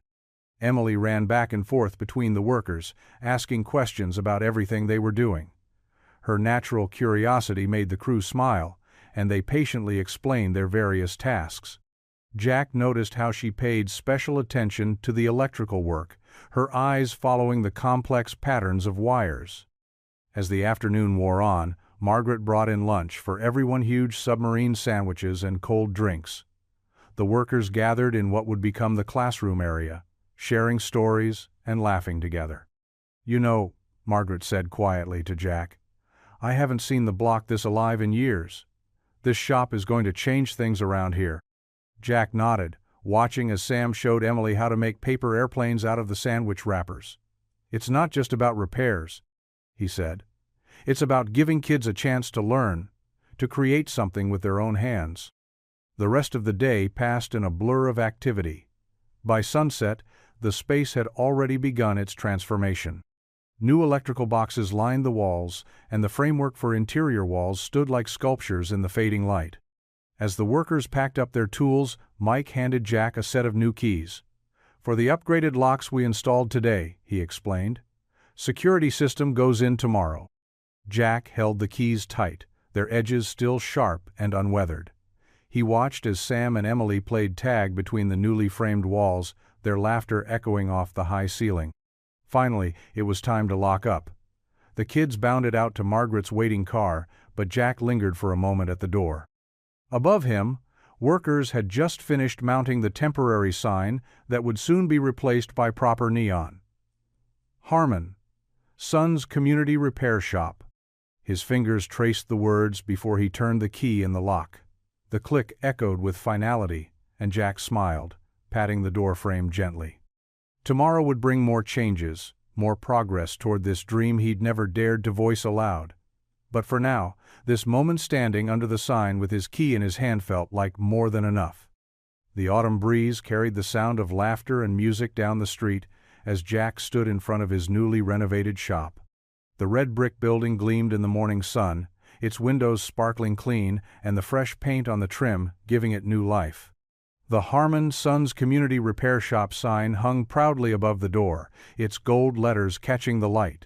Emily ran back and forth between the workers, asking questions about everything they were doing. Her natural curiosity made the crew smile, and they patiently explained their various tasks. Jack noticed how she paid special attention to the electrical work, her eyes following the complex patterns of wires. As the afternoon wore on, Margaret brought in lunch for everyone: huge submarine sandwiches and cold drinks. The workers gathered in what would become the classroom area, sharing stories and laughing together. "You know," Margaret said quietly to Jack, "I haven't seen the block this alive in years. This shop is going to change things around here." Jack nodded, watching as Sam showed Emily how to make paper airplanes out of the sandwich wrappers. "It's not just about repairs," he said. "It's about giving kids a chance to learn, to create something with their own hands." The rest of the day passed in a blur of activity. By sunset, the space had already begun its transformation. New electrical boxes lined the walls, and the framework for interior walls stood like sculptures in the fading light. As the workers packed up their tools, Mike handed Jack a set of new keys. "For the upgraded locks we installed today," he explained. "Security system goes in tomorrow." Jack held the keys tight, their edges still sharp and unweathered. He watched as Sam and Emily played tag between the newly framed walls, their laughter echoing off the high ceiling. Finally, it was time to lock up. The kids bounded out to Margaret's waiting car, but Jack lingered for a moment at the door. Above him, workers had just finished mounting the temporary sign that would soon be replaced by proper neon. "Harmon, Son's Community Repair Shop." His fingers traced the words before he turned the key in the lock. The click echoed with finality, and Jack smiled, patting the door frame gently. Tomorrow would bring more changes, more progress toward this dream he'd never dared to voice aloud. But for now, this moment standing under the sign with his key in his hand felt like more than enough. The autumn breeze carried the sound of laughter and music down the street as Jack stood in front of his newly renovated shop. The red brick building gleamed in the morning sun, its windows sparkling clean and the fresh paint on the trim giving it new life. The Harmon Sons Community Repair Shop sign hung proudly above the door, its gold letters catching the light.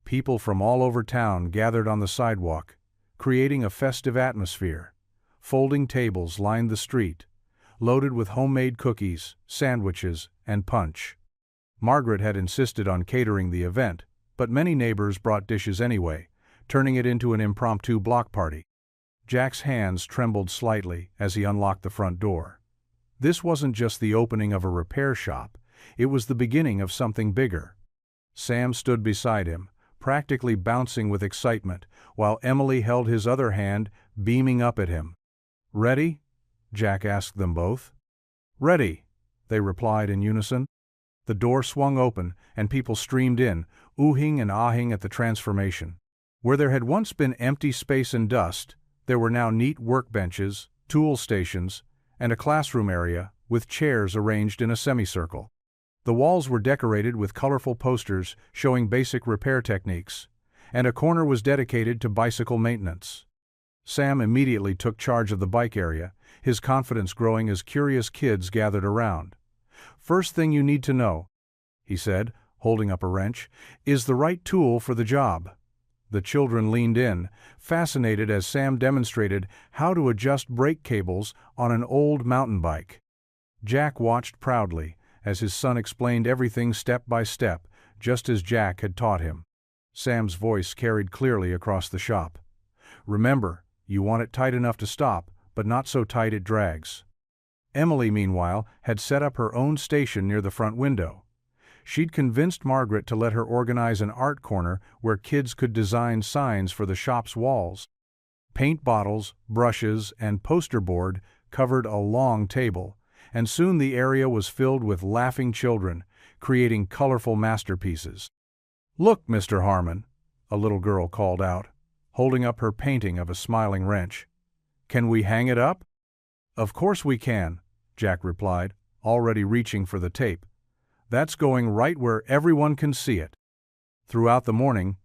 People from all over town gathered on the sidewalk, creating a festive atmosphere. Folding tables lined the street, loaded with homemade cookies, sandwiches, and punch. Margaret had insisted on catering the event, but many neighbors brought dishes anyway, turning it into an impromptu block party. Jack's hands trembled slightly as he unlocked the front door. This wasn't just the opening of a repair shop, it was the beginning of something bigger. Sam stood beside him, practically bouncing with excitement, while Emily held his other hand, beaming up at him. "Ready?" Jack asked them both. "Ready," they replied in unison. The door swung open, and people streamed in, oohing and ahing at the transformation. Where there had once been empty space and dust, there were now neat workbenches, tool stations, and a classroom area, with chairs arranged in a semicircle. The walls were decorated with colorful posters showing basic repair techniques, and a corner was dedicated to bicycle maintenance. Sam immediately took charge of the bike area, his confidence growing as curious kids gathered around. "First thing you need to know," he said, holding up a wrench, "is the right tool for the job." The children leaned in, fascinated as Sam demonstrated how to adjust brake cables on an old mountain bike. Jack watched proudly as his son explained everything step by step, just as Jack had taught him. Sam's voice carried clearly across the shop. "Remember, you want it tight enough to stop, but not so tight it drags." Emily, meanwhile, had set up her own station near the front window. She'd convinced Margaret to let her organize an art corner where kids could design signs for the shop's walls. Paint bottles, brushes, and poster board covered a long table, and soon the area was filled with laughing children, creating colorful masterpieces. "Look, Mr. Harmon," a little girl called out, holding up her painting of a smiling wrench. "Can we hang it up?" "Of course we can," Jack replied, already reaching for the tape. "That's going right where everyone can see it." Throughout the morning,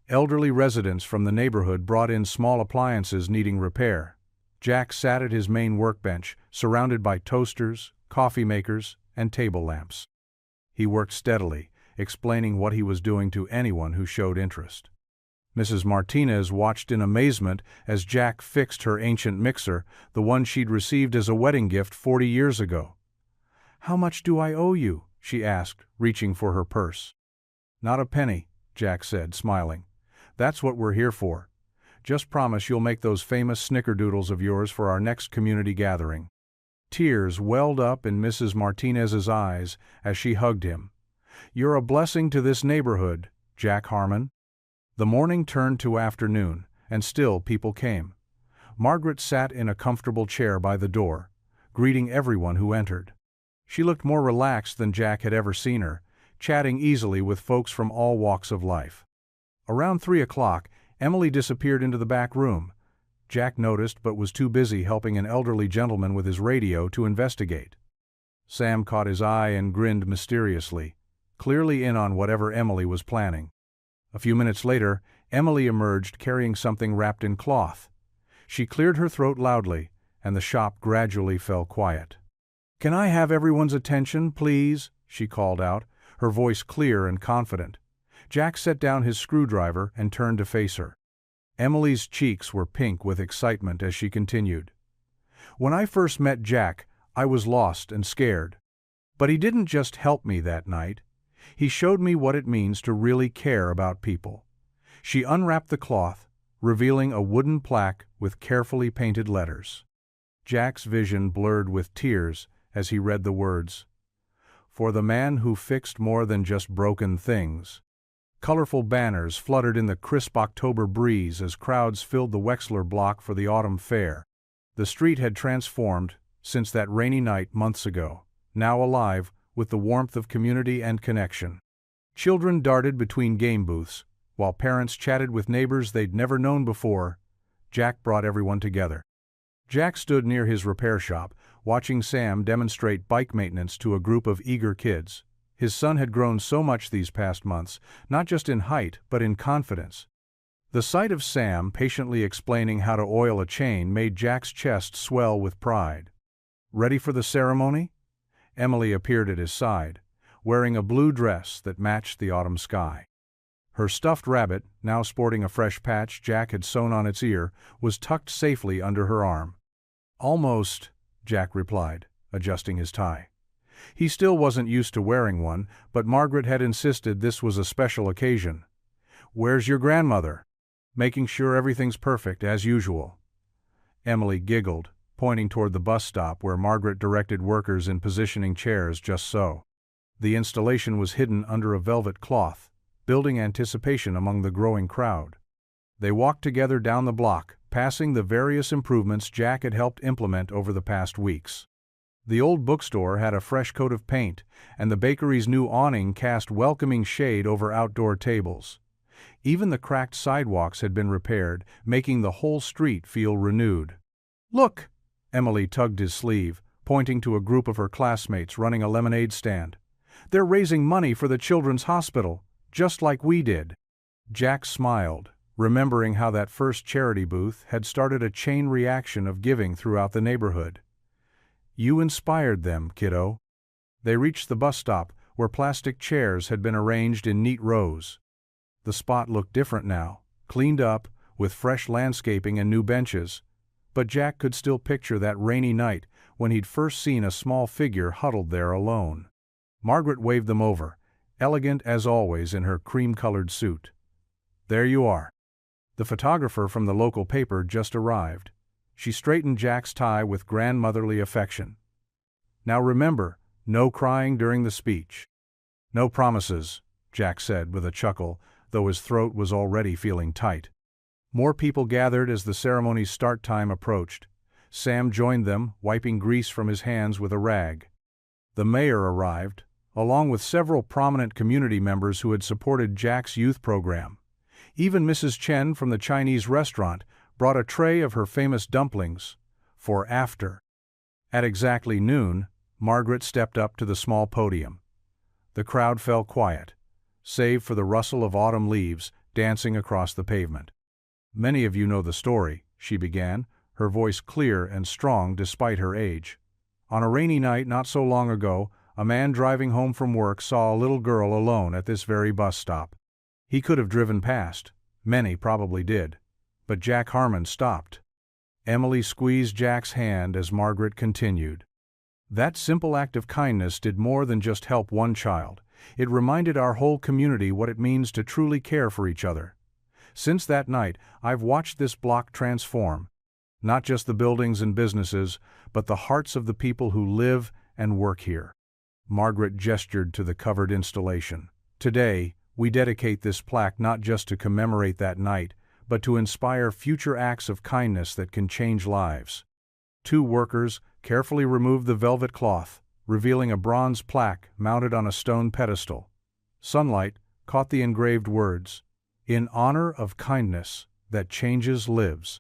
elderly residents from the neighborhood brought in small appliances needing repair. Jack sat at his main workbench, surrounded by toasters, coffee makers, and table lamps. He worked steadily, explaining what he was doing to anyone who showed interest. Mrs. Martinez watched in amazement as Jack fixed her ancient mixer, the one she'd received as a wedding gift 40 years ago. "How much do I owe you?" she asked, reaching for her purse. "Not a penny," Jack said, smiling. "That's what we're here for. Just promise you'll make those famous snickerdoodles of yours for our next community gathering." Tears welled up in Mrs. Martinez's eyes as she hugged him. "You're a blessing to this neighborhood, Jack Harmon." The morning turned to afternoon, and still people came. Margaret sat in a comfortable chair by the door, greeting everyone who entered. She looked more relaxed than Jack had ever seen her, chatting easily with folks from all walks of life. Around 3 o'clock, Emily disappeared into the back room. Jack noticed but was too busy helping an elderly gentleman with his radio to investigate. Sam caught his eye and grinned mysteriously, clearly in on whatever Emily was planning. A few minutes later, Emily emerged carrying something wrapped in cloth. She cleared her throat loudly, and the shop gradually fell quiet. "Can I have everyone's attention, please?" she called out, her voice clear and confident. Jack set down his screwdriver and turned to face her. Emily's cheeks were pink with excitement as she continued. "When I first met Jack, I was lost and scared. But he didn't just help me that night. He showed me what it means to really care about people." She unwrapped the cloth, revealing a wooden plaque with carefully painted letters. Jack's vision blurred with tears as he read the words, "For the man who fixed more than just broken things." Colorful banners fluttered in the crisp October breeze as crowds filled the Wexler block for the autumn fair. The street had transformed since that rainy night months ago, now alive with the warmth of community and connection. Children darted between game booths, while parents chatted with neighbors they'd never known before. Jack brought everyone together. Jack stood near his repair shop, watching Sam demonstrate bike maintenance to a group of eager kids. His son had grown so much these past months, not just in height but in confidence. The sight of Sam patiently explaining how to oil a chain made Jack's chest swell with pride. "Ready for the ceremony?" Emily appeared at his side, wearing a blue dress that matched the autumn sky. Her stuffed rabbit, now sporting a fresh patch Jack had sewn on its ear, was tucked safely under her arm. "Almost," Jack replied, adjusting his tie. He still wasn't used to wearing one, but Margaret had insisted this was a special occasion. "Where's your grandmother?" "Making sure everything's perfect, as usual." Emily giggled, pointing toward the bus stop where Margaret directed workers in positioning chairs just so. The installation was hidden under a velvet cloth, building anticipation among the growing crowd. They walked together down the block, passing the various improvements Jack had helped implement over the past weeks. The old bookstore had a fresh coat of paint, and the bakery's new awning cast welcoming shade over outdoor tables. Even the cracked sidewalks had been repaired, making the whole street feel renewed. "Look!" Emily tugged his sleeve, pointing to a group of her classmates running a lemonade stand. "They're raising money for the children's hospital, just like we did." Jack smiled, remembering how that first charity booth had started a chain reaction of giving throughout the neighborhood. "You inspired them, kiddo." They reached the bus stop, where plastic chairs had been arranged in neat rows. The spot looked different now, cleaned up, with fresh landscaping and new benches, but Jack could still picture that rainy night when he'd first seen a small figure huddled there alone. Margaret waved them over, elegant as always in her cream-colored suit. "There you are." The photographer from the local paper just arrived. She straightened Jack's tie with grandmotherly affection. "Now remember, no crying during the speech." "No promises," Jack said with a chuckle, though his throat was already feeling tight. More people gathered as the ceremony's start time approached. Sam joined them, wiping grease from his hands with a rag. The mayor arrived, along with several prominent community members who had supported Jack's youth program. Even Mrs. Chen from the Chinese restaurant brought a tray of her famous dumplings for after. At exactly noon, Margaret stepped up to the small podium. The crowd fell quiet, save for the rustle of autumn leaves dancing across the pavement. "Many of you know the story," she began, her voice clear and strong despite her age. "On a rainy night not so long ago, a man driving home from work saw a little girl alone at this very bus stop. He could have driven past, many probably did, but Jack Harmon stopped." Emily squeezed Jack's hand as Margaret continued. "That simple act of kindness did more than just help one child. It reminded our whole community what it means to truly care for each other. Since that night, I've watched this block transform. Not just the buildings and businesses, but the hearts of the people who live and work here." Margaret gestured to the covered installation. "Today, we dedicate this plaque not just to commemorate that night, but to inspire future acts of kindness that can change lives." Two workers carefully removed the velvet cloth, revealing a bronze plaque mounted on a stone pedestal. Sunlight caught the engraved words, "In honor of kindness that changes lives."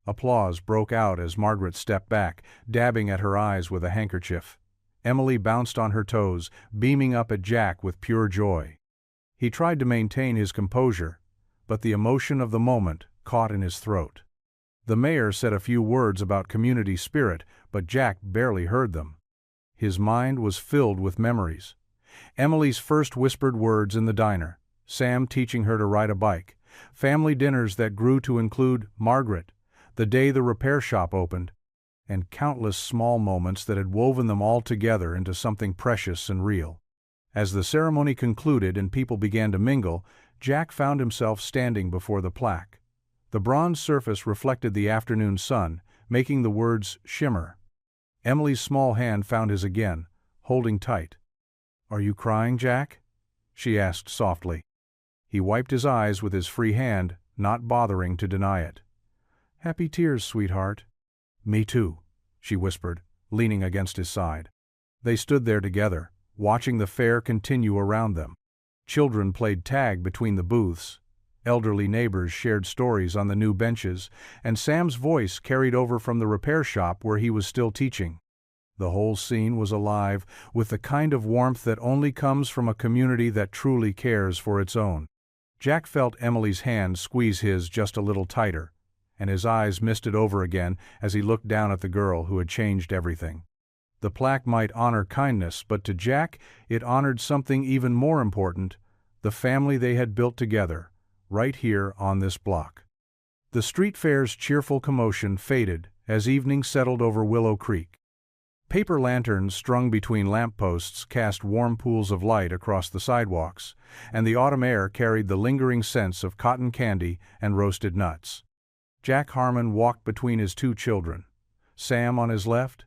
Applause broke out as Margaret stepped back, dabbing at her eyes with a handkerchief. Emily bounced on her toes, beaming up at Jack with pure joy. He tried to maintain his composure, but the emotion of the moment caught in his throat. The mayor said a few words about community spirit, but Jack barely heard them. His mind was filled with memories. Emily's first whispered words in the diner, Sam teaching her to ride a bike, family dinners that grew to include Margaret, the day the repair shop opened, and countless small moments that had woven them all together into something precious and real. As the ceremony concluded and people began to mingle, Jack found himself standing before the plaque. The bronze surface reflected the afternoon sun, making the words shimmer. Emily's small hand found his again, holding tight. "Are you crying, Jack?" she asked softly. He wiped his eyes with his free hand, not bothering to deny it. "Happy tears, sweetheart." "Me too," she whispered, leaning against his side. They stood there together, watching the fair continue around them. Children played tag between the booths. Elderly neighbors shared stories on the new benches, and Sam's voice carried over from the repair shop where he was still teaching. The whole scene was alive with the kind of warmth that only comes from a community that truly cares for its own. Jack felt Emily's hand squeeze his just a little tighter, and his eyes misted over again as he looked down at the girl who had changed everything. The plaque might honor kindness, but to Jack it honored something even more important, the family they had built together, right here on this block. The street fair's cheerful commotion faded as evening settled over Willow Creek. Paper lanterns strung between lampposts cast warm pools of light across the sidewalks, and the autumn air carried the lingering scents of cotton candy and roasted nuts. Jack Harmon walked between his two children, Sam on his left,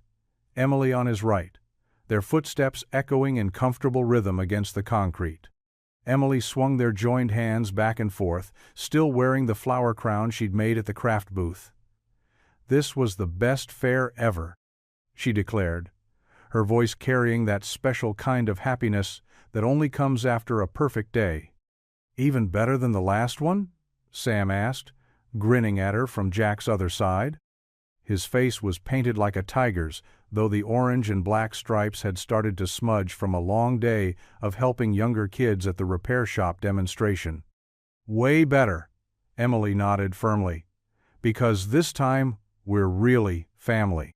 Emily on his right, their footsteps echoing in comfortable rhythm against the concrete. Emily swung their joined hands back and forth, still wearing the flower crown she'd made at the craft booth. "This was the best fair ever," she declared, her voice carrying that special kind of happiness that only comes after a perfect day. "Even better than the last one?" Sam asked, grinning at her from Jack's other side. His face was painted like a tiger's, though the orange and black stripes had started to smudge from a long day of helping younger kids at the repair shop demonstration. "Way better," Emily nodded firmly, "because this time we're really family."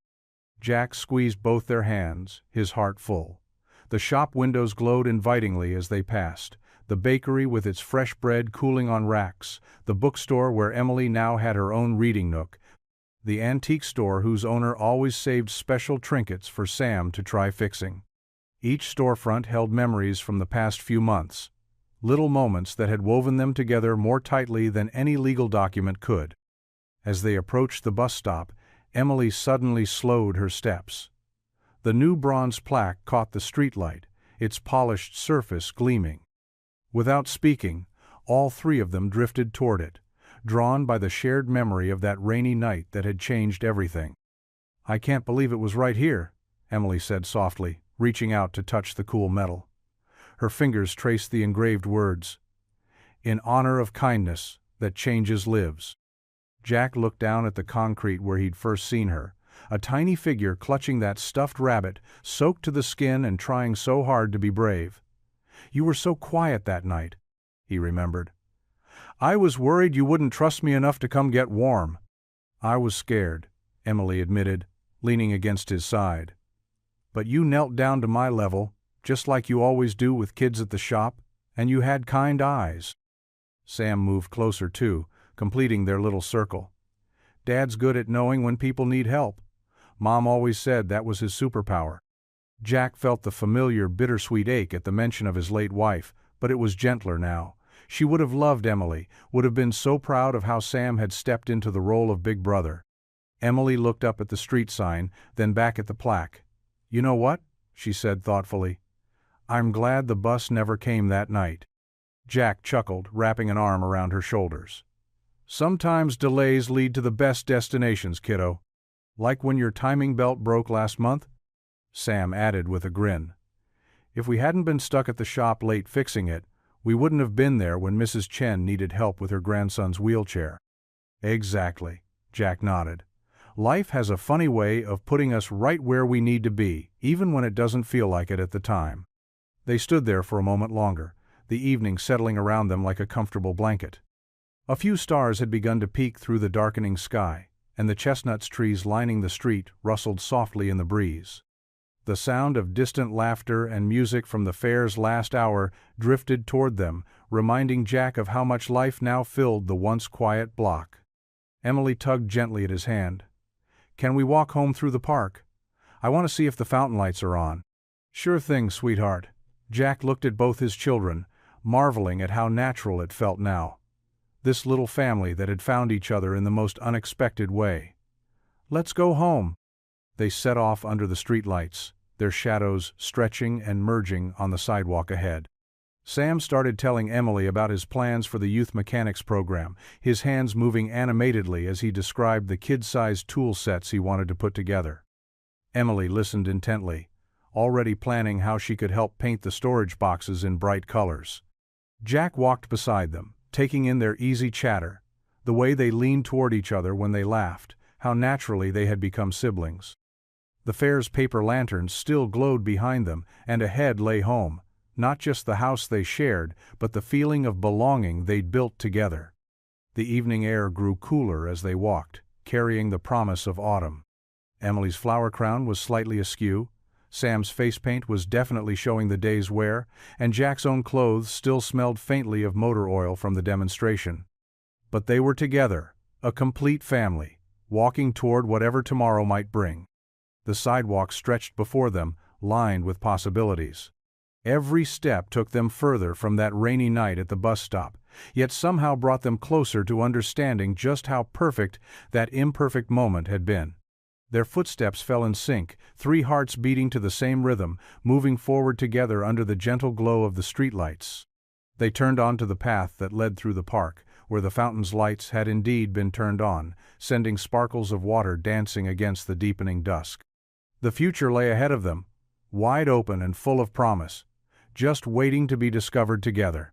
Jack squeezed both their hands, his heart full. The shop windows glowed invitingly as they passed, the bakery with its fresh bread cooling on racks, the bookstore where Emily now had her own reading nook, the antique store whose owner always saved special trinkets for Sam to try fixing. Each storefront held memories from the past few months, little moments that had woven them together more tightly than any legal document could. As they approached the bus stop, Emily suddenly slowed her steps. The new bronze plaque caught the streetlight, its polished surface gleaming. Without speaking, all three of them drifted toward it, drawn by the shared memory of that rainy night that had changed everything. "I can't believe it was right here," Emily said softly, reaching out to touch the cool metal. Her fingers traced the engraved words, "In honor of kindness that changes lives." Jack looked down at the concrete where he'd first seen her, a tiny figure clutching that stuffed rabbit, soaked to the skin and trying so hard to be brave. "You were so quiet that night," he remembered. "I was worried you wouldn't trust me enough to come get warm." "I was scared," Emily admitted, leaning against his side. "But you knelt down to my level, just like you always do with kids at the shop, and you had kind eyes." Sam moved closer too, completing their little circle. "Dad's good at knowing when people need help. Mom always said that was his superpower." Jack felt the familiar bittersweet ache at the mention of his late wife, but it was gentler now. She would have loved Emily, would have been so proud of how Sam had stepped into the role of big brother. Emily looked up at the street sign, then back at the plaque. "You know what?" she said thoughtfully. "I'm glad the bus never came that night." Jack chuckled, wrapping an arm around her shoulders. "Sometimes delays lead to the best destinations, kiddo. Like when your timing belt broke last month?" Sam added with a grin. "If we hadn't been stuck at the shop late fixing it, we wouldn't have been there when Mrs. Chen needed help with her grandson's wheelchair." "Exactly," Jack nodded. "Life has a funny way of putting us right where we need to be, even when it doesn't feel like it at the time." They stood there for a moment longer, the evening settling around them like a comfortable blanket. A few stars had begun to peek through the darkening sky, and the chestnuts trees lining the street rustled softly in the breeze. The sound of distant laughter and music from the fair's last hour drifted toward them, reminding Jack of how much life now filled the once quiet block. Emily tugged gently at his hand. "Can we walk home through the park? I want to see if the fountain lights are on." "Sure thing, sweetheart." Jack looked at both his children, marveling at how natural it felt now. This little family that had found each other in the most unexpected way. "Let's go home." They set off under the streetlights, their shadows stretching and merging on the sidewalk ahead. Sam started telling Emily about his plans for the youth mechanics program, his hands moving animatedly as he described the kid-sized tool sets he wanted to put together. Emily listened intently, already planning how she could help paint the storage boxes in bright colors. Jack walked beside them, taking in their easy chatter, the way they leaned toward each other when they laughed, how naturally they had become siblings. The fair's paper lanterns still glowed behind them, and ahead lay home, not just the house they shared, but the feeling of belonging they'd built together. The evening air grew cooler as they walked, carrying the promise of autumn. Emily's flower crown was slightly askew, Sam's face paint was definitely showing the day's wear, and Jack's own clothes still smelled faintly of motor oil from the demonstration. But they were together, a complete family, walking toward whatever tomorrow might bring. The sidewalk stretched before them, lined with possibilities. Every step took them further from that rainy night at the bus stop, yet somehow brought them closer to understanding just how perfect that imperfect moment had been. Their footsteps fell in sync, 3 hearts beating to the same rhythm, moving forward together under the gentle glow of the streetlights. They turned onto the path that led through the park, where the fountain's lights had indeed been turned on, sending sparkles of water dancing against the deepening dusk. The future lay ahead of them, wide open and full of promise, just waiting to be discovered together.